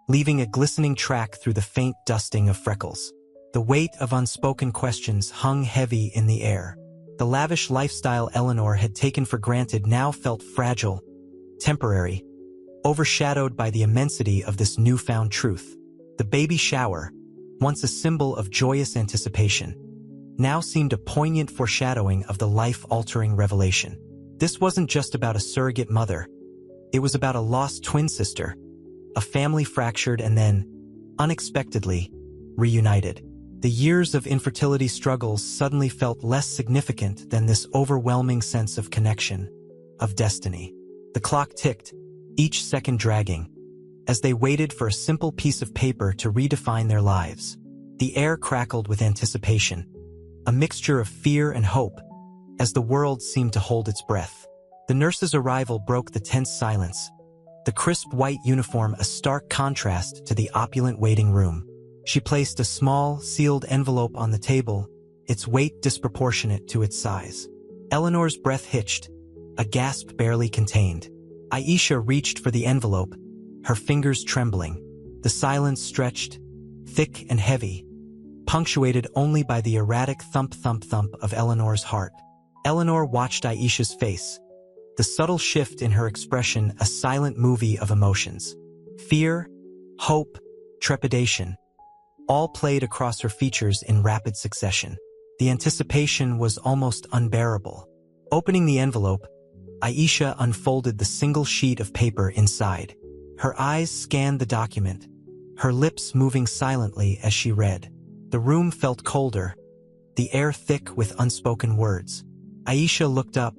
leaving a glistening track through the faint dusting of freckles. The weight of unspoken questions hung heavy in the air. The lavish lifestyle Eleanor had taken for granted now felt fragile, temporary, overshadowed by the immensity of this newfound truth. The baby shower, once a symbol of joyous anticipation, now seemed a poignant foreshadowing of the life-altering revelation. This wasn't just about a surrogate mother. It was about a lost twin sister, a family fractured and then, unexpectedly, reunited. The years of infertility struggles suddenly felt less significant than this overwhelming sense of connection, of destiny. The clock ticked, each second dragging, as they waited for a simple piece of paper to redefine their lives. The air crackled with anticipation, a mixture of fear and hope, as the world seemed to hold its breath. The nurse's arrival broke the tense silence, the crisp white uniform a stark contrast to the opulent waiting room. She placed a small, sealed envelope on the table, its weight disproportionate to its size. Eleanor's breath hitched, a gasp barely contained. Aisha reached for the envelope, her fingers trembling. The silence stretched, thick and heavy, punctuated only by the erratic thump-thump-thump of Eleanor's heart. Eleanor watched Aisha's face, the subtle shift in her expression a silent movie of emotions. Fear, hope, trepidation, all played across her features in rapid succession. The anticipation was almost unbearable. Opening the envelope, Aisha unfolded the single sheet of paper inside. Her eyes scanned the document, her lips moving silently as she read. The room felt colder, the air thick with unspoken words. Aisha looked up,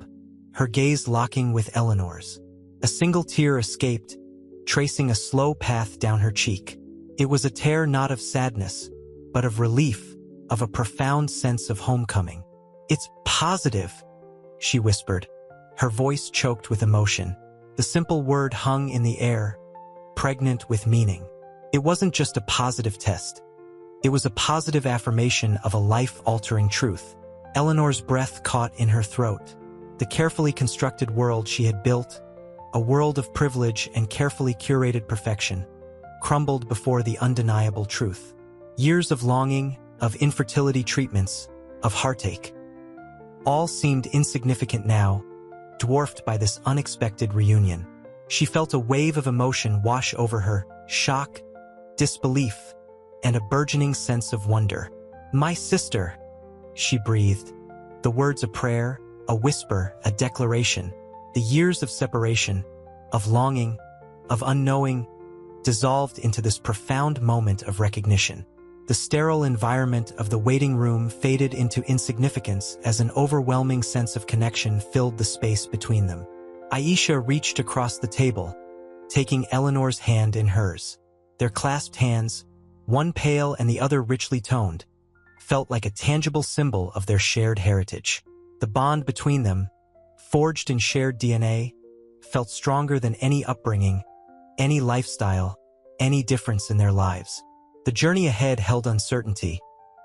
her gaze locking with Eleanor's. A single tear escaped, tracing a slow path down her cheek. It was a tear not of sadness, but of relief, of a profound sense of homecoming. "It's positive," she whispered, her voice choked with emotion. The simple word hung in the air, pregnant with meaning. It wasn't just a positive test. It was a positive affirmation of a life-altering truth. Eleanor's breath caught in her throat. The carefully constructed world she had built, a world of privilege and carefully curated perfection, crumbled before the undeniable truth. Years of longing, of infertility treatments, of heartache. All seemed insignificant now, dwarfed by this unexpected reunion. She felt a wave of emotion wash over her, shock, disbelief, and a burgeoning sense of wonder. "My sister," she breathed. The words a prayer, a whisper, a declaration. The years of separation, of longing, of unknowing, dissolved into this profound moment of recognition. The sterile environment of the waiting room faded into insignificance as an overwhelming sense of connection filled the space between them. Aisha reached across the table, taking Eleanor's hand in hers. Their clasped hands, one pale and the other richly toned, felt like a tangible symbol of their shared heritage. The bond between them, forged in shared DNA, felt stronger than any upbringing, any lifestyle, any difference in their lives. The journey ahead held uncertainty,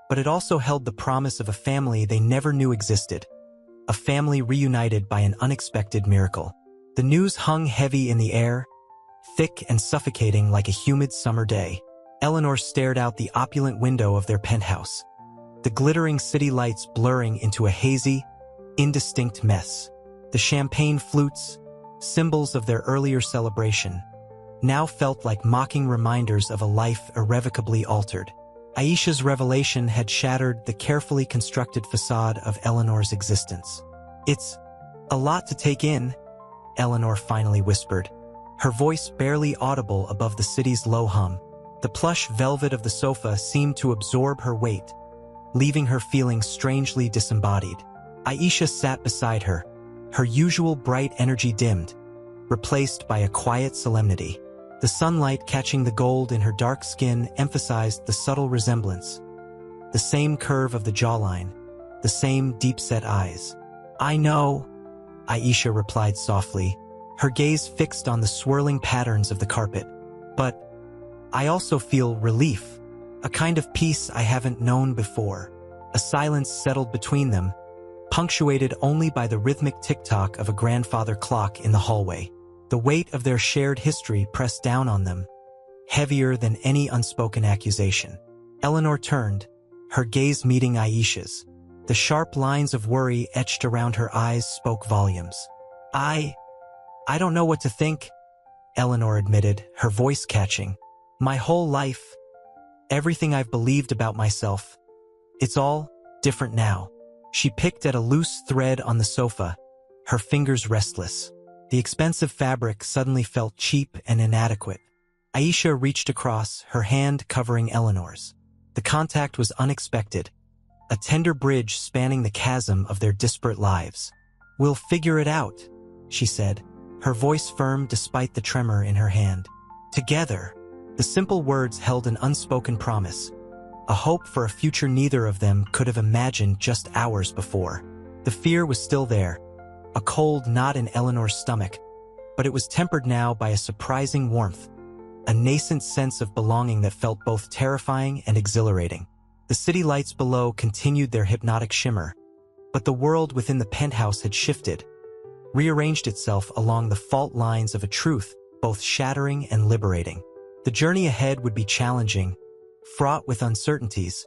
but it also held the promise of a family they never knew existed, a family reunited by an unexpected miracle. The news hung heavy in the air, thick and suffocating like a humid summer day. Eleanor stared out the opulent window of their penthouse, the glittering city lights blurring into a hazy, indistinct mess. The champagne flutes, symbols of their earlier celebration, now felt like mocking reminders of a life irrevocably altered. Aisha's revelation had shattered the carefully constructed facade of Eleanor's existence. "It's a lot to take in," Eleanor finally whispered, her voice barely audible above the city's low hum. The plush velvet of the sofa seemed to absorb her weight, leaving her feeling strangely disembodied. Aisha sat beside her, her usual bright energy dimmed, replaced by a quiet solemnity. The sunlight catching the gold in her dark skin emphasized the subtle resemblance. The same curve of the jawline, the same deep-set eyes. "I know," Aisha replied softly, her gaze fixed on the swirling patterns of the carpet. "But I also feel relief, a kind of peace I haven't known before." A silence settled between them, punctuated only by the rhythmic tick-tock of a grandfather clock in the hallway. The weight of their shared history pressed down on them, heavier than any unspoken accusation. Eleanor turned, her gaze meeting Aisha's. The sharp lines of worry etched around her eyes spoke volumes. I don't know what to think," Eleanor admitted, her voice catching. "My whole life, everything I've believed about myself, it's all different now." She picked at a loose thread on the sofa, her fingers restless. The expensive fabric suddenly felt cheap and inadequate. Aisha reached across, her hand covering Eleanor's. The contact was unexpected, a tender bridge spanning the chasm of their disparate lives. "We'll figure it out," she said, her voice firm despite the tremor in her hand. "Together." The simple words held an unspoken promise, a hope for a future neither of them could have imagined just hours before. The fear was still there, a cold knot in Eleanor's stomach, but it was tempered now by a surprising warmth, a nascent sense of belonging that felt both terrifying and exhilarating. The city lights below continued their hypnotic shimmer, but the world within the penthouse had shifted, rearranged itself along the fault lines of a truth both shattering and liberating. The journey ahead would be challenging, fraught with uncertainties,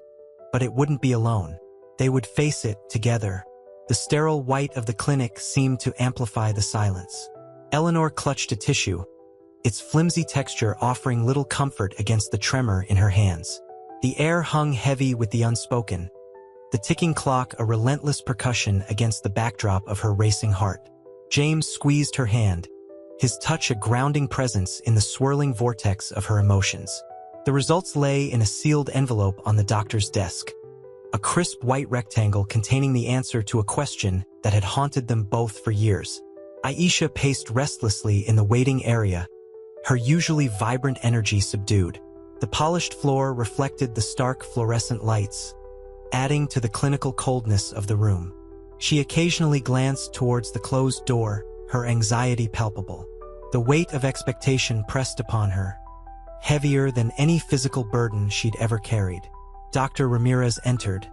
but it wouldn't be alone. They would face it together. The sterile white of the clinic seemed to amplify the silence. Eleanor clutched a tissue, its flimsy texture offering little comfort against the tremor in her hands. The air hung heavy with the unspoken, the ticking clock a relentless percussion against the backdrop of her racing heart. James squeezed her hand, his touch a grounding presence in the swirling vortex of her emotions. The results lay in a sealed envelope on the doctor's desk, a crisp white rectangle containing the answer to a question that had haunted them both for years. Aisha paced restlessly in the waiting area, her usually vibrant energy subdued. The polished floor reflected the stark fluorescent lights, adding to the clinical coldness of the room. She occasionally glanced towards the closed door, her anxiety palpable. The weight of expectation pressed upon her, heavier than any physical burden she'd ever carried. Dr. Ramirez entered,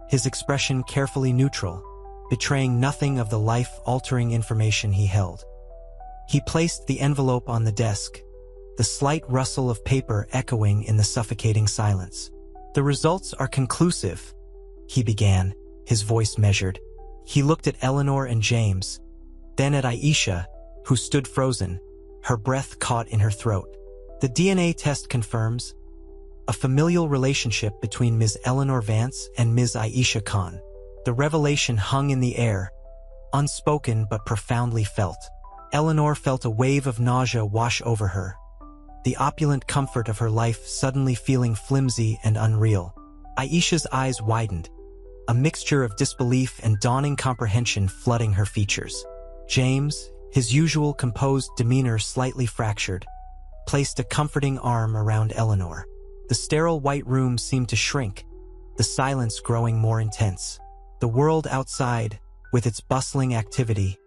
his expression carefully neutral, betraying nothing of the life-altering information he held. He placed the envelope on the desk, the slight rustle of paper echoing in the suffocating silence. "The results are conclusive," he began, his voice measured. He looked at Eleanor and James, then at Aisha, who stood frozen, her breath caught in her throat. "The DNA test confirms a familial relationship between Ms. Eleanor Vance and Ms. Aisha Khan." The revelation hung in the air, unspoken but profoundly felt. Eleanor felt a wave of nausea wash over her, the opulent comfort of her life suddenly feeling flimsy and unreal. Aisha's eyes widened, a mixture of disbelief and dawning comprehension flooding her features. James, his usual composed demeanor slightly fractured, placed a comforting arm around Eleanor. The sterile white room seemed to shrink, the silence growing more intense. The world outside, with its bustling activity,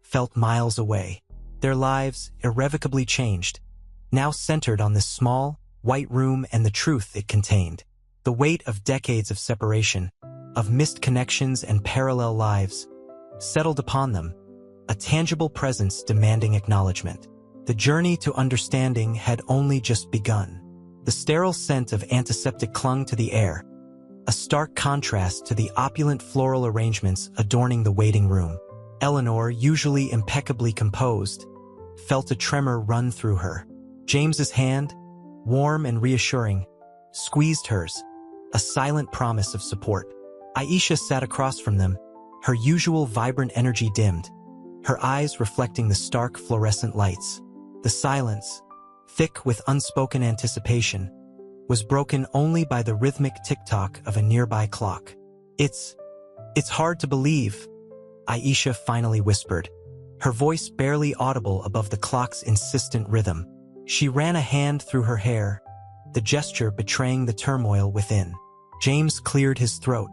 felt miles away. Their lives, irrevocably changed, now centered on this small, white room and the truth it contained. The weight of decades of separation, of missed connections and parallel lives, settled upon them, a tangible presence demanding acknowledgement. The journey to understanding had only just begun. The sterile scent of antiseptic clung to the air, a stark contrast to the opulent floral arrangements adorning the waiting room. Eleanor, usually impeccably composed, felt a tremor run through her. James's hand, warm and reassuring, squeezed hers, a silent promise of support. Aisha sat across from them, her usual vibrant energy dimmed, her eyes reflecting the stark fluorescent lights. The silence, thick with unspoken anticipation, was broken only by the rhythmic tick-tock of a nearby clock. It's hard to believe," Aisha finally whispered, her voice barely audible above the clock's insistent rhythm. She ran a hand through her hair, the gesture betraying the turmoil within. James cleared his throat.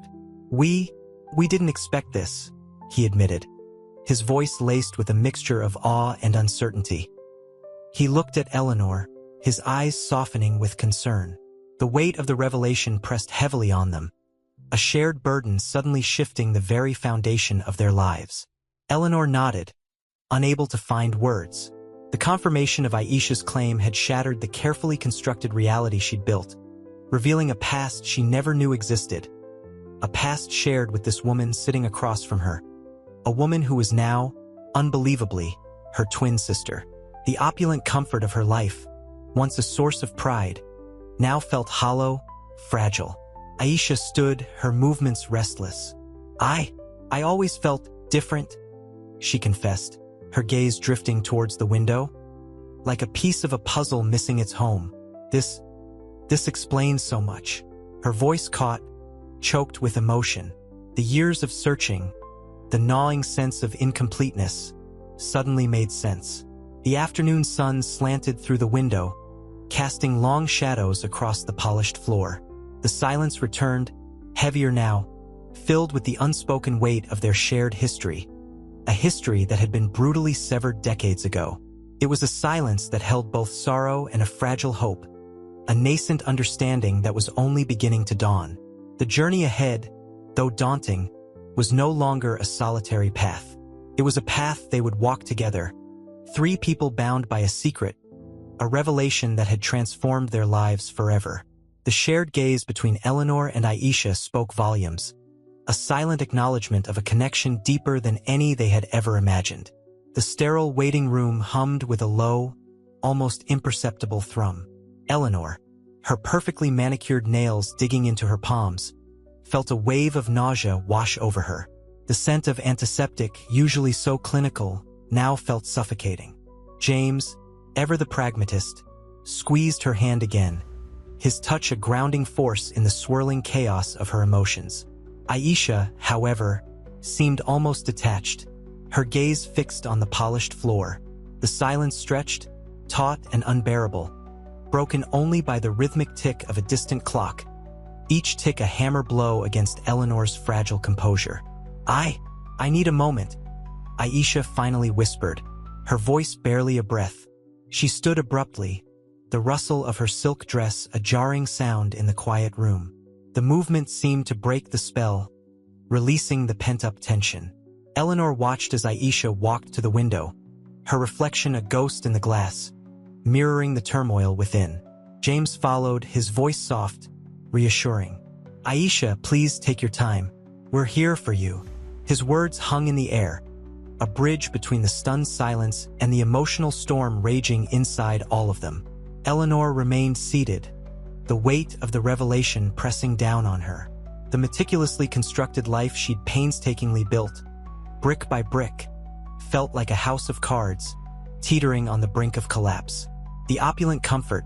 We didn't expect this," he admitted, his voice laced with a mixture of awe and uncertainty. He looked at Eleanor, his eyes softening with concern. The weight of the revelation pressed heavily on them, a shared burden suddenly shifting the very foundation of their lives. Eleanor nodded, unable to find words. The confirmation of Aisha's claim had shattered the carefully constructed reality she'd built, revealing a past she never knew existed. A past shared with this woman sitting across from her. A woman who was now, unbelievably, her twin sister. The opulent comfort of her life, once a source of pride, now felt hollow, fragile. Aisha stood, her movements restless. I always felt different," she confessed, her gaze drifting towards the window. "Like a piece of a puzzle missing its home. This explains so much." Her voice caught, choked with emotion. The years of searching, the gnawing sense of incompleteness, suddenly made sense. The afternoon sun slanted through the window, casting long shadows across the polished floor. The silence returned, heavier now, filled with the unspoken weight of their shared history, a history that had been brutally severed decades ago. It was a silence that held both sorrow and a fragile hope, a nascent understanding that was only beginning to dawn. The journey ahead, though daunting, was no longer a solitary path. It was a path they would walk together, three people bound by a secret, a revelation that had transformed their lives forever. The shared gaze between Eleanor and Aisha spoke volumes, a silent acknowledgement of a connection deeper than any they had ever imagined. The sterile waiting room hummed with a low, almost imperceptible thrum. Eleanor, her perfectly manicured nails digging into her palms, felt a wave of nausea wash over her. The scent of antiseptic, usually so clinical, now felt suffocating. James, ever the pragmatist, squeezed her hand again, his touch a grounding force in the swirling chaos of her emotions. Aisha, however, seemed almost detached, her gaze fixed on the polished floor. The silence stretched, taut and unbearable, broken only by the rhythmic tick of a distant clock, each tick a hammer blow against Eleanor's fragile composure. I need a moment," Aisha finally whispered, her voice barely a breath. She stood abruptly, the rustle of her silk dress a jarring sound in the quiet room. The movement seemed to break the spell, releasing the pent-up tension. Eleanor watched as Aisha walked to the window, her reflection a ghost in the glass, mirroring the turmoil within. James followed, his voice soft, reassuring. "Aisha, please take your time. We're here for you." His words hung in the air, a bridge between the stunned silence and the emotional storm raging inside all of them. Eleanor remained seated, the weight of the revelation pressing down on her. The meticulously constructed life she'd painstakingly built, brick by brick, felt like a house of cards, teetering on the brink of collapse. The opulent comfort,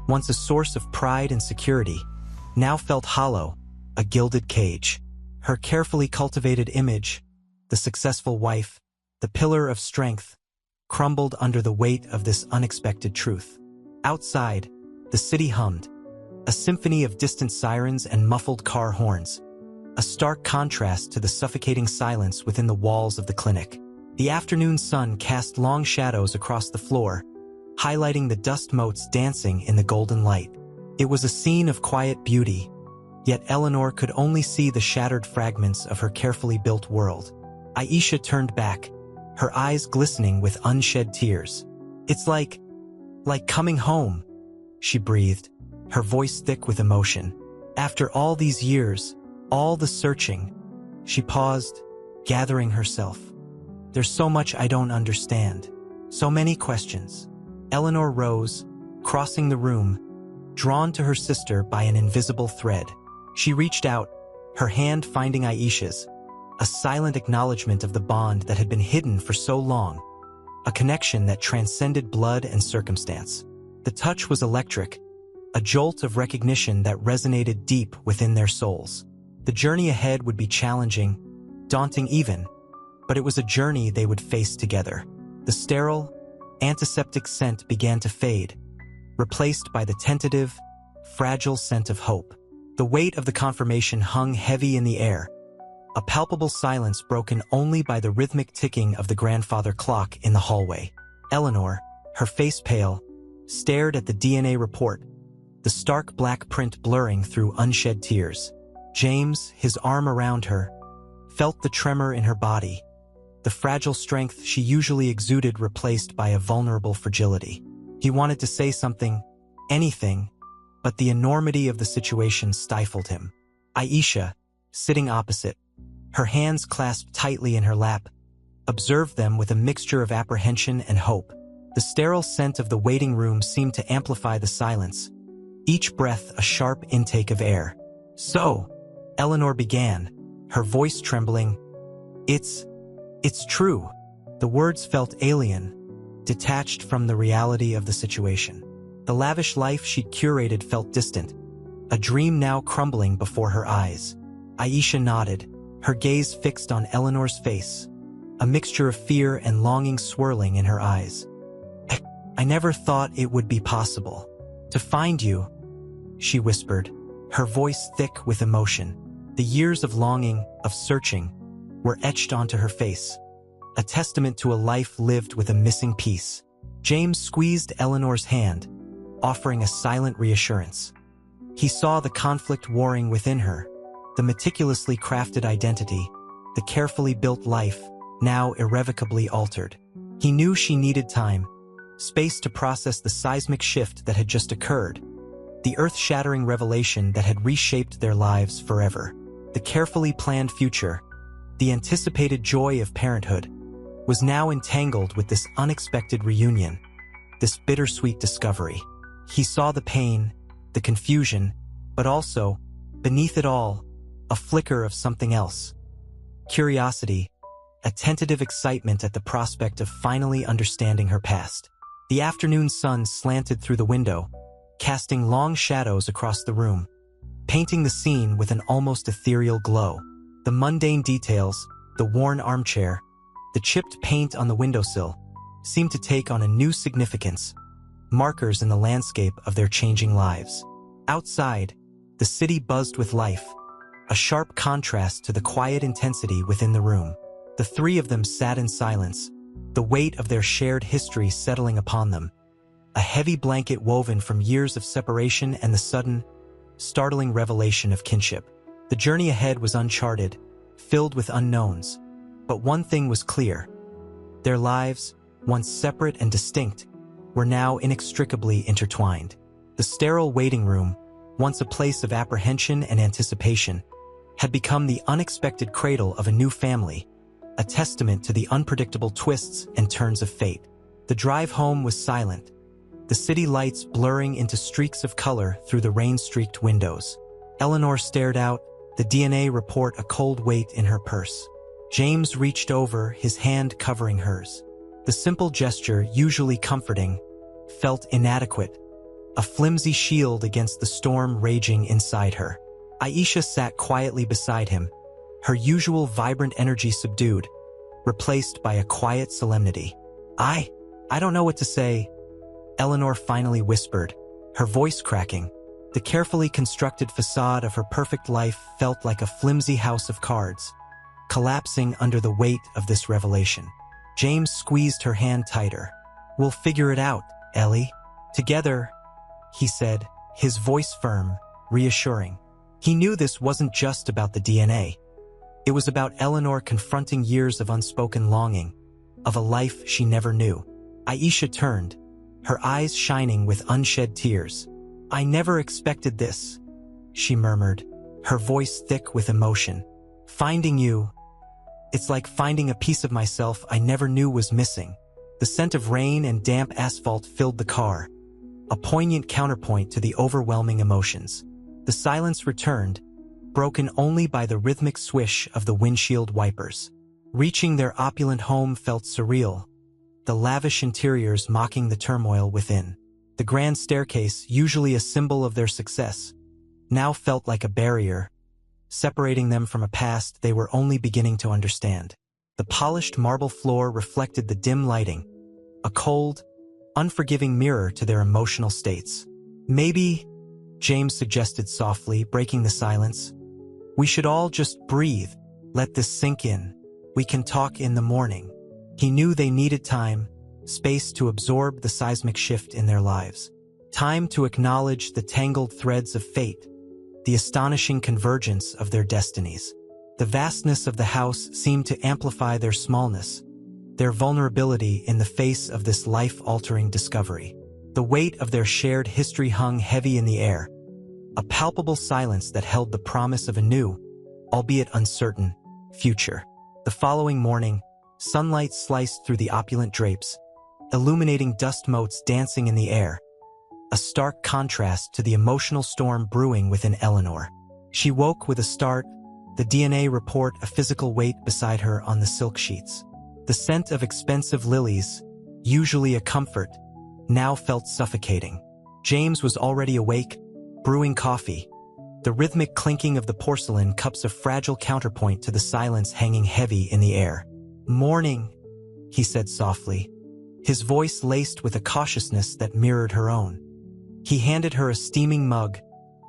once a source of pride and security, now felt hollow, a gilded cage. Her carefully cultivated image, the successful wife, the pillar of strength, crumbled under the weight of this unexpected truth. Outside, the city hummed, a symphony of distant sirens and muffled car horns, a stark contrast to the suffocating silence within the walls of the clinic. The afternoon sun cast long shadows across the floor, highlighting the dust motes dancing in the golden light. It was a scene of quiet beauty, yet Eleanor could only see the shattered fragments of her carefully built world. Aisha turned back, her eyes glistening with unshed tears. "It's like coming home," she breathed, her voice thick with emotion. "After all these years, all the searching," she paused, gathering herself. "There's so much I don't understand, so many questions." Eleanor rose, crossing the room, drawn to her sister by an invisible thread. She reached out, her hand finding Aisha's, a silent acknowledgement of the bond that had been hidden for so long, a connection that transcended blood and circumstance. The touch was electric, a jolt of recognition that resonated deep within their souls. The journey ahead would be challenging, daunting even, but it was a journey they would face together. The sterile, antiseptic scent began to fade, replaced by the tentative, fragile scent of hope. The weight of the confirmation hung heavy in the air, a palpable silence broken only by the rhythmic ticking of the grandfather clock in the hallway. Eleanor, her face pale, stared at the DNA report, the stark black print blurring through unshed tears. James, his arm around her, felt the tremor in her body, the fragile strength she usually exuded replaced by a vulnerable fragility. He wanted to say something, anything, but the enormity of the situation stifled him. Aisha, sitting opposite, her hands clasped tightly in her lap, observed them with a mixture of apprehension and hope. The sterile scent of the waiting room seemed to amplify the silence, each breath a sharp intake of air. "So," Eleanor began, her voice trembling, It's true." The words felt alien, detached from the reality of the situation. The lavish life she'd curated felt distant, a dream now crumbling before her eyes. Aisha nodded, her gaze fixed on Eleanor's face, a mixture of fear and longing swirling in her eyes. I never thought it would be possible to find you," she whispered, her voice thick with emotion. The years of longing, of searching, were etched onto her face, a testament to a life lived with a missing piece. James squeezed Eleanor's hand, offering a silent reassurance. He saw the conflict warring within her, the meticulously crafted identity, the carefully built life, now irrevocably altered. He knew she needed time, space to process the seismic shift that had just occurred, the earth-shattering revelation that had reshaped their lives forever. The carefully planned future, the anticipated joy of parenthood, was now entangled with this unexpected reunion, this bittersweet discovery. He saw the pain, the confusion, but also, beneath it all, a flicker of something else. Curiosity, a tentative excitement at the prospect of finally understanding her past. The afternoon sun slanted through the window, casting long shadows across the room, painting the scene with an almost ethereal glow. The mundane details, the worn armchair, the chipped paint on the windowsill, seemed to take on a new significance, markers in the landscape of their changing lives. Outside, the city buzzed with life, a sharp contrast to the quiet intensity within the room. The three of them sat in silence, the weight of their shared history settling upon them, a heavy blanket woven from years of separation and the sudden, startling revelation of kinship. The journey ahead was uncharted, filled with unknowns, but one thing was clear. Their lives, once separate and distinct, were now inextricably intertwined. The sterile waiting room, once a place of apprehension and anticipation, had become the unexpected cradle of a new family, a testament to the unpredictable twists and turns of fate. The drive home was silent, the city lights blurring into streaks of color through the rain-streaked windows. Eleanor stared out, the DNA report a cold weight in her purse. James reached over, his hand covering hers. The simple gesture, usually comforting, felt inadequate, a flimsy shield against the storm raging inside her. Aisha sat quietly beside him, her usual vibrant energy subdued, replaced by a quiet solemnity. I don't know what to say," Eleanor finally whispered, her voice cracking. The carefully constructed facade of her perfect life felt like a flimsy house of cards, collapsing under the weight of this revelation. James squeezed her hand tighter. "We'll figure it out, Ellie. Together," he said, his voice firm, reassuring. He knew this wasn't just about the DNA. It was about Eleanor confronting years of unspoken longing, of a life she never knew. Aisha turned, her eyes shining with unshed tears. "I never expected this," she murmured, her voice thick with emotion. "Finding you, it's like finding a piece of myself I never knew was missing." The scent of rain and damp asphalt filled the car, a poignant counterpoint to the overwhelming emotions. The silence returned, broken only by the rhythmic swish of the windshield wipers. Reaching their opulent home felt surreal, the lavish interiors mocking the turmoil within. The grand staircase, usually a symbol of their success, now felt like a barrier, separating them from a past they were only beginning to understand. The polished marble floor reflected the dim lighting, a cold, unforgiving mirror to their emotional states. "Maybe," James suggested softly, breaking the silence, "we should all just breathe, let this sink in. We can talk in the morning." He knew they needed time, space to absorb the seismic shift in their lives. Time to acknowledge the tangled threads of fate, the astonishing convergence of their destinies. The vastness of the house seemed to amplify their smallness, their vulnerability in the face of this life-altering discovery. The weight of their shared history hung heavy in the air, a palpable silence that held the promise of a new, albeit uncertain, future. The following morning, sunlight sliced through the opulent drapes, illuminating dust motes dancing in the air, a stark contrast to the emotional storm brewing within Eleanor. She woke with a start, the DNA report a physical weight beside her on the silk sheets. The scent of expensive lilies, usually a comfort, now felt suffocating. James was already awake, brewing coffee, the rhythmic clinking of the porcelain cups a fragile counterpoint to the silence hanging heavy in the air. "Morning," he said softly, his voice laced with a cautiousness that mirrored her own. He handed her a steaming mug,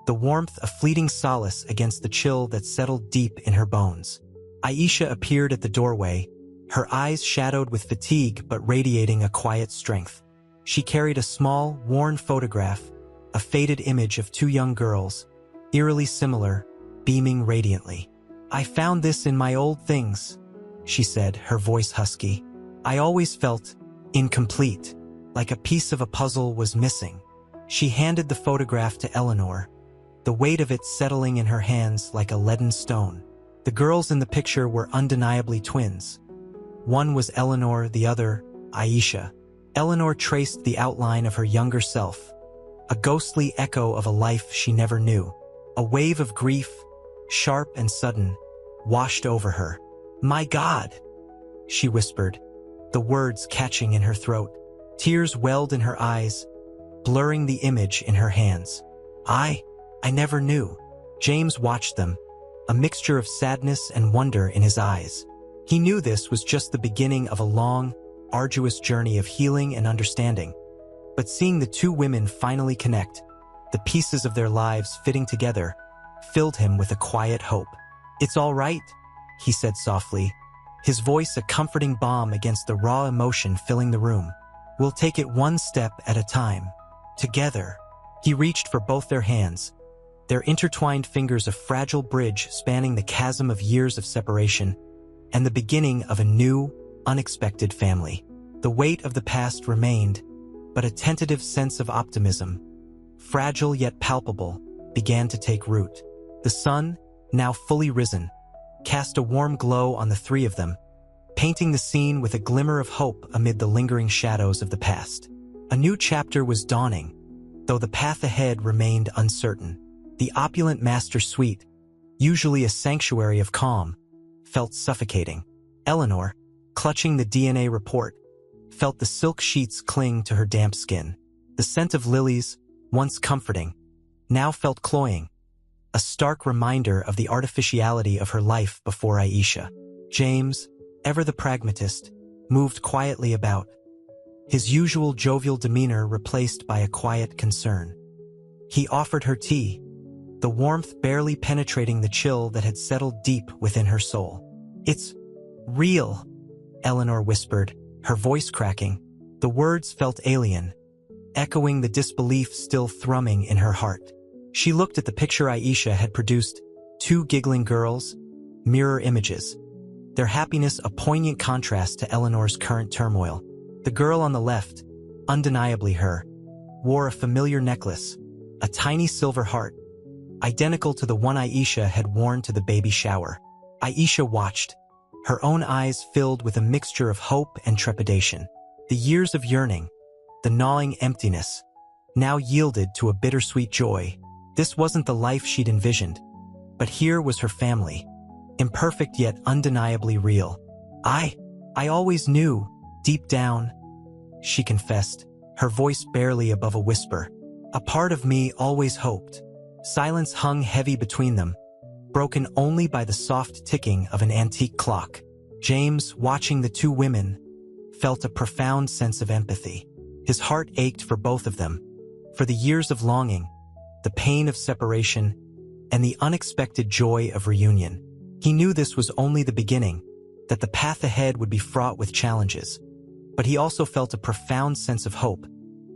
the warmth a fleeting solace against the chill that settled deep in her bones. Aisha appeared at the doorway, her eyes shadowed with fatigue but radiating a quiet strength. She carried a small, worn photograph, a faded image of two young girls, eerily similar, beaming radiantly. "I found this in my old things," she said, her voice husky. "I always felt incomplete, like a piece of a puzzle was missing." She handed the photograph to Eleanor, the weight of it settling in her hands like a leaden stone. The girls in the picture were undeniably twins. One was Eleanor, the other, Aisha. Eleanor traced the outline of her younger self, a ghostly echo of a life she never knew. A wave of grief, sharp and sudden, washed over her. "My God," she whispered, the words catching in her throat. Tears welled in her eyes, blurring the image in her hands. I never knew. James watched them, a mixture of sadness and wonder in his eyes. He knew this was just the beginning of a long, arduous journey of healing and understanding. But seeing the two women finally connect, the pieces of their lives fitting together, filled him with a quiet hope. "It's all right," he said softly, his voice a comforting balm against the raw emotion filling the room. "We'll take it one step at a time. Together." He reached for both their hands, their intertwined fingers a fragile bridge spanning the chasm of years of separation and the beginning of a new, unexpected family. The weight of the past remained, but a tentative sense of optimism, fragile yet palpable, began to take root. The sun, now fully risen, cast a warm glow on the three of them, painting the scene with a glimmer of hope amid the lingering shadows of the past. A new chapter was dawning, though the path ahead remained uncertain. The opulent master suite, usually a sanctuary of calm, felt suffocating. Eleanor, clutching the DNA report, felt the silk sheets cling to her damp skin. The scent of lilies, once comforting, now felt cloying, a stark reminder of the artificiality of her life before Aisha. James, ever the pragmatist, moved quietly about, his usual jovial demeanor replaced by a quiet concern. He offered her tea, the warmth barely penetrating the chill that had settled deep within her soul. "It's real," Eleanor whispered, her voice cracking. The words felt alien, echoing the disbelief still thrumming in her heart. She looked at the picture Aisha had produced, two giggling girls, mirror images, their happiness a poignant contrast to Eleanor's current turmoil. The girl on the left, undeniably her, wore a familiar necklace, a tiny silver heart, identical to the one Aisha had worn to the baby shower. Aisha watched, her own eyes filled with a mixture of hope and trepidation. The years of yearning, the gnawing emptiness, now yielded to a bittersweet joy. This wasn't the life she'd envisioned, but here was her family, imperfect yet undeniably real. I always knew, deep down," she confessed, her voice barely above a whisper. "A part of me always hoped." Silence hung heavy between them, broken only by the soft ticking of an antique clock. James, watching the two women, felt a profound sense of empathy. His heart ached for both of them, for the years of longing, the pain of separation, and the unexpected joy of reunion. He knew this was only the beginning, that the path ahead would be fraught with challenges. But he also felt a profound sense of hope,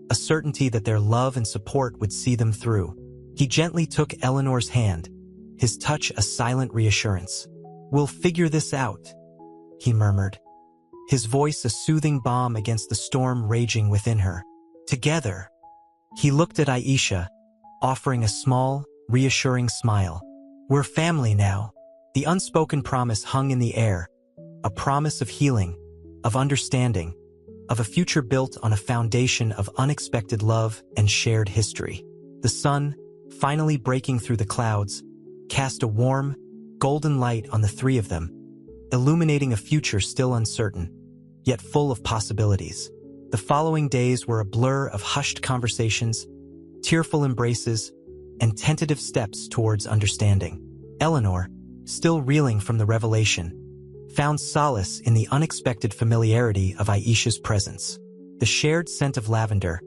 a certainty that their love and support would see them through. He gently took Eleanor's hand, his touch a silent reassurance. "We'll figure this out," he murmured, his voice a soothing balm against the storm raging within her. "Together." He looked at Aisha, offering a small, reassuring smile. "We're family now." The unspoken promise hung in the air, a promise of healing, of understanding, of a future built on a foundation of unexpected love and shared history. The sun, finally breaking through the clouds, cast a warm, golden light on the three of them, illuminating a future still uncertain, yet full of possibilities. The following days were a blur of hushed conversations, tearful embraces, and tentative steps towards understanding. Eleanor, still reeling from the revelation, found solace in the unexpected familiarity of Aisha's presence. The shared scent of lavender,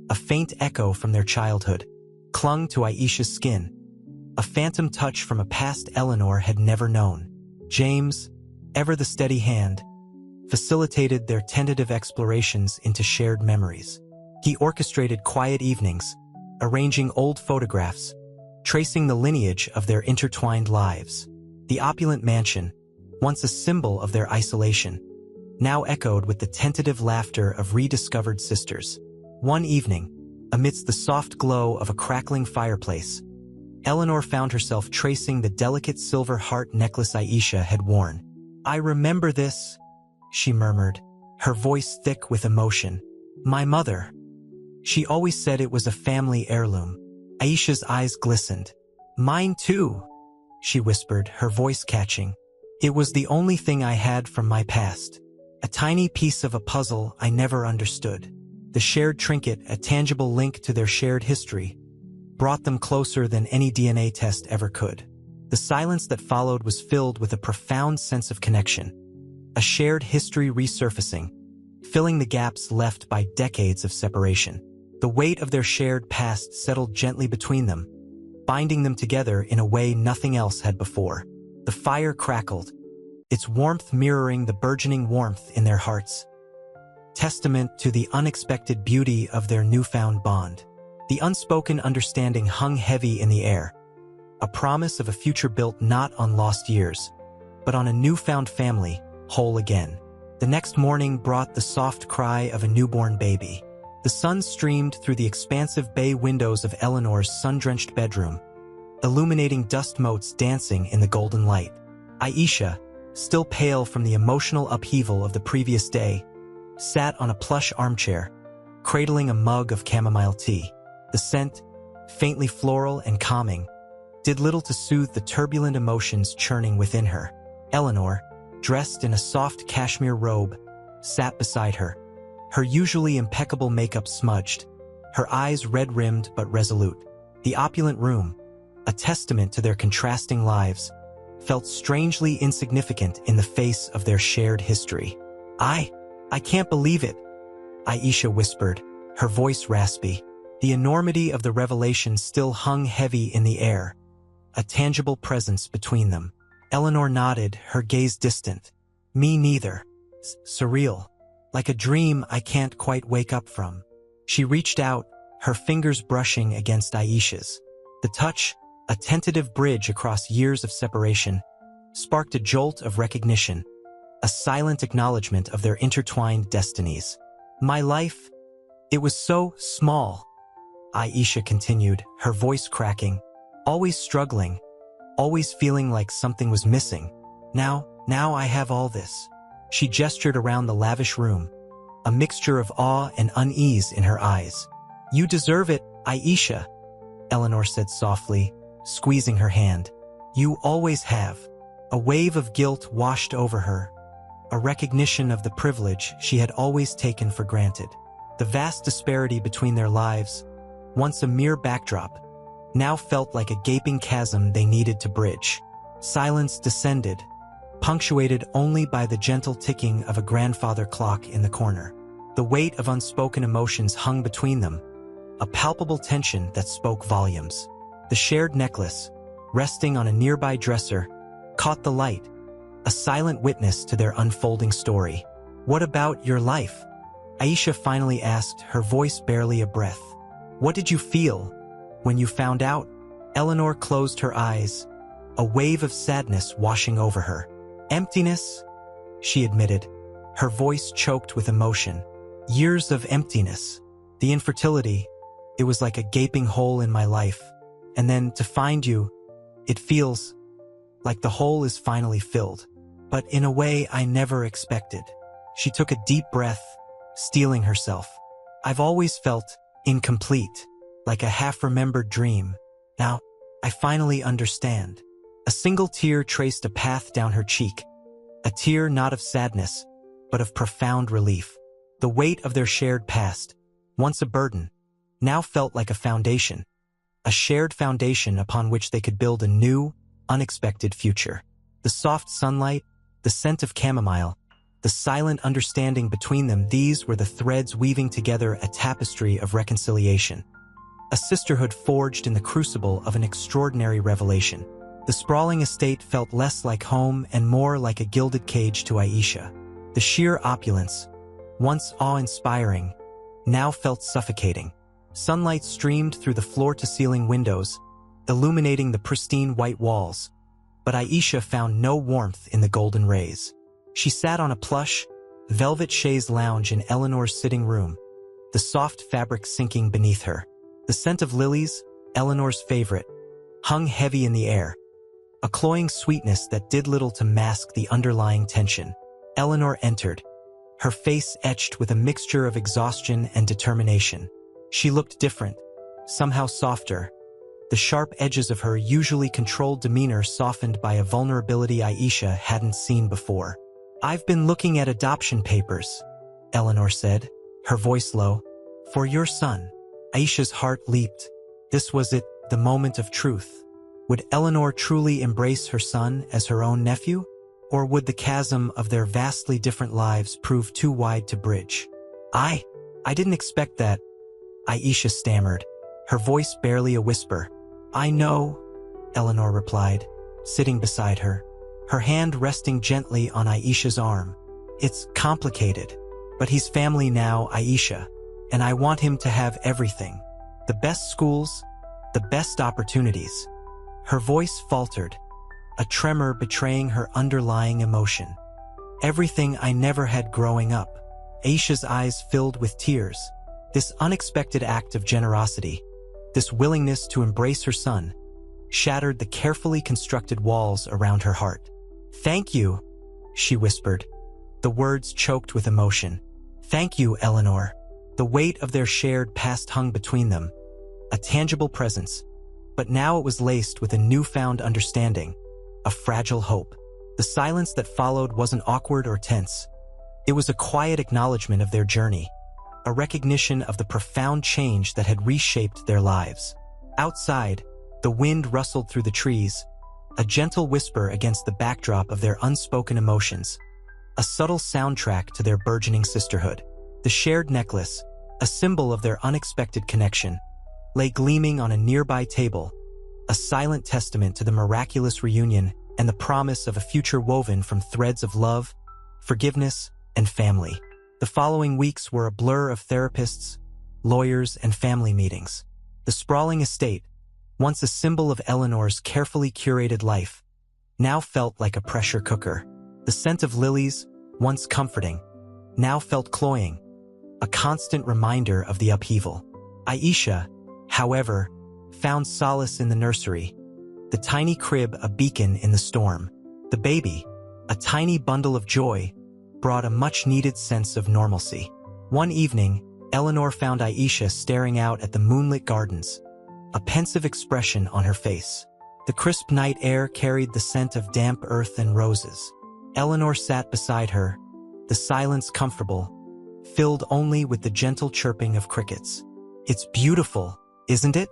a faint echo from their childhood, clung to Aisha's skin, a phantom touch from a past Eleanor had never known. James, ever the steady hand, facilitated their tentative explorations into shared memories. He orchestrated quiet evenings, arranging old photographs, tracing the lineage of their intertwined lives. The opulent mansion, once a symbol of their isolation, now echoed with the tentative laughter of rediscovered sisters. One evening, amidst the soft glow of a crackling fireplace, Eleanor found herself tracing the delicate silver heart necklace Aisha had worn. "I remember this," she murmured, her voice thick with emotion. "My mother. She always said it was a family heirloom." Aisha's eyes glistened. "Mine too," she whispered, her voice catching. "It was the only thing I had from my past. A tiny piece of a puzzle I never understood." The shared trinket, a tangible link to their shared history, brought them closer than any DNA test ever could. The silence that followed was filled with a profound sense of connection, a shared history resurfacing, filling the gaps left by decades of separation. The weight of their shared past settled gently between them, binding them together in a way nothing else had before. The fire crackled, its warmth mirroring the burgeoning warmth in their hearts, testament to the unexpected beauty of their newfound bond. The unspoken understanding hung heavy in the air, a promise of a future built not on lost years, but on a newfound family, whole again. The next morning brought the soft cry of a newborn baby. The sun streamed through the expansive bay windows of Eleanor's sun-drenched bedroom, illuminating dust motes dancing in the golden light. Aisha, still pale from the emotional upheaval of the previous day, sat on a plush armchair, cradling a mug of chamomile tea. The scent, faintly floral and calming, did little to soothe the turbulent emotions churning within her. Eleanor, dressed in a soft cashmere robe, sat beside her, her usually impeccable makeup smudged, her eyes red-rimmed but resolute. The opulent room, a testament to their contrasting lives, felt strangely insignificant in the face of their shared history. I can't believe it," Aisha whispered, her voice raspy. The enormity of the revelation still hung heavy in the air, a tangible presence between them. Eleanor nodded, her gaze distant. "Me neither. Surreal. Like a dream I can't quite wake up from." She reached out, her fingers brushing against Aisha's. The touch, a tentative bridge across years of separation, sparked a jolt of recognition, a silent acknowledgement of their intertwined destinies. "My life, it was so small," Aisha continued, her voice cracking, "always struggling, always feeling like something was missing. Now I have all this." She gestured around the lavish room, a mixture of awe and unease in her eyes. "You deserve it, Aisha," Eleanor said softly, squeezing her hand. "You always have." A wave of guilt washed over her, a recognition of the privilege she had always taken for granted. The vast disparity between their lives, once a mere backdrop, now felt like a gaping chasm they needed to bridge. Silence descended, punctuated only by the gentle ticking of a grandfather clock in the corner. The weight of unspoken emotions hung between them, a palpable tension that spoke volumes. The shared necklace, resting on a nearby dresser, caught the light, a silent witness to their unfolding story. "What about your life?" Aisha finally asked, her voice barely a breath. "What did you feel when you found out?" Eleanor closed her eyes, a wave of sadness washing over her. "Emptiness," she admitted, her voice choked with emotion. "Years of emptiness. The infertility, it was like a gaping hole in my life. And then to find you, it feels like the hole is finally filled. But in a way I never expected." She took a deep breath, steeling herself. "I've always felt incomplete, like a half-remembered dream. Now, I finally understand." A single tear traced a path down her cheek, a tear not of sadness, but of profound relief. The weight of their shared past, once a burden, now felt like a foundation, a shared foundation upon which they could build a new, unexpected future. The soft sunlight, the scent of chamomile, the silent understanding between them, these were the threads weaving together a tapestry of reconciliation. A sisterhood forged in the crucible of an extraordinary revelation. The sprawling estate felt less like home and more like a gilded cage to Aisha. The sheer opulence, once awe-inspiring, now felt suffocating. Sunlight streamed through the floor-to-ceiling windows, illuminating the pristine white walls, but Aisha found no warmth in the golden rays. She sat on a plush, velvet chaise lounge in Eleanor's sitting room, the soft fabric sinking beneath her. The scent of lilies, Eleanor's favorite, hung heavy in the air, a cloying sweetness that did little to mask the underlying tension. Eleanor entered, her face etched with a mixture of exhaustion and determination. She looked different, somehow softer, the sharp edges of her usually controlled demeanor softened by a vulnerability Aisha hadn't seen before. "I've been looking at adoption papers," Eleanor said, her voice low. For your son. Aisha's heart leaped. This was it, the moment of truth. Would Eleanor truly embrace her son as her own nephew? Or would the chasm of their vastly different lives prove too wide to bridge? I didn't expect that, Aisha stammered, her voice barely a whisper. I know, Eleanor replied, sitting beside her, her hand resting gently on Aisha's arm. It's complicated, but he's family now, Aisha, and I want him to have everything. The best schools, the best opportunities. Her voice faltered, a tremor betraying her underlying emotion. Everything I never had growing up. Aisha's eyes filled with tears. This unexpected act of generosity, this willingness to embrace her son, shattered the carefully constructed walls around her heart. Thank you, she whispered, the words choked with emotion. Thank you, Eleanor. The weight of their shared past hung between them, a tangible presence, but now it was laced with a newfound understanding, a fragile hope. The silence that followed wasn't awkward or tense. It was a quiet acknowledgement of their journey, a recognition of the profound change that had reshaped their lives. Outside, the wind rustled through the trees, a gentle whisper against the backdrop of their unspoken emotions, a subtle soundtrack to their burgeoning sisterhood. The shared necklace, a symbol of their unexpected connection, lay gleaming on a nearby table, a silent testament to the miraculous reunion and the promise of a future woven from threads of love, forgiveness, and family. The following weeks were a blur of therapists, lawyers, and family meetings. The sprawling estate, once a symbol of Eleanor's carefully curated life, now felt like a pressure cooker. The scent of lilies, once comforting, now felt cloying, a constant reminder of the upheaval. Aisha, however, found solace in the nursery, the tiny crib a beacon in the storm. The baby, a tiny bundle of joy, brought a much-needed sense of normalcy. One evening, Eleanor found Aisha staring out at the moonlit gardens, a pensive expression on her face. The crisp night air carried the scent of damp earth and roses. Eleanor sat beside her, the silence comfortable, filled only with the gentle chirping of crickets. It's beautiful, isn't it?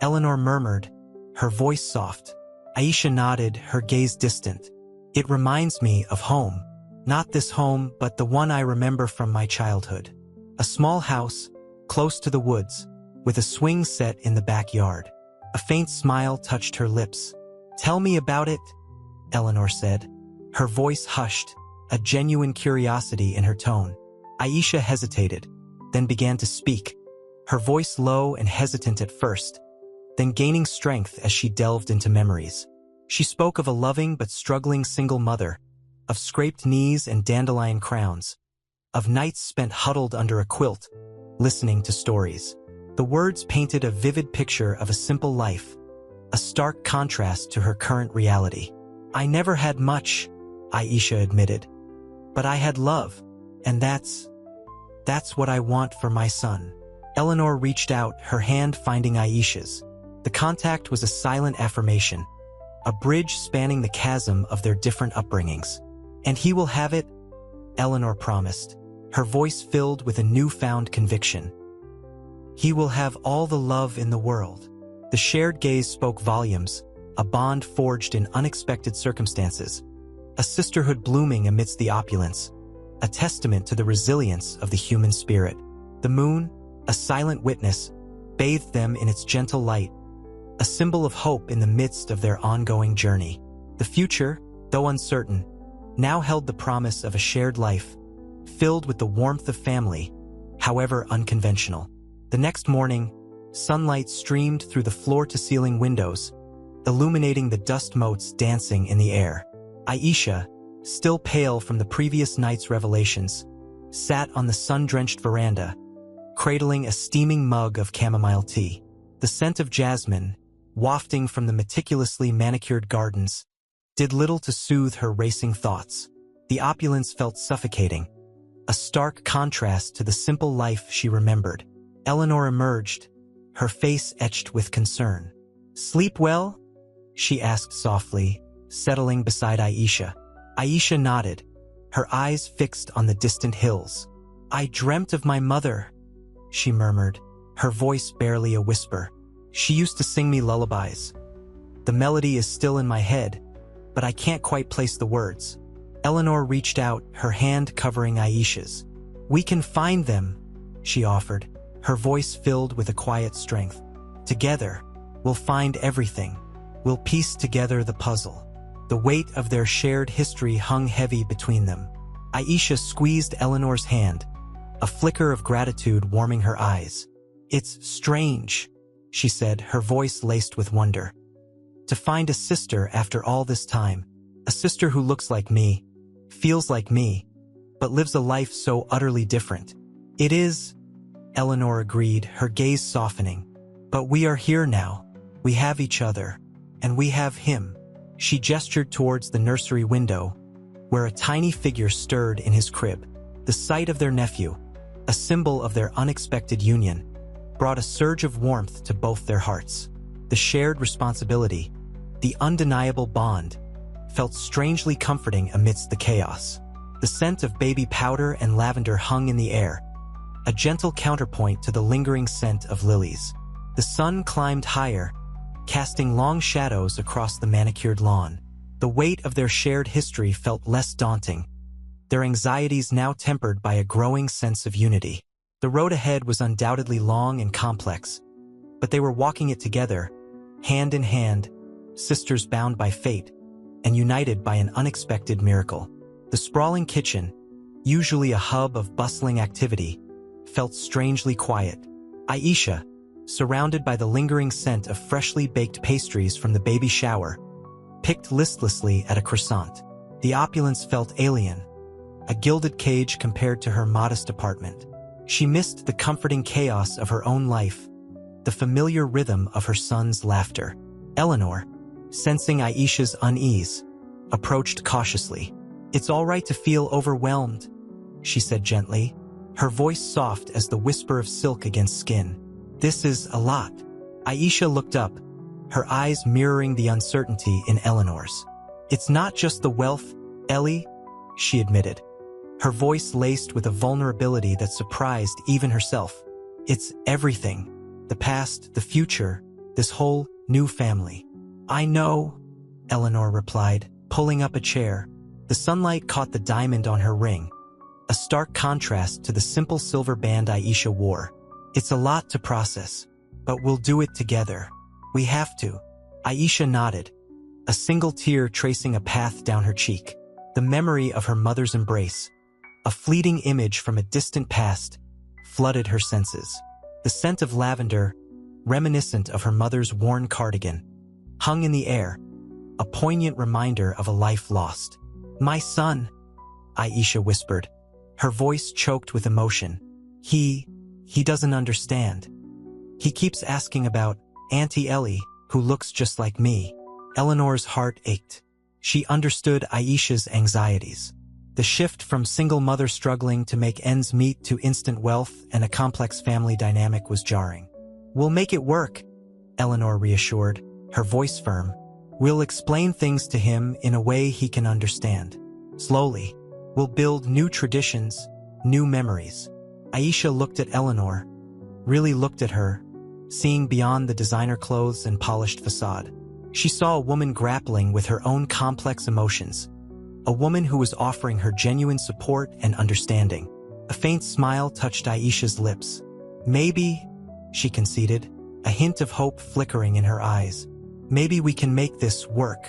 Eleanor murmured, her voice soft. Aisha nodded, her gaze distant. It reminds me of home. Not this home, but the one I remember from my childhood. A small house, close to the woods, with a swing set in the backyard. A faint smile touched her lips. Tell me about it, Eleanor said. Her voice hushed, a genuine curiosity in her tone. Aisha hesitated, then began to speak, her voice low and hesitant at first, then gaining strength as she delved into memories. She spoke of a loving but struggling single mother, of scraped knees and dandelion crowns, of nights spent huddled under a quilt, listening to stories. The words painted a vivid picture of a simple life, a stark contrast to her current reality. I never had much, Aisha admitted, but I had love, and that's what I want for my son. Eleanor reached out, her hand finding Aisha's. The contact was a silent affirmation, a bridge spanning the chasm of their different upbringings. And he will have it, Eleanor promised, her voice filled with a newfound conviction. He will have all the love in the world. The shared gaze spoke volumes, a bond forged in unexpected circumstances, a sisterhood blooming amidst the opulence, a testament to the resilience of the human spirit. The moon, a silent witness, bathed them in its gentle light, a symbol of hope in the midst of their ongoing journey. The future, though uncertain, now held the promise of a shared life, filled with the warmth of family, however unconventional. The next morning, sunlight streamed through the floor-to-ceiling windows, illuminating the dust motes dancing in the air. Aisha, still pale from the previous night's revelations, sat on the sun-drenched veranda, cradling a steaming mug of chamomile tea. The scent of jasmine, wafting from the meticulously manicured gardens, did little to soothe her racing thoughts. The opulence felt suffocating, a stark contrast to the simple life she remembered. Eleanor emerged, her face etched with concern. "Sleep well?" she asked softly, settling beside Aisha. Aisha nodded, her eyes fixed on the distant hills. "I dreamt of my mother," she murmured, her voice barely a whisper. "She used to sing me lullabies. The melody is still in my head, but I can't quite place the words." Eleanor reached out, her hand covering Aisha's. "We can find them," she offered, her voice filled with a quiet strength. "Together, we'll find everything. We'll piece together the puzzle." The weight of their shared history hung heavy between them. Aisha squeezed Eleanor's hand, a flicker of gratitude warming her eyes. "It's strange," she said, her voice laced with wonder. "To find a sister after all this time, a sister who looks like me, feels like me, but lives a life so utterly different." "It is," Eleanor agreed, her gaze softening. "But we are here now. We have each other, and we have him." She gestured towards the nursery window, where a tiny figure stirred in his crib. The sight of their nephew, a symbol of their unexpected union, brought a surge of warmth to both their hearts. The shared responsibility, the undeniable bond, felt strangely comforting amidst the chaos. The scent of baby powder and lavender hung in the air, a gentle counterpoint to the lingering scent of lilies. The sun climbed higher, casting long shadows across the manicured lawn. The weight of their shared history felt less daunting, their anxieties now tempered by a growing sense of unity. The road ahead was undoubtedly long and complex, but they were walking it together, hand in hand, sisters bound by fate, and united by an unexpected miracle. The sprawling kitchen, usually a hub of bustling activity, felt strangely quiet. Aisha, surrounded by the lingering scent of freshly baked pastries from the baby shower, picked listlessly at a croissant. The opulence felt alien, a gilded cage compared to her modest apartment. She missed the comforting chaos of her own life, the familiar rhythm of her son's laughter. Eleanor, sensing Aisha's unease, approached cautiously. "It's all right to feel overwhelmed," she said gently, her voice soft as the whisper of silk against skin. "This is a lot." Aisha looked up, her eyes mirroring the uncertainty in Eleanor's. "It's not just the wealth, Ellie," she admitted, her voice laced with a vulnerability that surprised even herself. "It's everything. The past, the future, this whole new family." "I know," Eleanor replied, pulling up a chair. The sunlight caught the diamond on her ring, a stark contrast to the simple silver band Aisha wore. "It's a lot to process, but we'll do it together. We have to." Aisha nodded, a single tear tracing a path down her cheek. The memory of her mother's embrace, a fleeting image from a distant past, flooded her senses. The scent of lavender, reminiscent of her mother's worn cardigan, hung in the air, a poignant reminder of a life lost. "My son," Aisha whispered, her voice choked with emotion. He doesn't understand. He keeps asking about Auntie Ellie, who looks just like me." Eleanor's heart ached. She understood Aisha's anxieties. The shift from single mother struggling to make ends meet to instant wealth and a complex family dynamic was jarring. "We'll make it work," Eleanor reassured, her voice firm. "We'll explain things to him in a way he can understand. Slowly, we'll build new traditions, new memories." Aisha looked at Eleanor, really looked at her, seeing beyond the designer clothes and polished facade. She saw a woman grappling with her own complex emotions, a woman who was offering her genuine support and understanding. A faint smile touched Aisha's lips. "Maybe," she conceded, a hint of hope flickering in her eyes. "Maybe we can make this work.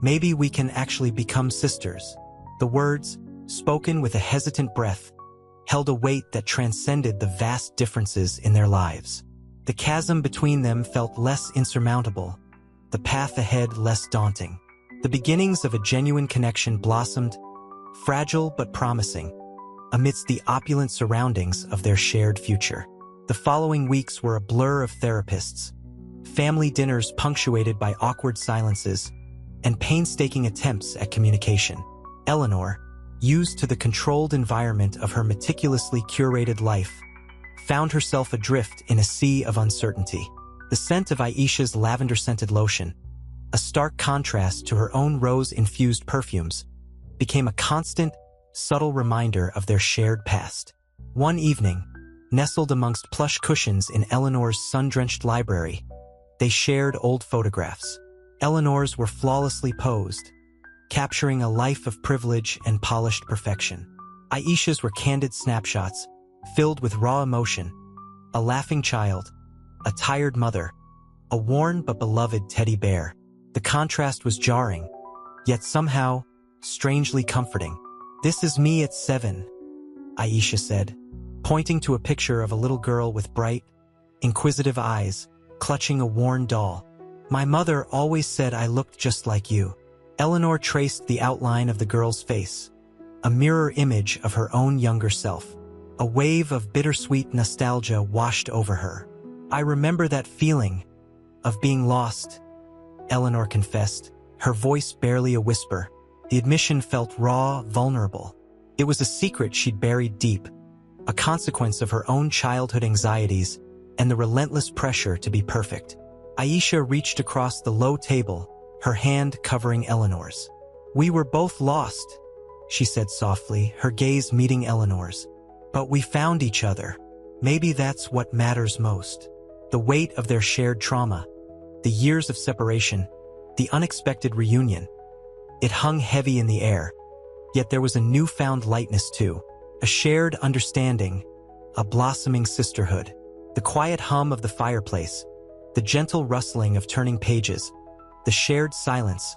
Maybe we can actually become sisters." The words, spoken with a hesitant breath, held a weight that transcended the vast differences in their lives. The chasm between them felt less insurmountable, the path ahead less daunting. The beginnings of a genuine connection blossomed, fragile but promising, amidst the opulent surroundings of their shared future. The following weeks were a blur of therapists, family dinners punctuated by awkward silences, and painstaking attempts at communication. Eleanor, used to the controlled environment of her meticulously curated life, found herself adrift in a sea of uncertainty. The scent of Aisha's lavender-scented lotion, a stark contrast to her own rose-infused perfumes, became a constant, subtle reminder of their shared past. One evening, Nestled amongst plush cushions in Eleanor's sun-drenched library, they shared old photographs. Eleanor's were flawlessly posed, capturing a life of privilege and polished perfection. Aisha's were candid snapshots, filled with raw emotion, a laughing child, a tired mother, a worn but beloved teddy bear. The contrast was jarring, yet somehow strangely comforting. "This is me at 7, Aisha said, pointing to a picture of a little girl with bright, inquisitive eyes, clutching a worn doll. "My mother always said I looked just like you." Eleanor traced the outline of the girl's face, a mirror image of her own younger self. A wave of bittersweet nostalgia washed over her. "I remember that feeling of being lost," Eleanor confessed, her voice barely a whisper. The admission felt raw, vulnerable. It was a secret she'd buried deep, a consequence of her own childhood anxieties and the relentless pressure to be perfect. Aisha reached across the low table, her hand covering Eleanor's. "We were both lost," she said softly, her gaze meeting Eleanor's. "But we found each other. Maybe that's what matters most." The weight of their shared trauma, the years of separation, the unexpected reunion. It hung heavy in the air, yet there was a newfound lightness too, a shared understanding, a blossoming sisterhood. The quiet hum of the fireplace, the gentle rustling of turning pages, the shared silence,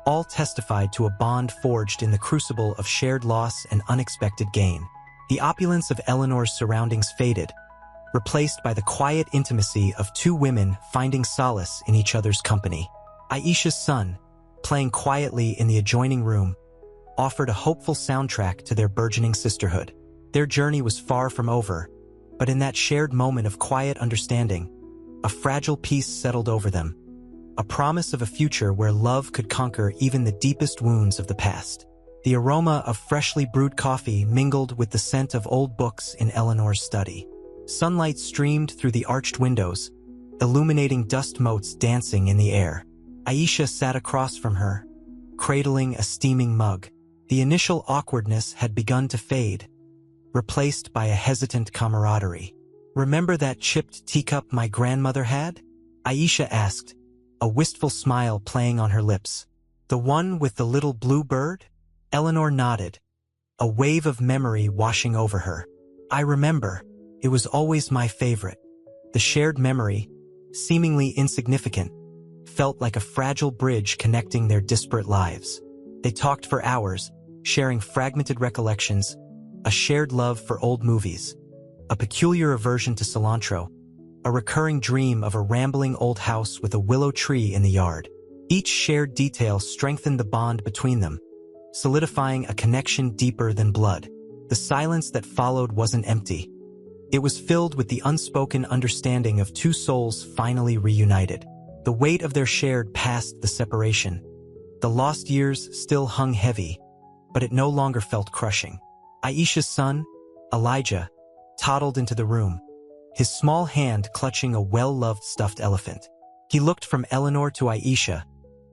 all testified to a bond forged in the crucible of shared loss and unexpected gain. The opulence of Eleanor's surroundings faded, replaced by the quiet intimacy of two women finding solace in each other's company. Aisha's son, playing quietly in the adjoining room, offered a hopeful soundtrack to their burgeoning sisterhood. Their journey was far from over, but in that shared moment of quiet understanding, a fragile peace settled over them, a promise of a future where love could conquer even the deepest wounds of the past. The aroma of freshly brewed coffee mingled with the scent of old books in Eleanor's study. Sunlight streamed through the arched windows, illuminating dust motes dancing in the air. Aisha sat across from her, cradling a steaming mug. The initial awkwardness had begun to fade, replaced by a hesitant camaraderie. "Remember that chipped teacup my grandmother had?" Aisha asked, a wistful smile playing on her lips. "The one with the little blue bird?" Eleanor nodded, a wave of memory washing over her. "I remember. It was always my favorite." The shared memory, seemingly insignificant, felt like a fragile bridge connecting their disparate lives. They talked for hours, sharing fragmented recollections, a shared love for old movies, a peculiar aversion to cilantro, a recurring dream of a rambling old house with a willow tree in the yard. Each shared detail strengthened the bond between them, solidifying a connection deeper than blood. The silence that followed wasn't empty. It was filled with the unspoken understanding of two souls finally reunited. The weight of their shared past the separation. The lost years still hung heavy, but it no longer felt crushing. Aisha's son, Elijah, toddled into the room, his small hand clutching a well-loved stuffed elephant. He looked from Eleanor to Aisha,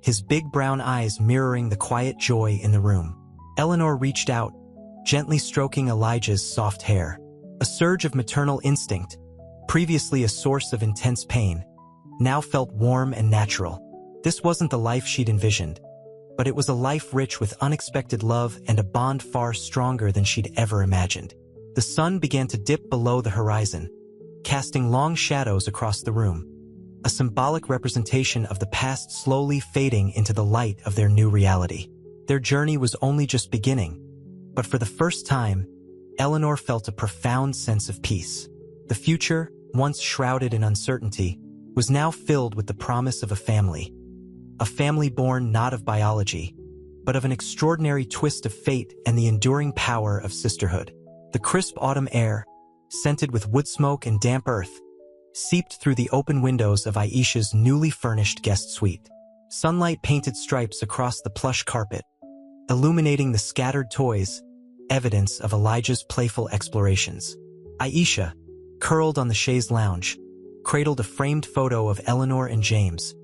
his big brown eyes mirroring the quiet joy in the room. Eleanor reached out, gently stroking Elijah's soft hair. A surge of maternal instinct, previously a source of intense pain, now felt warm and natural. This wasn't the life she'd envisioned, but it was a life rich with unexpected love and a bond far stronger than she'd ever imagined. The sun began to dip below the horizon, casting long shadows across the room, a symbolic representation of the past slowly fading into the light of their new reality. Their journey was only just beginning, but for the first time, Eleanor felt a profound sense of peace. The future, once shrouded in uncertainty, was now filled with the promise of a family born not of biology, but of an extraordinary twist of fate and the enduring power of sisterhood. The crisp autumn air, scented with wood smoke and damp earth, seeped through the open windows of Aisha's newly furnished guest suite. Sunlight painted stripes across the plush carpet, illuminating the scattered toys, evidence of Elijah's playful explorations. Aisha, curled on the chaise lounge, cradled a framed photo of Eleanor and James,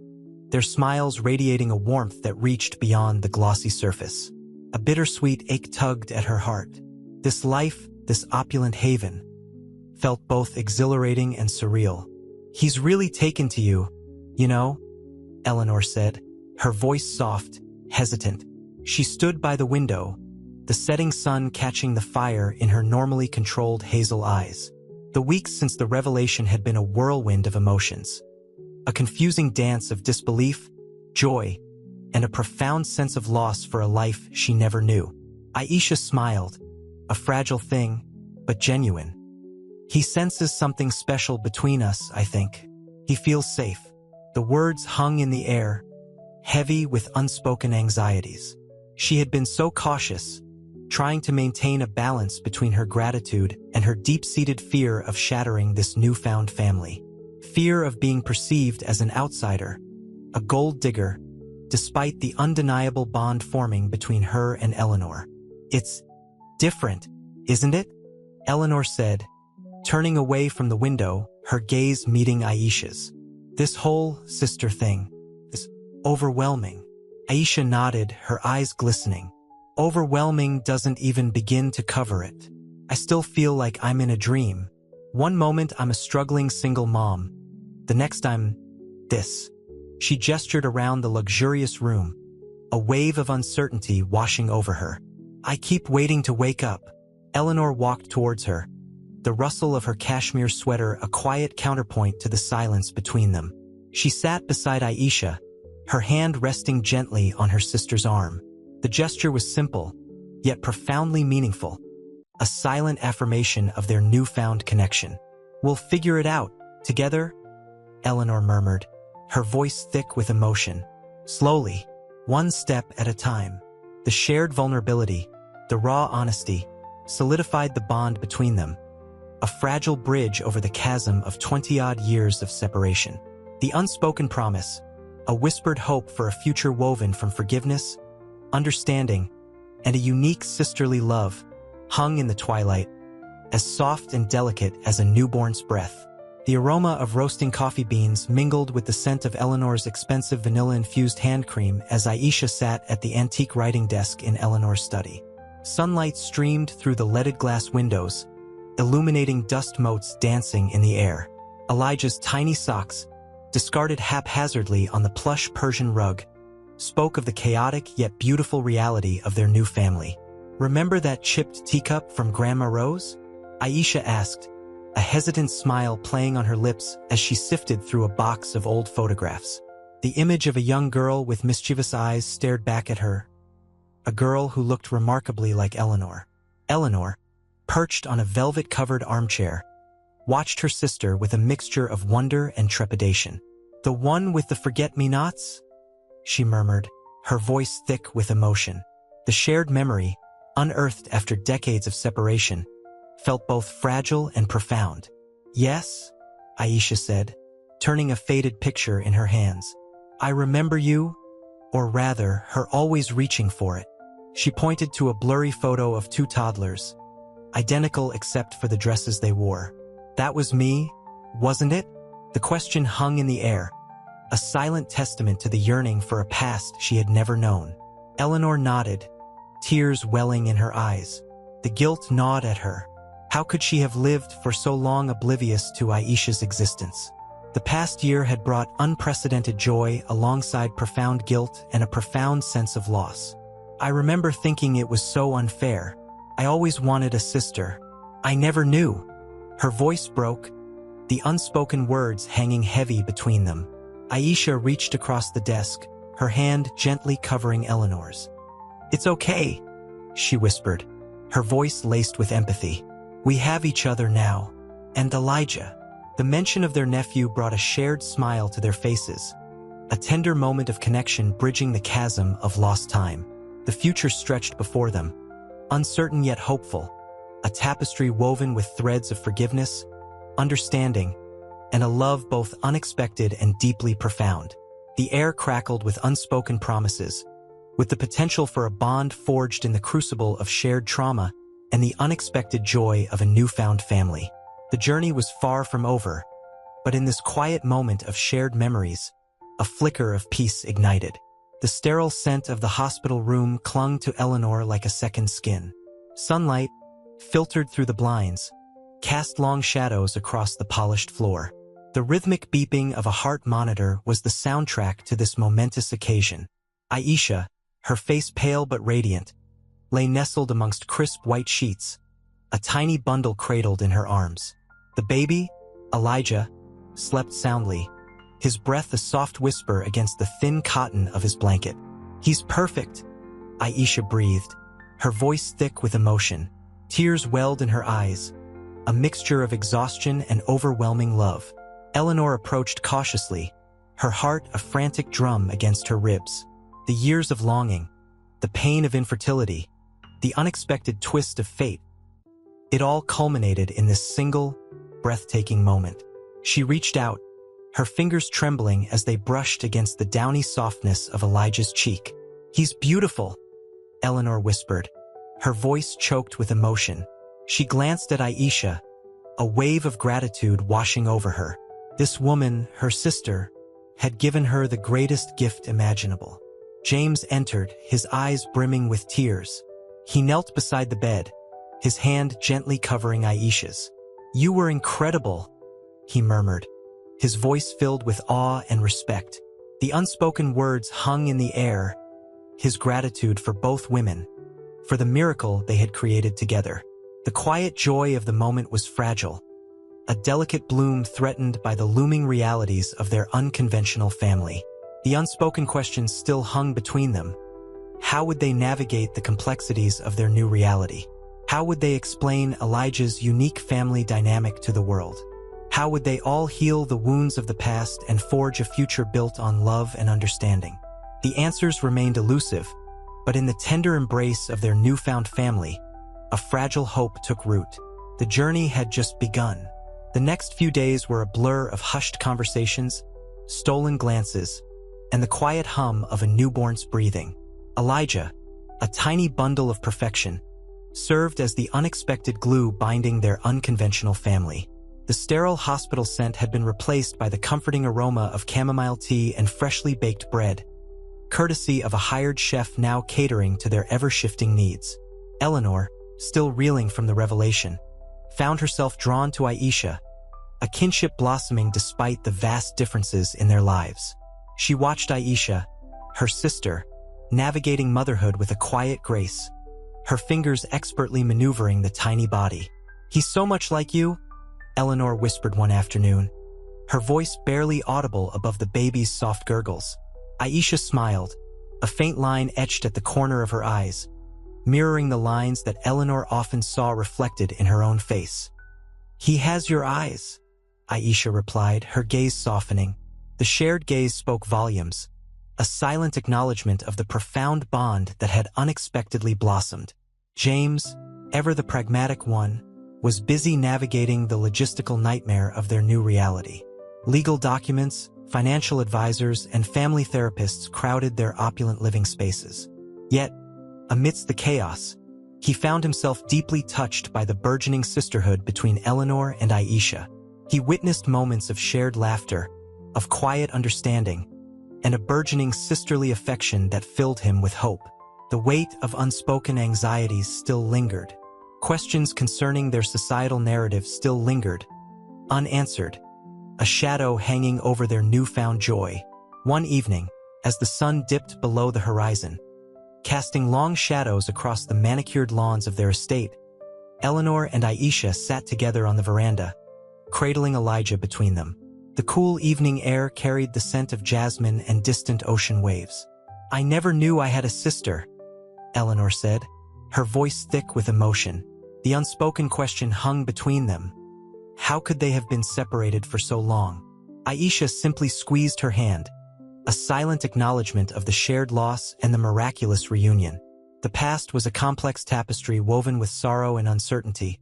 their smiles radiating a warmth that reached beyond the glossy surface. A bittersweet ache tugged at her heart. This life, this opulent haven, felt both exhilarating and surreal. "He's really taken to you, you know?" Eleanor said, her voice soft, hesitant. She stood by the window, the setting sun catching the fire in her normally controlled hazel eyes. The weeks since the revelation had been a whirlwind of emotions. A confusing dance of disbelief, joy, and a profound sense of loss for a life she never knew. Aisha smiled, a fragile thing, but genuine. "He senses something special between us, I think. He feels safe." The words hung in the air, heavy with unspoken anxieties. She had been so cautious, trying to maintain a balance between her gratitude and her deep-seated fear of shattering this newfound family. Fear of being perceived as an outsider, a gold digger, despite the undeniable bond forming between her and Eleanor. "It's different, isn't it?" Eleanor said, turning away from the window, her gaze meeting Aisha's. "This whole sister thing is overwhelming." Aisha nodded, her eyes glistening. "Overwhelming doesn't even begin to cover it. I still feel like I'm in a dream. One moment I'm a struggling single mom. The next I'm this." She gestured around the luxurious room, a wave of uncertainty washing over her. "I keep waiting to wake up." Eleanor walked towards her, the rustle of her cashmere sweater a quiet counterpoint to the silence between them. She sat beside Aisha, her hand resting gently on her sister's arm. The gesture was simple, yet profoundly meaningful, a silent affirmation of their newfound connection. "We'll figure it out, together," Eleanor murmured, her voice thick with emotion. Slowly, one step at a time. The shared vulnerability, the raw honesty, solidified the bond between them, a fragile bridge over the chasm of 20-odd years of separation. The unspoken promise, a whispered hope for a future woven from forgiveness, understanding, and a unique sisterly love, hung in the twilight, as soft and delicate as a newborn's breath. The aroma of roasting coffee beans mingled with the scent of Eleanor's expensive vanilla-infused hand cream as Aisha sat at the antique writing desk in Eleanor's study. Sunlight streamed through the leaded glass windows, illuminating dust motes dancing in the air. Elijah's tiny socks, discarded haphazardly on the plush Persian rug, spoke of the chaotic yet beautiful reality of their new family. "Remember that chipped teacup from Grandma Rose?" Aisha asked, a hesitant smile playing on her lips as she sifted through a box of old photographs. The image of a young girl with mischievous eyes stared back at her, a girl who looked remarkably like Eleanor. Eleanor, perched on a velvet-covered armchair, watched her sister with a mixture of wonder and trepidation. "The one with the forget-me-nots?" she murmured, her voice thick with emotion. The shared memory, unearthed after decades of separation, felt both fragile and profound. "Yes," Aisha said, turning a faded picture in her hands. "I remember you, or rather, her always reaching for it." She pointed to a blurry photo of two toddlers, identical except for the dresses they wore. "That was me, wasn't it?" The question hung in the air, a silent testament to the yearning for a past she had never known. Eleanor nodded, tears welling in her eyes. The guilt gnawed at her. How could she have lived for so long oblivious to Aisha's existence? The past year had brought unprecedented joy alongside profound guilt and a profound sense of loss. "I remember thinking it was so unfair. I always wanted a sister. I never knew." Her voice broke, the unspoken words hanging heavy between them. Aisha reached across the desk, her hand gently covering Eleanor's. "It's okay," she whispered, her voice laced with empathy. "We have each other now. And Elijah." The mention of their nephew brought a shared smile to their faces, a tender moment of connection bridging the chasm of lost time. The future stretched before them, uncertain yet hopeful, a tapestry woven with threads of forgiveness, understanding, and a love both unexpected and deeply profound. The air crackled with unspoken promises, with the potential for a bond forged in the crucible of shared trauma and the unexpected joy of a newfound family. The journey was far from over, but in this quiet moment of shared memories, a flicker of peace ignited. The sterile scent of the hospital room clung to Eleanor like a second skin. Sunlight, filtered through the blinds, cast long shadows across the polished floor. The rhythmic beeping of a heart monitor was the soundtrack to this momentous occasion. Aisha, her face pale but radiant, lay nestled amongst crisp white sheets, a tiny bundle cradled in her arms. The baby, Elijah, slept soundly, his breath a soft whisper against the thin cotton of his blanket. "He's perfect," Aisha breathed, her voice thick with emotion. Tears welled in her eyes, a mixture of exhaustion and overwhelming love. Eleanor approached cautiously, her heart a frantic drum against her ribs. The years of longing, the pain of infertility, the unexpected twist of fate, it all culminated in this single, breathtaking moment. She reached out, her fingers trembling as they brushed against the downy softness of Elijah's cheek. "He's beautiful," Eleanor whispered, her voice choked with emotion. She glanced at Aisha, a wave of gratitude washing over her. This woman, her sister, had given her the greatest gift imaginable. James entered, his eyes brimming with tears. He knelt beside the bed, his hand gently covering Aisha's. "You were incredible," he murmured, his voice filled with awe and respect. The unspoken words hung in the air, his gratitude for both women, for the miracle they had created together. The quiet joy of the moment was fragile, a delicate bloom threatened by the looming realities of their unconventional family. The unspoken questions still hung between them. How would they navigate the complexities of their new reality? How would they explain Elijah's unique family dynamic to the world? How would they all heal the wounds of the past and forge a future built on love and understanding? The answers remained elusive, but in the tender embrace of their newfound family, a fragile hope took root. The journey had just begun. The next few days were a blur of hushed conversations, stolen glances, and the quiet hum of a newborn's breathing. Elijah, a tiny bundle of perfection, served as the unexpected glue binding their unconventional family. The sterile hospital scent had been replaced by the comforting aroma of chamomile tea and freshly baked bread, courtesy of a hired chef now catering to their ever-shifting needs. Eleanor, still reeling from the revelation, found herself drawn to Aisha, a kinship blossoming despite the vast differences in their lives. She watched Aisha, her sister, navigating motherhood with a quiet grace, her fingers expertly maneuvering the tiny body. "He's so much like you," Eleanor whispered one afternoon, her voice barely audible above the baby's soft gurgles. Aisha smiled, a faint line etched at the corner of her eyes, mirroring the lines that Eleanor often saw reflected in her own face. "He has your eyes," Aisha replied, her gaze softening. The shared gaze spoke volumes, a silent acknowledgement of the profound bond that had unexpectedly blossomed. James, ever the pragmatic one, was busy navigating the logistical nightmare of their new reality. Legal documents, financial advisors, and family therapists crowded their opulent living spaces. Yet, amidst the chaos, he found himself deeply touched by the burgeoning sisterhood between Eleanor and Aisha. He witnessed moments of shared laughter, of quiet understanding, and a burgeoning sisterly affection that filled him with hope. The weight of unspoken anxieties still lingered. Questions concerning their societal narrative still lingered, unanswered, a shadow hanging over their newfound joy. One evening, as the sun dipped below the horizon, casting long shadows across the manicured lawns of their estate, Eleanor and Aisha sat together on the veranda, cradling Elijah between them. The cool evening air carried the scent of jasmine and distant ocean waves. "I never knew I had a sister," Eleanor said, her voice thick with emotion. The unspoken question hung between them. How could they have been separated for so long? Aisha simply squeezed her hand, a silent acknowledgement of the shared loss and the miraculous reunion. The past was a complex tapestry woven with sorrow and uncertainty.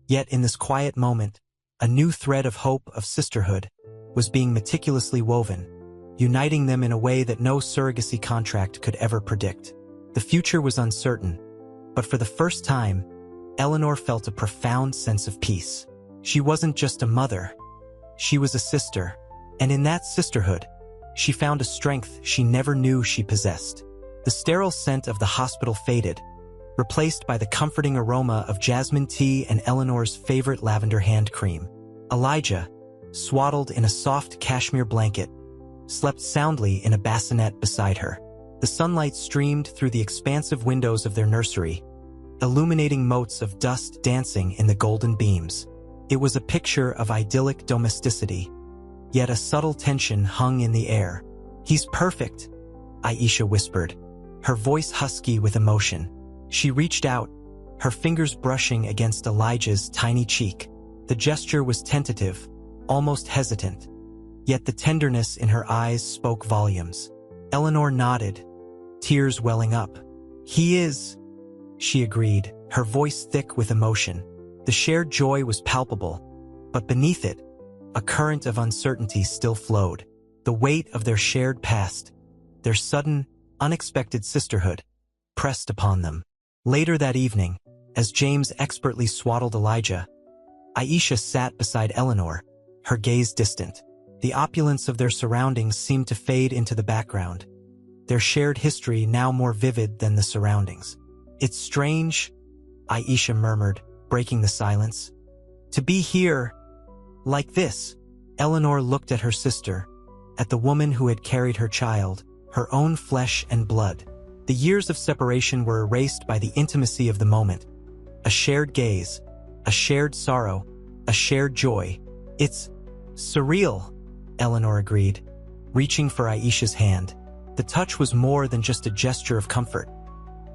Yet in this quiet moment, a new thread of hope, of sisterhood, was being meticulously woven, uniting them in a way that no surrogacy contract could ever predict. The future was uncertain, but for the first time, Eleanor felt a profound sense of peace. She wasn't just a mother, she was a sister, and in that sisterhood, she found a strength she never knew she possessed. The sterile scent of the hospital faded, replaced by the comforting aroma of jasmine tea and Eleanor's favorite lavender hand cream. Elijah, swaddled in a soft cashmere blanket, slept soundly in a bassinet beside her. The sunlight streamed through the expansive windows of their nursery, illuminating motes of dust dancing in the golden beams. It was a picture of idyllic domesticity, yet a subtle tension hung in the air. "He's perfect," Aisha whispered, her voice husky with emotion. She reached out, her fingers brushing against Elijah's tiny cheek. The gesture was tentative, almost hesitant, yet the tenderness in her eyes spoke volumes. Eleanor nodded, tears welling up. "He is," she agreed, her voice thick with emotion. The shared joy was palpable, but beneath it, a current of uncertainty still flowed. The weight of their shared past, their sudden, unexpected sisterhood, pressed upon them. Later that evening, as James expertly swaddled Elijah, Aisha sat beside Eleanor, her gaze distant. The opulence of their surroundings seemed to fade into the background, their shared history now more vivid than the surroundings. "It's strange," Aisha murmured, breaking the silence. "To be here, like this." Eleanor looked at her sister, at the woman who had carried her child, her own flesh and blood. The years of separation were erased by the intimacy of the moment. A shared gaze, a shared sorrow, a shared joy. "It's surreal," Eleanor agreed, reaching for Aisha's hand. The touch was more than just a gesture of comfort.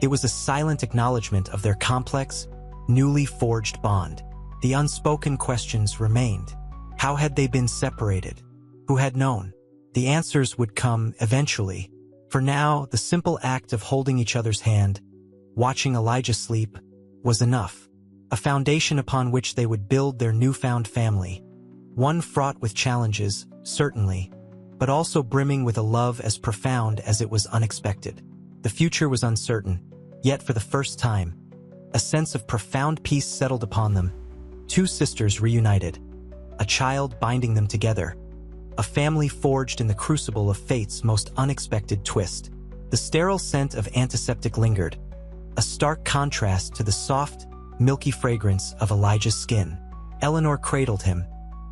It was a silent acknowledgement of their complex, newly forged bond. The unspoken questions remained. How had they been separated? Who had known? The answers would come eventually. For now, the simple act of holding each other's hand, watching Elijah sleep, was enough. A foundation upon which they would build their newfound family. One fraught with challenges, certainly, but also brimming with a love as profound as it was unexpected. The future was uncertain, yet for the first time, a sense of profound peace settled upon them. Two sisters reunited, a child binding them together, a family forged in the crucible of fate's most unexpected twist. The sterile scent of antiseptic lingered, a stark contrast to the soft, milky fragrance of Elijah's skin. Eleanor cradled him,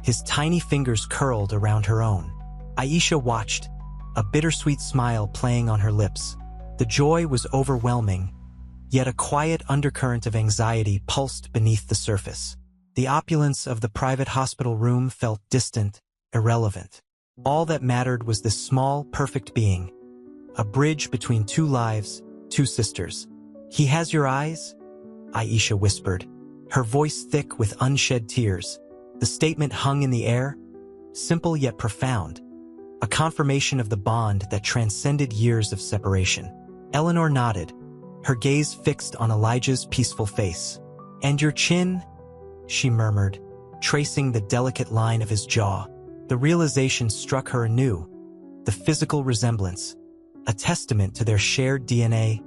his tiny fingers curled around her own. Aisha watched, a bittersweet smile playing on her lips. The joy was overwhelming, yet a quiet undercurrent of anxiety pulsed beneath the surface. The opulence of the private hospital room felt distant, irrelevant. All that mattered was this small, perfect being, a bridge between two lives, two sisters. "He has your eyes?" Aisha whispered, her voice thick with unshed tears. The statement hung in the air, simple yet profound, a confirmation of the bond that transcended years of separation. Eleanor nodded, her gaze fixed on Elijah's peaceful face. "And your chin?" she murmured, tracing the delicate line of his jaw. The realization struck her anew. The physical resemblance, a testament to their shared DNA,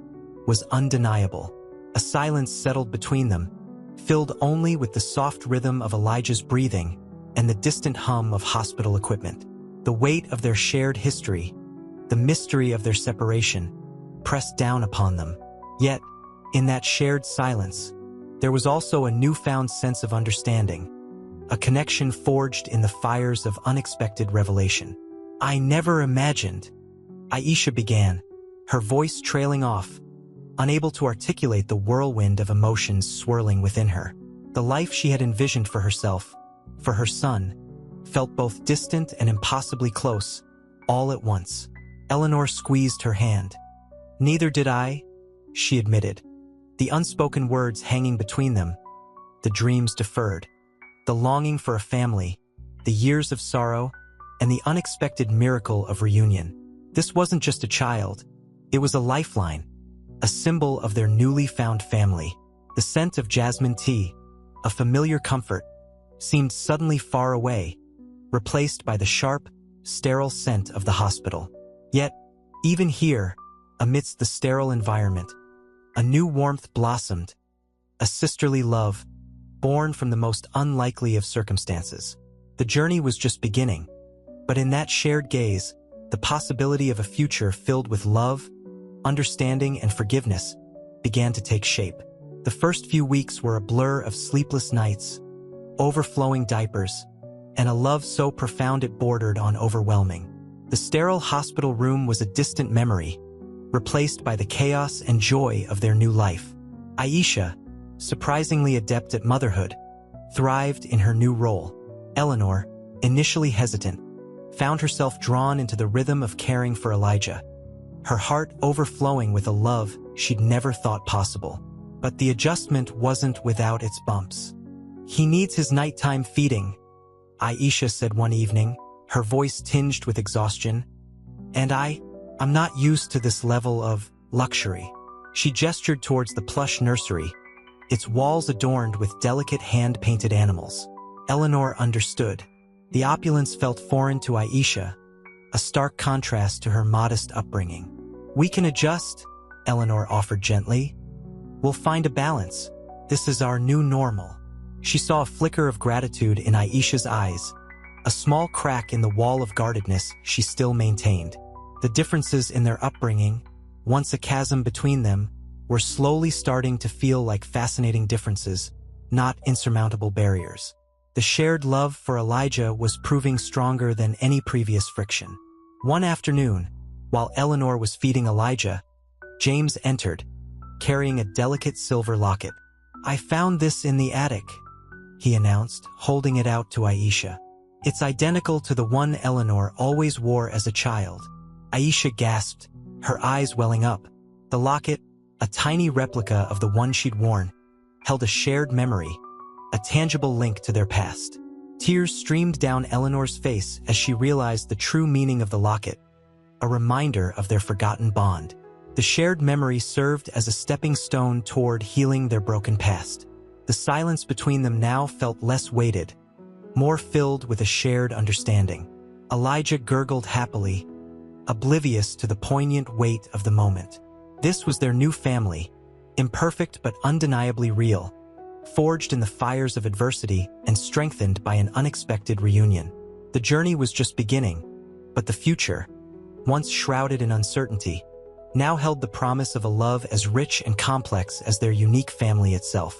was undeniable. A silence settled between them, filled only with the soft rhythm of Elijah's breathing and the distant hum of hospital equipment. The weight of their shared history, the mystery of their separation, pressed down upon them. Yet, in that shared silence, there was also a newfound sense of understanding, a connection forged in the fires of unexpected revelation. "I never imagined," Aisha began, her voice trailing off, unable to articulate the whirlwind of emotions swirling within her. The life she had envisioned for herself, for her son, felt both distant and impossibly close, all at once. Eleanor squeezed her hand. "Neither did I," she admitted, the unspoken words hanging between them, the dreams deferred, the longing for a family, the years of sorrow, and the unexpected miracle of reunion. This wasn't just a child, it was a lifeline, a symbol of their newly found family. The scent of jasmine tea, a familiar comfort, seemed suddenly far away, replaced by the sharp, sterile scent of the hospital. Yet, even here, amidst the sterile environment, a new warmth blossomed, a sisterly love, born from the most unlikely of circumstances. The journey was just beginning, but in that shared gaze, the possibility of a future filled with love, understanding, and forgiveness began to take shape. The first few weeks were a blur of sleepless nights, overflowing diapers, and a love so profound it bordered on overwhelming. The sterile hospital room was a distant memory, replaced by the chaos and joy of their new life. Aisha, surprisingly adept at motherhood, thrived in her new role. Eleanor, initially hesitant, found herself drawn into the rhythm of caring for Elijah, her heart overflowing with a love she'd never thought possible. But the adjustment wasn't without its bumps. "He needs his nighttime feeding," Aisha said one evening, her voice tinged with exhaustion. "And I'm not used to this level of luxury." She gestured towards the plush nursery, its walls adorned with delicate hand-painted animals. Eleanor understood. The opulence felt foreign to Aisha, a stark contrast to her modest upbringing. "We can adjust," Eleanor offered gently. "We'll find a balance. This is our new normal." She saw a flicker of gratitude in Aisha's eyes, a small crack in the wall of guardedness she still maintained. The differences in their upbringing, once a chasm between them, were slowly starting to feel like fascinating differences, not insurmountable barriers. The shared love for Elijah was proving stronger than any previous friction. One afternoon, while Eleanor was feeding Elijah, James entered, carrying a delicate silver locket. "I found this in the attic," he announced, holding it out to Aisha. "It's identical to the one Eleanor always wore as a child." Aisha gasped, her eyes welling up. The locket, a tiny replica of the one she'd worn, held a shared memory, a tangible link to their past. Tears streamed down Eleanor's face as she realized the true meaning of the locket, a reminder of their forgotten bond. The shared memory served as a stepping stone toward healing their broken past. The silence between them now felt less weighted, more filled with a shared understanding. Elijah gurgled happily, oblivious to the poignant weight of the moment. This was their new family, imperfect but undeniably real, forged in the fires of adversity and strengthened by an unexpected reunion. The journey was just beginning, but the future, once shrouded in uncertainty, now held the promise of a love as rich and complex as their unique family itself.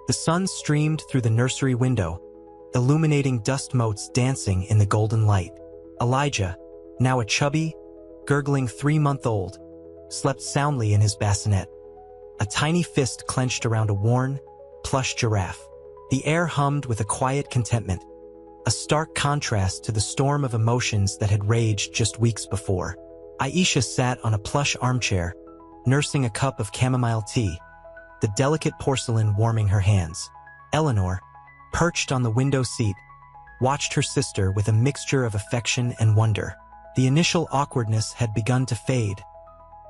The sun streamed through the nursery window, illuminating dust motes dancing in the golden light. Elijah, now a chubby, gurgling 3-month-old, slept soundly in his bassinet, a tiny fist clenched around a worn, plush giraffe. The air hummed with a quiet contentment, a stark contrast to the storm of emotions that had raged just weeks before. Aisha sat on a plush armchair, nursing a cup of chamomile tea, the delicate porcelain warming her hands. Eleanor, perched on the window seat, watched her sister with a mixture of affection and wonder. The initial awkwardness had begun to fade,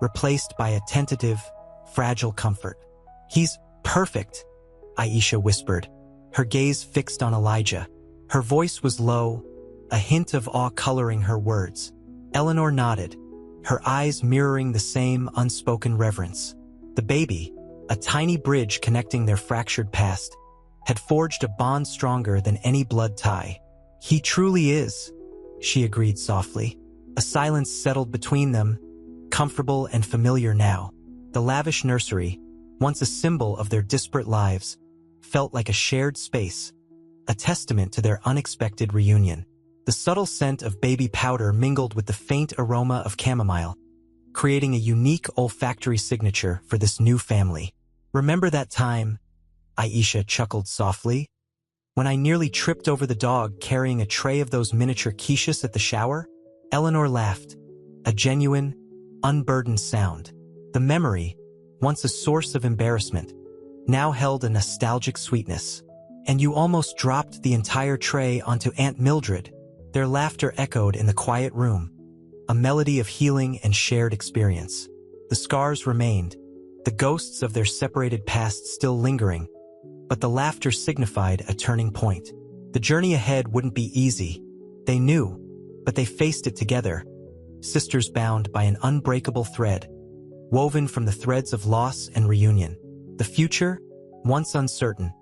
replaced by a tentative, fragile comfort. "He's perfect," Aisha whispered, her gaze fixed on Elijah. Her voice was low, a hint of awe coloring her words. Eleanor nodded, her eyes mirroring the same unspoken reverence. The baby, a tiny bridge connecting their fractured past, had forged a bond stronger than any blood tie. "He truly is," she agreed softly. A silence settled between them, comfortable and familiar now. The lavish nursery, once a symbol of their disparate lives, felt like a shared space, a testament to their unexpected reunion. The subtle scent of baby powder mingled with the faint aroma of chamomile, creating a unique olfactory signature for this new family. "Remember that time," Aisha chuckled softly, "when I nearly tripped over the dog carrying a tray of those miniature quiches at the shower?" Eleanor laughed, a genuine, unburdened sound. The memory, once a source of embarrassment, now held a nostalgic sweetness. "And you almost dropped the entire tray onto Aunt Mildred." Their laughter echoed in the quiet room, a melody of healing and shared experience. The scars remained, the ghosts of their separated past still lingering, but the laughter signified a turning point. The journey ahead wouldn't be easy, they knew, but they faced it together, sisters bound by an unbreakable thread, woven from the threads of loss and reunion. The future, once uncertain,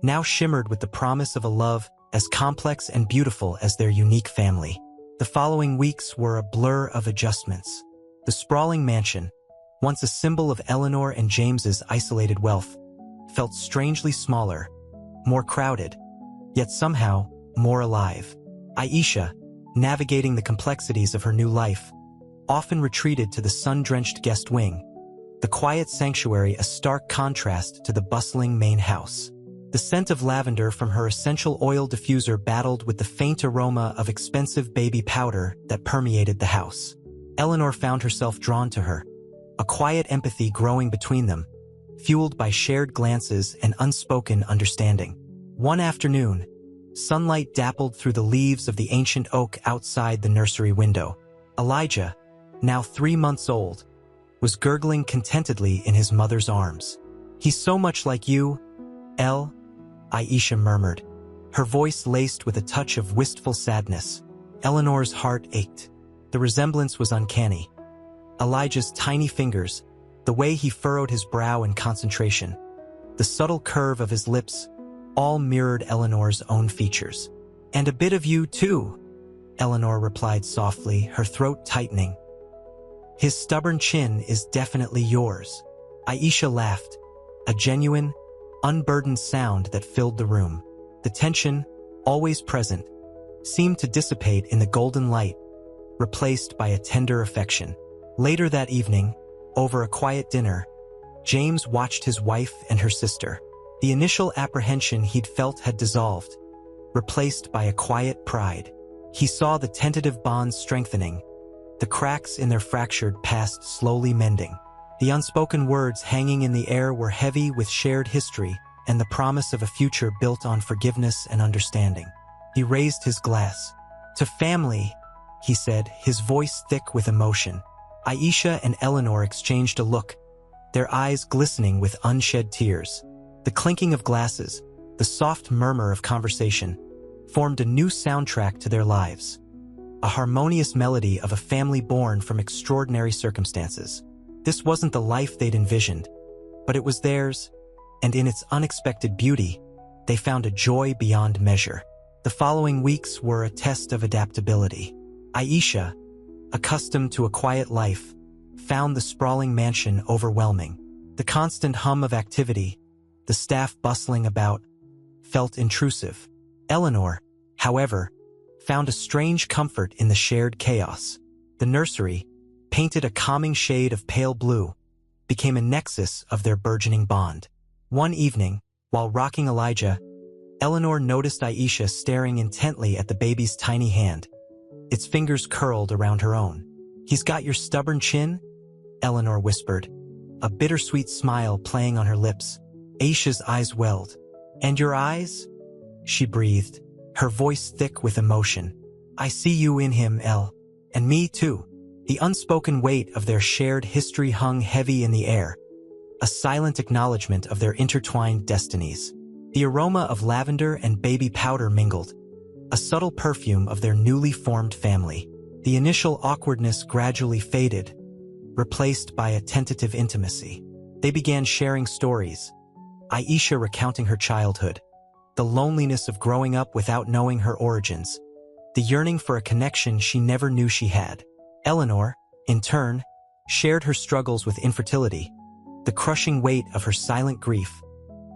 now shimmered with the promise of a love as complex and beautiful as their unique family. The following weeks were a blur of adjustments. The sprawling mansion, once a symbol of Eleanor and James's isolated wealth, felt strangely smaller, more crowded, yet somehow more alive. Aisha, navigating the complexities of her new life, often retreated to the sun-drenched guest wing, the quiet sanctuary a stark contrast to the bustling main house. The scent of lavender from her essential oil diffuser battled with the faint aroma of expensive baby powder that permeated the house. Eleanor found herself drawn to her, a quiet empathy growing between them, fueled by shared glances and unspoken understanding. One afternoon, sunlight dappled through the leaves of the ancient oak outside the nursery window. Elijah, now 3 months old, was gurgling contentedly in his mother's arms. "He's so much like you, Elle," Aisha murmured, her voice laced with a touch of wistful sadness. Eleanor's heart ached. The resemblance was uncanny. Elijah's tiny fingers, the way he furrowed his brow in concentration, the subtle curve of his lips, all mirrored Eleanor's own features. "And a bit of you, too," Eleanor replied softly, her throat tightening. "His stubborn chin is definitely yours." Aisha laughed, a genuine, unburdened sound that filled the room. The tension, always present, seemed to dissipate in the golden light, replaced by a tender affection. Later that evening, over a quiet dinner, James watched his wife and her sister. The initial apprehension he'd felt had dissolved, replaced by a quiet pride. He saw the tentative bonds strengthening, the cracks in their fractured past slowly mending. The unspoken words hanging in the air were heavy with shared history and the promise of a future built on forgiveness and understanding. He raised his glass. "To family," he said, his voice thick with emotion. Aisha and Eleanor exchanged a look, their eyes glistening with unshed tears. The clinking of glasses, the soft murmur of conversation, formed a new soundtrack to their lives. A harmonious melody of a family born from extraordinary circumstances. This wasn't the life they'd envisioned, but it was theirs, and in its unexpected beauty, they found a joy beyond measure. The following weeks were a test of adaptability. Aisha, accustomed to a quiet life, found the sprawling mansion overwhelming. The constant hum of activity, the staff bustling about, felt intrusive. Eleanor, however, found a strange comfort in the shared chaos. The nursery, painted a calming shade of pale blue, became a nexus of their burgeoning bond. One evening, while rocking Elijah, Eleanor noticed Aisha staring intently at the baby's tiny hand, its fingers curled around her own. "He's got your stubborn chin?" Eleanor whispered, a bittersweet smile playing on her lips. Aisha's eyes welled. "And your eyes?" she breathed, her voice thick with emotion. "I see you in him, Elle. And me too." The unspoken weight of their shared history hung heavy in the air, a silent acknowledgement of their intertwined destinies. The aroma of lavender and baby powder mingled, a subtle perfume of their newly formed family. The initial awkwardness gradually faded, replaced by a tentative intimacy. They began sharing stories, Aisha recounting her childhood, the loneliness of growing up without knowing her origins, the yearning for a connection she never knew she had. Eleanor, in turn, shared her struggles with infertility, the crushing weight of her silent grief,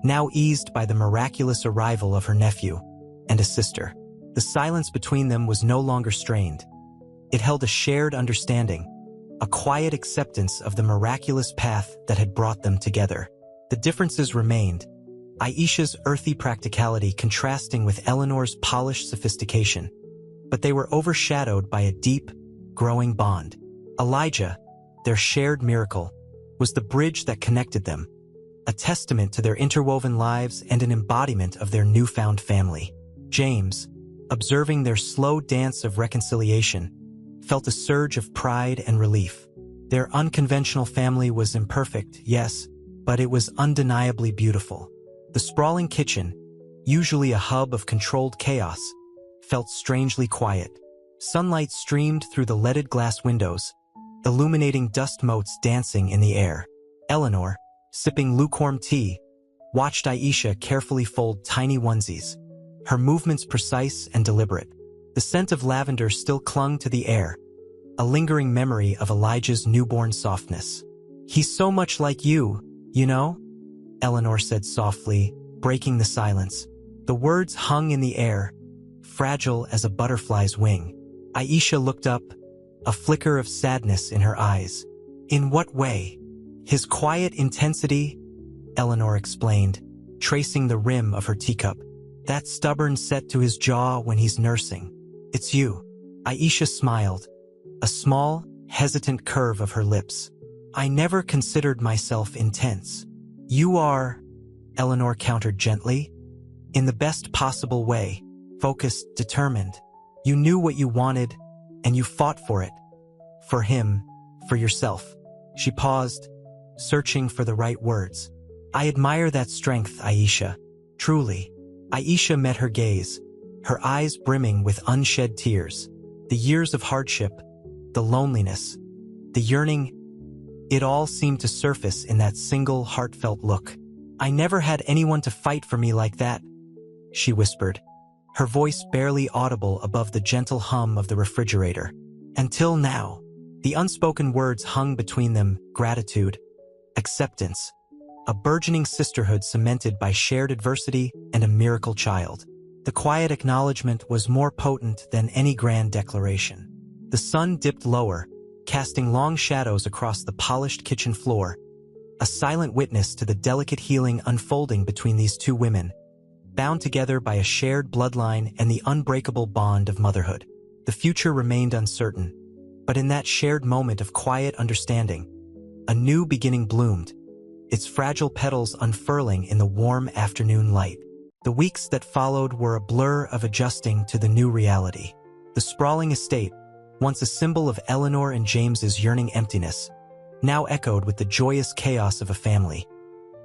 now eased by the miraculous arrival of her nephew and a sister. The silence between them was no longer strained. It held a shared understanding, a quiet acceptance of the miraculous path that had brought them together. The differences remained, Aisha's earthy practicality contrasting with Eleanor's polished sophistication, but they were overshadowed by a deep, growing bond. Elijah, their shared miracle, was the bridge that connected them, a testament to their interwoven lives and an embodiment of their newfound family. James, observing their slow dance of reconciliation, felt a surge of pride and relief. Their unconventional family was imperfect, yes, but it was undeniably beautiful. The sprawling kitchen, usually a hub of controlled chaos, felt strangely quiet. Sunlight streamed through the leaded glass windows, illuminating dust motes dancing in the air. Eleanor, sipping lukewarm tea, watched Aisha carefully fold tiny onesies, her movements precise and deliberate. The scent of lavender still clung to the air, a lingering memory of Elijah's newborn softness. He's so much like you know? Eleanor said softly, breaking the silence. The words hung in the air, fragile as a butterfly's wing. Aisha looked up, a flicker of sadness in her eyes. In what way? His quiet intensity, Eleanor explained, tracing the rim of her teacup. That stubborn set to his jaw when he's nursing. It's you. Aisha smiled, a small, hesitant curve of her lips. I never considered myself intense. You are, Eleanor countered gently, in the best possible way, focused, determined. You knew what you wanted, and you fought for it. For him, for yourself. She paused, searching for the right words. I admire that strength, Aisha. Truly. Aisha met her gaze, her eyes brimming with unshed tears. The years of hardship, the loneliness, the yearning, it all seemed to surface in that single heartfelt look. I never had anyone to fight for me like that, she whispered, her voice barely audible above the gentle hum of the refrigerator. Until now, the unspoken words hung between them, gratitude, acceptance, a burgeoning sisterhood cemented by shared adversity and a miracle child. The quiet acknowledgement was more potent than any grand declaration. The sun dipped lower, casting long shadows across the polished kitchen floor, a silent witness to the delicate healing unfolding between these two women, bound together by a shared bloodline and the unbreakable bond of motherhood. The future remained uncertain, but in that shared moment of quiet understanding, a new beginning bloomed, its fragile petals unfurling in the warm afternoon light. The weeks that followed were a blur of adjusting to the new reality. The sprawling estate, once a symbol of Eleanor and James's yearning emptiness, now echoed with the joyous chaos of a family.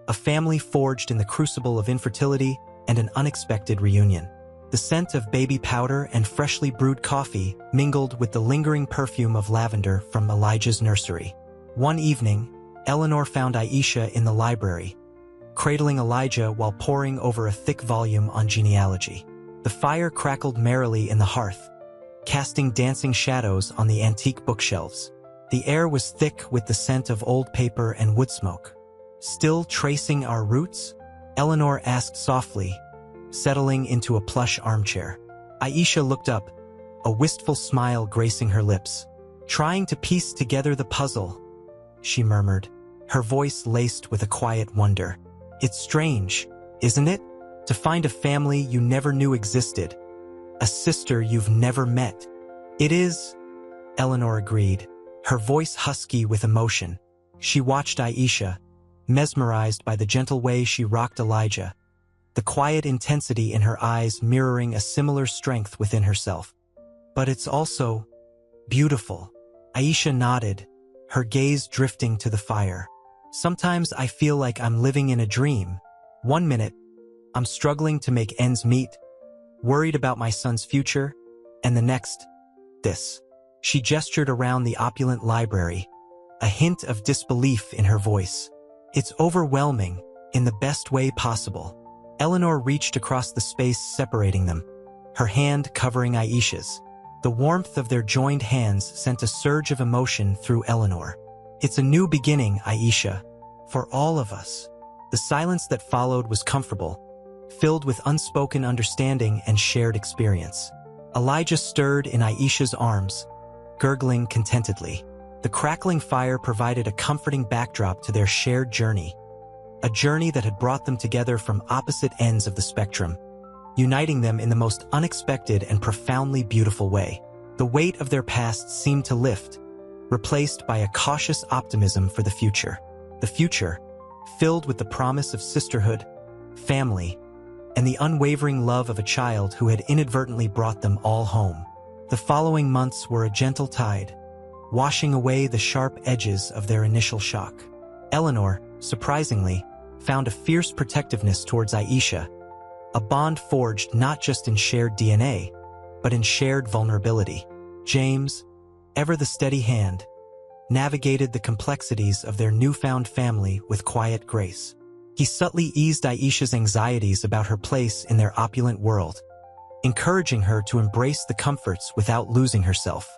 A family forged in the crucible of infertility and an unexpected reunion. The scent of baby powder and freshly brewed coffee mingled with the lingering perfume of lavender from Elijah's nursery. One evening, Eleanor found Aisha in the library, cradling Elijah while poring over a thick volume on genealogy. The fire crackled merrily in the hearth, casting dancing shadows on the antique bookshelves. The air was thick with the scent of old paper and wood smoke. Still tracing our roots? Eleanor asked softly, settling into a plush armchair. Aisha looked up, a wistful smile gracing her lips. Trying to piece together the puzzle, she murmured, her voice laced with a quiet wonder. It's strange, isn't it? To find a family you never knew existed, a sister you've never met. It is, Eleanor agreed, her voice husky with emotion. She watched Aisha, mesmerized by the gentle way she rocked Elijah, the quiet intensity in her eyes mirroring a similar strength within herself. But it's also beautiful. Aisha nodded, her gaze drifting to the fire. Sometimes I feel like I'm living in a dream. One minute, I'm struggling to make ends meet, worried about my son's future, and the next, this. She gestured around the opulent library, a hint of disbelief in her voice. It's overwhelming, in the best way possible. Eleanor reached across the space separating them, her hand covering Aisha's. The warmth of their joined hands sent a surge of emotion through Eleanor. It's a new beginning, Aisha, for all of us. The silence that followed was comfortable, filled with unspoken understanding and shared experience. Elijah stirred in Aisha's arms, gurgling contentedly. The crackling fire provided a comforting backdrop to their shared journey, a journey that had brought them together from opposite ends of the spectrum, uniting them in the most unexpected and profoundly beautiful way. The weight of their past seemed to lift, replaced by a cautious optimism for the future. The future, filled with the promise of sisterhood, family, and the unwavering love of a child who had inadvertently brought them all home. The following months were a gentle tide, washing away the sharp edges of their initial shock. Eleanor, surprisingly, found a fierce protectiveness towards Aisha, a bond forged not just in shared DNA, but in shared vulnerability. James, ever the steady hand, navigated the complexities of their newfound family with quiet grace. He subtly eased Aisha's anxieties about her place in their opulent world, encouraging her to embrace the comforts without losing herself.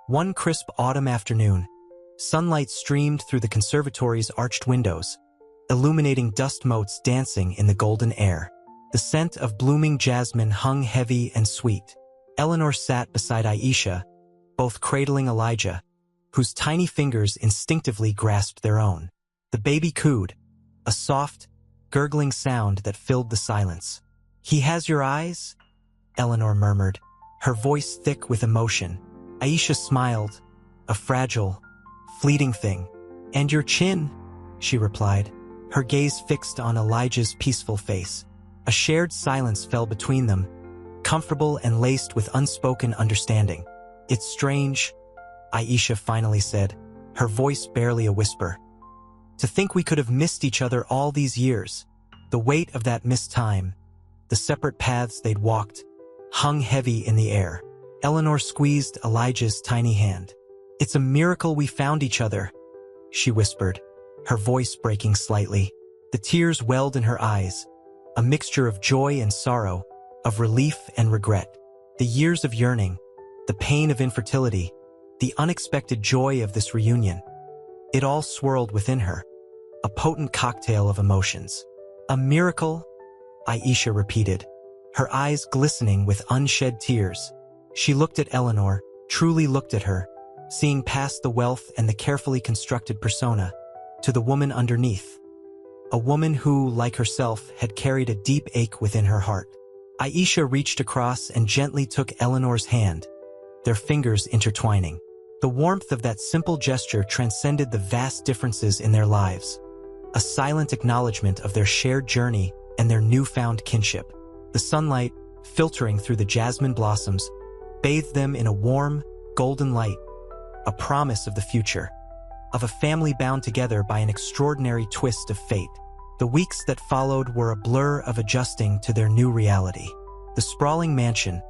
One crisp autumn afternoon, Sunlight streamed through the conservatory's arched windows, illuminating dust motes dancing in the golden air. The scent of blooming jasmine hung heavy and sweet. Eleanor sat beside Aisha, both cradling Elijah, whose tiny fingers instinctively grasped their own. The baby cooed, a soft, gurgling sound that filled the silence. "He has your eyes?" Eleanor murmured, her voice thick with emotion. Aisha smiled, a fragile, fleeting thing. "And your chin?" she replied, her gaze fixed on Elijah's peaceful face. A shared silence fell between them, comfortable and laced with unspoken understanding. "It's strange," Aisha finally said, her voice barely a whisper. "To think we could have missed each other all these years." The weight of that missed time, the separate paths they'd walked, hung heavy in the air. Eleanor squeezed Elijah's tiny hand. "It's a miracle we found each other," she whispered, her voice breaking slightly. The tears welled in her eyes, a mixture of joy and sorrow, of relief and regret. The years of yearning, the pain of infertility, the unexpected joy of this reunion. It all swirled within her, a potent cocktail of emotions. "A miracle?" Aisha repeated, her eyes glistening with unshed tears. She looked at Eleanor, truly looked at her, seeing past the wealth and the carefully constructed persona, to the woman underneath. A woman who, like herself, had carried a deep ache within her heart. Aisha reached across and gently took Eleanor's hand, their fingers intertwining. The warmth of that simple gesture transcended the vast differences in their lives, a silent acknowledgement of their shared journey and their newfound kinship. The sunlight, filtering through the jasmine blossoms, bathed them in a warm, golden light, a promise of the future, of a family bound together by an extraordinary twist of fate. The weeks that followed were a blur of adjusting to their new reality. The sprawling mansion,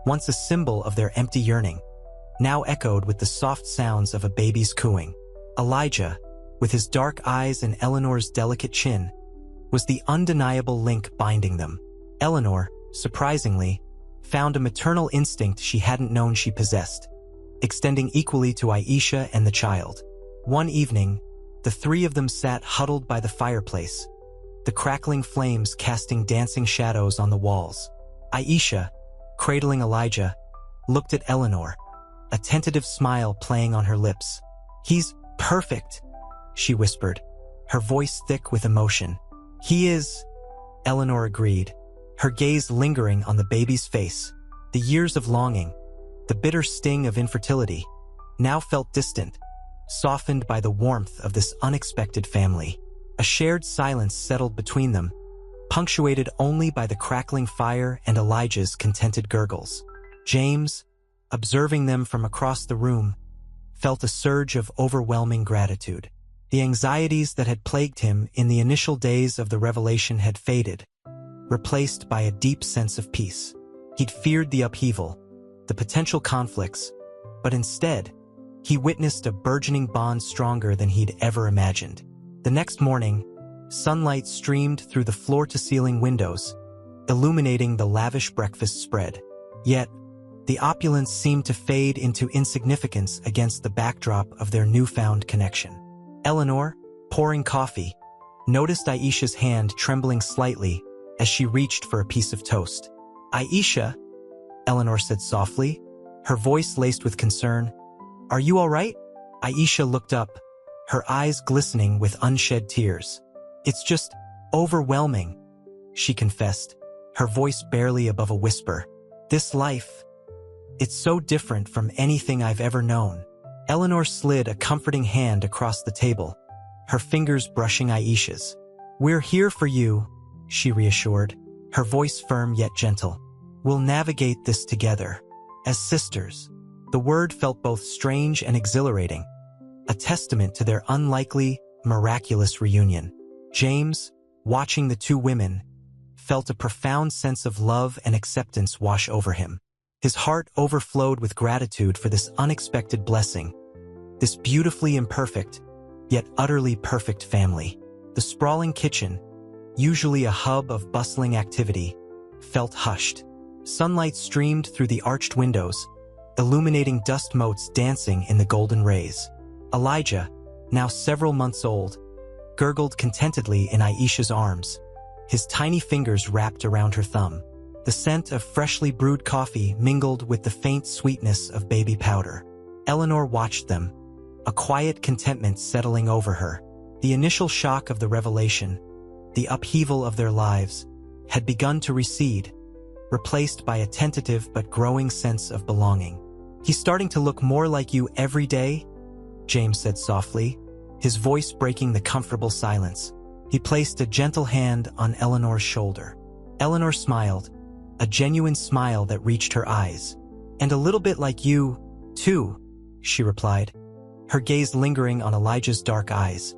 once a symbol of their empty yearning, now echoed with the soft sounds of a baby's cooing. Elijah, with his dark eyes and Eleanor's delicate chin, was the undeniable link binding them. Eleanor, surprisingly, found a maternal instinct she hadn't known she possessed, extending equally to Aisha and the child. One evening, the three of them sat huddled by the fireplace, the crackling flames casting dancing shadows on the walls. Aisha, cradling Elijah, looked at Eleanor, a tentative smile playing on her lips. "He's perfect," she whispered, her voice thick with emotion. "He is," Eleanor agreed, her gaze lingering on the baby's face. The years of longing, the bitter sting of infertility, now felt distant, softened by the warmth of this unexpected family. A shared silence settled between them, punctuated only by the crackling fire and Elijah's contented gurgles. James, observing them from across the room, felt a surge of overwhelming gratitude. The anxieties that had plagued him in the initial days of the revelation had faded, replaced by a deep sense of peace. He'd feared the upheaval, the potential conflicts, but instead, he witnessed a burgeoning bond stronger than he'd ever imagined. The next morning, sunlight streamed through the floor-to-ceiling windows, illuminating the lavish breakfast spread. Yet, the opulence seemed to fade into insignificance against the backdrop of their newfound connection. Eleanor, pouring coffee, noticed Aisha's hand trembling slightly as she reached for a piece of toast. "Aisha," Eleanor said softly, her voice laced with concern, "are you all right?" Aisha looked up, her eyes glistening with unshed tears. "It's just overwhelming," she confessed, her voice barely above a whisper. "This life, it's so different from anything I've ever known." Eleanor slid a comforting hand across the table, her fingers brushing Aisha's. "We're here for you," she reassured, her voice firm yet gentle. "We'll navigate this together, as sisters." The word felt both strange and exhilarating, a testament to their unlikely, miraculous reunion. James, watching the two women, felt a profound sense of love and acceptance wash over him. His heart overflowed with gratitude for this unexpected blessing, this beautifully imperfect, yet utterly perfect family. The sprawling kitchen, usually a hub of bustling activity, felt hushed. Sunlight streamed through the arched windows, illuminating dust motes dancing in the golden rays. Elijah, now several months old, gurgled contentedly in Aisha's arms, his tiny fingers wrapped around her thumb. The scent of freshly brewed coffee mingled with the faint sweetness of baby powder. Eleanor watched them, a quiet contentment settling over her. The initial shock of the revelation, the upheaval of their lives, had begun to recede, replaced by a tentative but growing sense of belonging. "He's starting to look more like you every day," James said softly, his voice breaking the comfortable silence. He placed a gentle hand on Eleanor's shoulder. Eleanor smiled, a genuine smile that reached her eyes. "And a little bit like you, too," she replied, her gaze lingering on Elijah's dark eyes,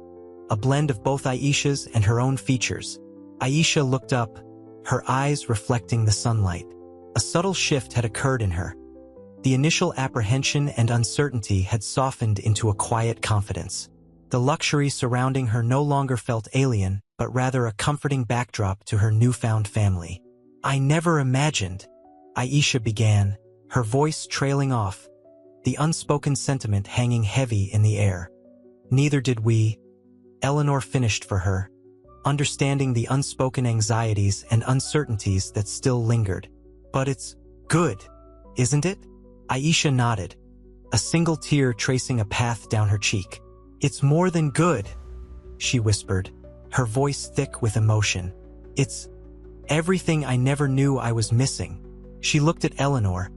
a blend of both Aisha's and her own features. Aisha looked up, her eyes reflecting the sunlight. A subtle shift had occurred in her. The initial apprehension and uncertainty had softened into a quiet confidence. The luxury surrounding her no longer felt alien, but rather a comforting backdrop to her newfound family. "I never imagined," Aisha began, her voice trailing off, the unspoken sentiment hanging heavy in the air. "Neither did we," Eleanor finished for her, understanding the unspoken anxieties and uncertainties that still lingered. "But it's good, isn't it?" Aisha nodded, a single tear tracing a path down her cheek. "It's more than good," she whispered, her voice thick with emotion. "It's everything I never knew I was missing." She looked at Eleanor,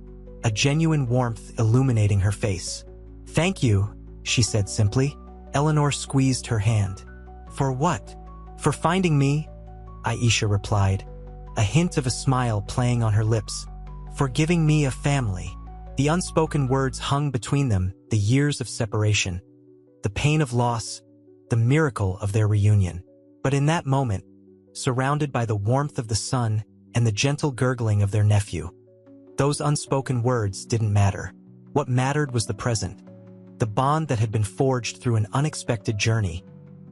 a genuine warmth illuminating her face. "Thank you," she said simply. Eleanor squeezed her hand. "For what?" "For finding me," Aisha replied, a hint of a smile playing on her lips. "For giving me a family." The unspoken words hung between them, the years of separation, the pain of loss, the miracle of their reunion. But in that moment, surrounded by the warmth of the sun and the gentle gurgling of their nephew, those unspoken words didn't matter. What mattered was the present, the bond that had been forged through an unexpected journey,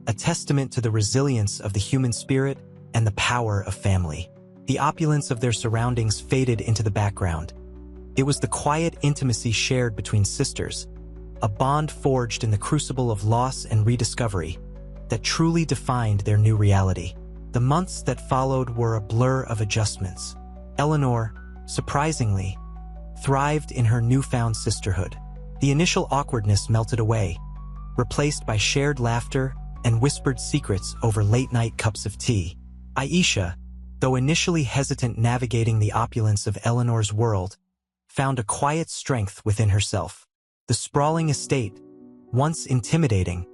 a testament to the resilience of the human spirit and the power of family. The opulence of their surroundings faded into the background. It was the quiet intimacy shared between sisters, a bond forged in the crucible of loss and rediscovery, that truly defined their new reality. The months that followed were a blur of adjustments. Eleanor, surprisingly, thrived in her newfound sisterhood. The initial awkwardness melted away, replaced by shared laughter and whispered secrets over late-night cups of tea. Aisha, though initially hesitant navigating the opulence of Eleanor's world, found a quiet strength within herself. The sprawling estate, once intimidating,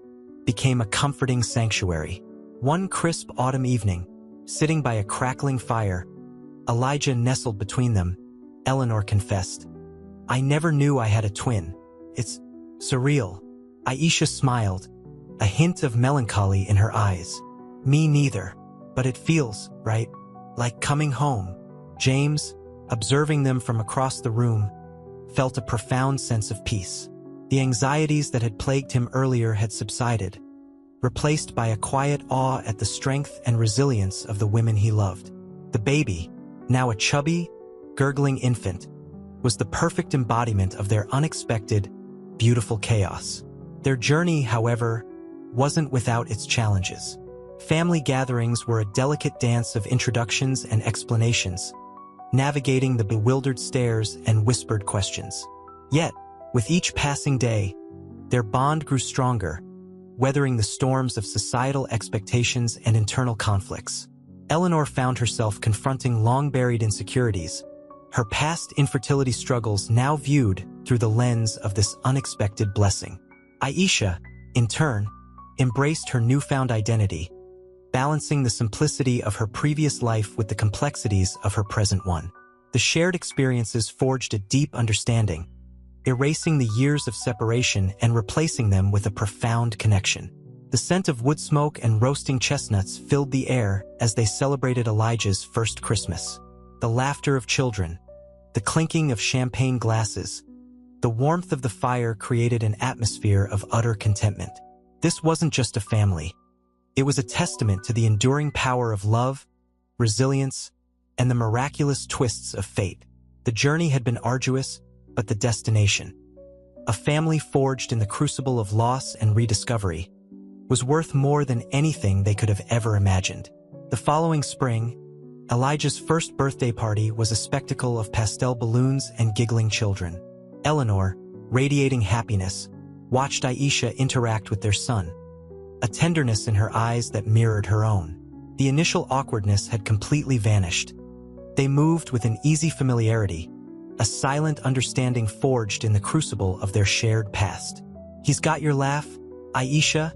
became a comforting sanctuary. One crisp autumn evening, sitting by a crackling fire, Elijah nestled between them. Eleanor confessed, "I never knew I had a twin. It's surreal." Aisha smiled, a hint of melancholy in her eyes. "Me neither, but it feels right, like coming home." James, observing them from across the room, felt a profound sense of peace. The anxieties that had plagued him earlier had subsided, replaced by a quiet awe at the strength and resilience of the women he loved. The baby, now a chubby, gurgling infant, was the perfect embodiment of their unexpected, beautiful chaos. Their journey, however, wasn't without its challenges. Family gatherings were a delicate dance of introductions and explanations, navigating the bewildered stares and whispered questions. Yet, with each passing day, their bond grew stronger, weathering the storms of societal expectations and internal conflicts. Eleanor found herself confronting long-buried insecurities, her past infertility struggles now viewed through the lens of this unexpected blessing. Aisha, in turn, embraced her newfound identity, balancing the simplicity of her previous life with the complexities of her present one. The shared experiences forged a deep understanding, erasing the years of separation and replacing them with a profound connection. The scent of wood smoke and roasting chestnuts filled the air as they celebrated Elijah's first Christmas. The laughter of children, the clinking of champagne glasses, the warmth of the fire created an atmosphere of utter contentment. This wasn't just a family. It was a testament to the enduring power of love, resilience, and the miraculous twists of fate. The journey had been arduous, but the destination, a family forged in the crucible of loss and rediscovery, was worth more than anything they could have ever imagined. The following spring, Elijah's first birthday party was a spectacle of pastel balloons and giggling children. Eleanor, radiating happiness, watched Aisha interact with their son, a tenderness in her eyes that mirrored her own. The initial awkwardness had completely vanished. They moved with an easy familiarity, a silent understanding forged in the crucible of their shared past. "He's got your laugh, Aisha,"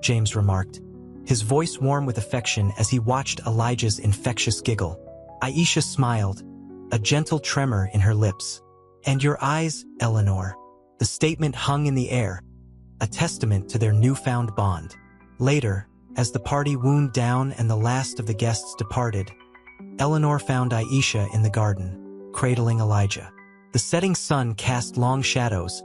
James remarked, his voice warm with affection as he watched Elijah's infectious giggle. Aisha smiled, a gentle tremor in her lips. "And your eyes, Eleanor." The statement hung in the air, a testament to their newfound bond. Later, as the party wound down and the last of the guests departed, Eleanor found Aisha in the garden, cradling Elijah. The setting sun cast long shadows,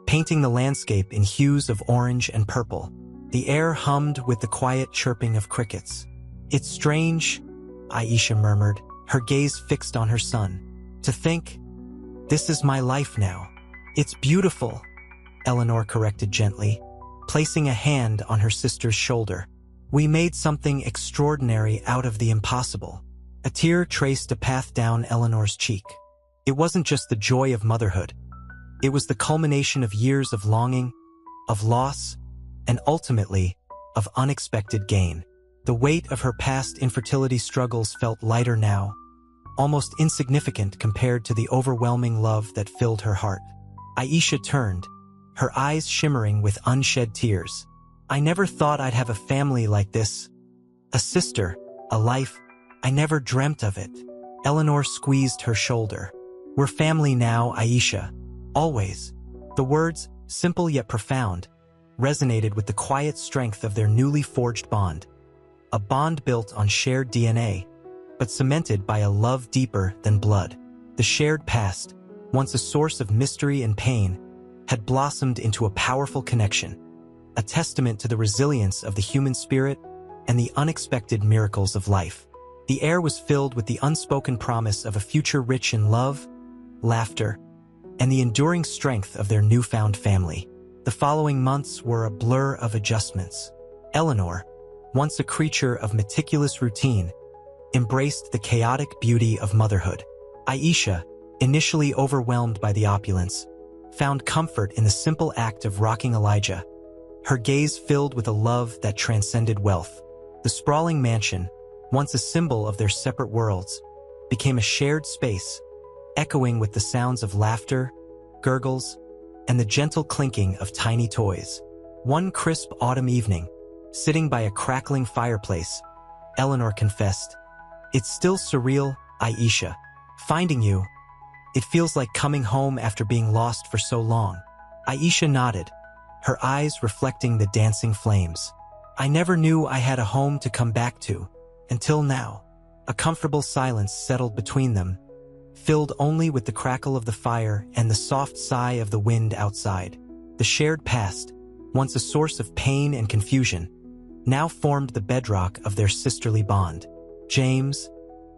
painting the landscape in hues of orange and purple. The air hummed with the quiet chirping of crickets. "It's strange," Aisha murmured, her gaze fixed on her son. "To think, this is my life now." "It's beautiful," Eleanor corrected gently, placing a hand on her sister's shoulder. "We made something extraordinary out of the impossible." A tear traced a path down Eleanor's cheek. It wasn't just the joy of motherhood. It was the culmination of years of longing, of loss, and ultimately, of unexpected gain. The weight of her past infertility struggles felt lighter now, almost insignificant compared to the overwhelming love that filled her heart. Aisha turned, her eyes shimmering with unshed tears. "I never thought I'd have a family like this. A sister, a life. I never dreamt of it." Eleanor squeezed her shoulder. "We're family now, Aisha. Always." The words, simple yet profound, resonated with the quiet strength of their newly forged bond. A bond built on shared DNA, but cemented by a love deeper than blood. The shared past, once a source of mystery and pain, had blossomed into a powerful connection, a testament to the resilience of the human spirit and the unexpected miracles of life. The air was filled with the unspoken promise of a future rich in love, laughter, and the enduring strength of their newfound family. The following months were a blur of adjustments. Eleanor, once a creature of meticulous routine, embraced the chaotic beauty of motherhood. Aisha, initially overwhelmed by the opulence, found comfort in the simple act of rocking Elijah, her gaze filled with a love that transcended wealth. The sprawling mansion, once a symbol of their separate worlds, became a shared space, echoing with the sounds of laughter, gurgles, and the gentle clinking of tiny toys. One crisp autumn evening, sitting by a crackling fireplace, Eleanor confessed, "It's still surreal, Aisha. Finding you, it feels like coming home after being lost for so long." Aisha nodded, her eyes reflecting the dancing flames. "I never knew I had a home to come back to, until now." A comfortable silence settled between them, filled only with the crackle of the fire and the soft sigh of the wind outside. The shared past, once a source of pain and confusion, now formed the bedrock of their sisterly bond. James,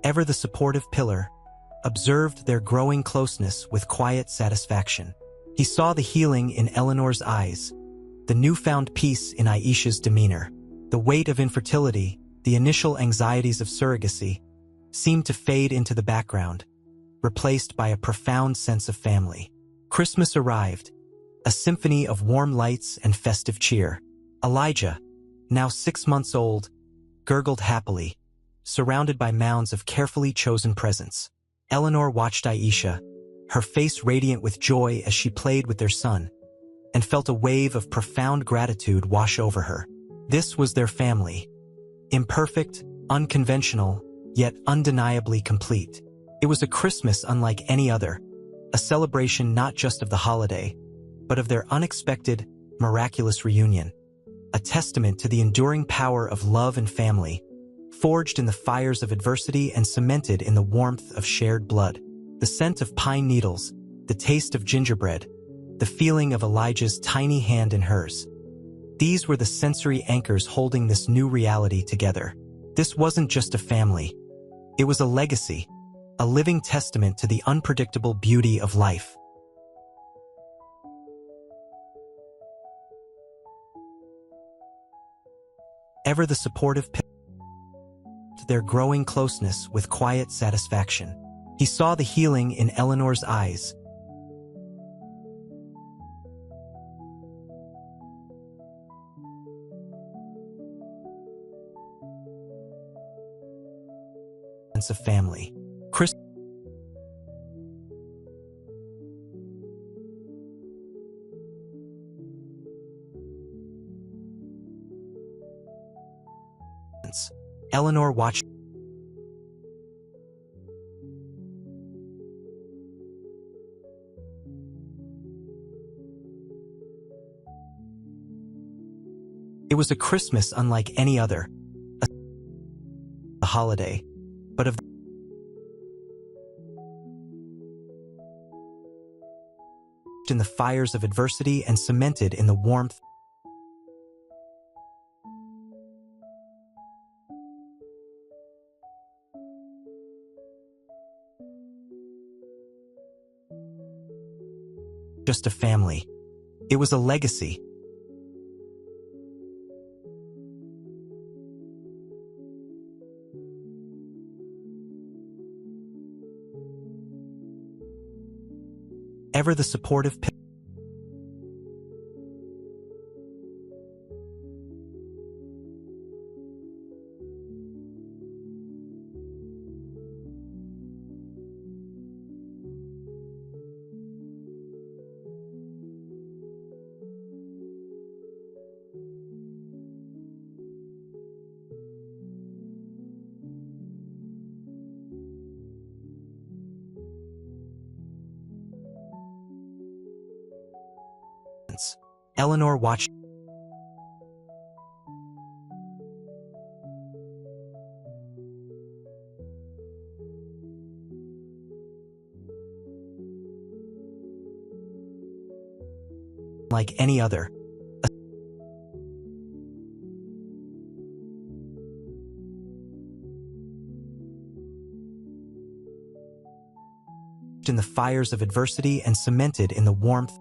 ever the supportive pillar, observed their growing closeness with quiet satisfaction. He saw the healing in Eleanor's eyes, the newfound peace in Aisha's demeanor. The weight of infertility, the initial anxieties of surrogacy, seemed to fade into the background, replaced by a profound sense of family. Christmas arrived, a symphony of warm lights and festive cheer. Elijah, now 6 months old, gurgled happily, surrounded by mounds of carefully chosen presents. Eleanor watched Aisha, her face radiant with joy as she played with their son, and felt a wave of profound gratitude wash over her. This was their family. Imperfect, unconventional, yet undeniably complete. It was a Christmas unlike any other, a celebration not just of the holiday, but of their unexpected, miraculous reunion, a testament to the enduring power of love and family, forged in the fires of adversity and cemented in the warmth of shared blood. The scent of pine needles, the taste of gingerbread, the feeling of Elijah's tiny hand in hers. These were the sensory anchors holding this new reality together. This wasn't just a family. It was a legacy, a living testament to the unpredictable beauty of life. Ever the supportive parent, their growing closeness with quiet satisfaction. He saw the healing in Eleanor's eyes. Sense of family. Chris. Eleanor watched. It was a Christmas unlike any other. A holiday, but of in the fires of adversity and cemented in the warmth. Just a family. It was a legacy. Ever the supportive parents. Eleanor watched. Like any other. In the fires of adversity and cemented in the warmth.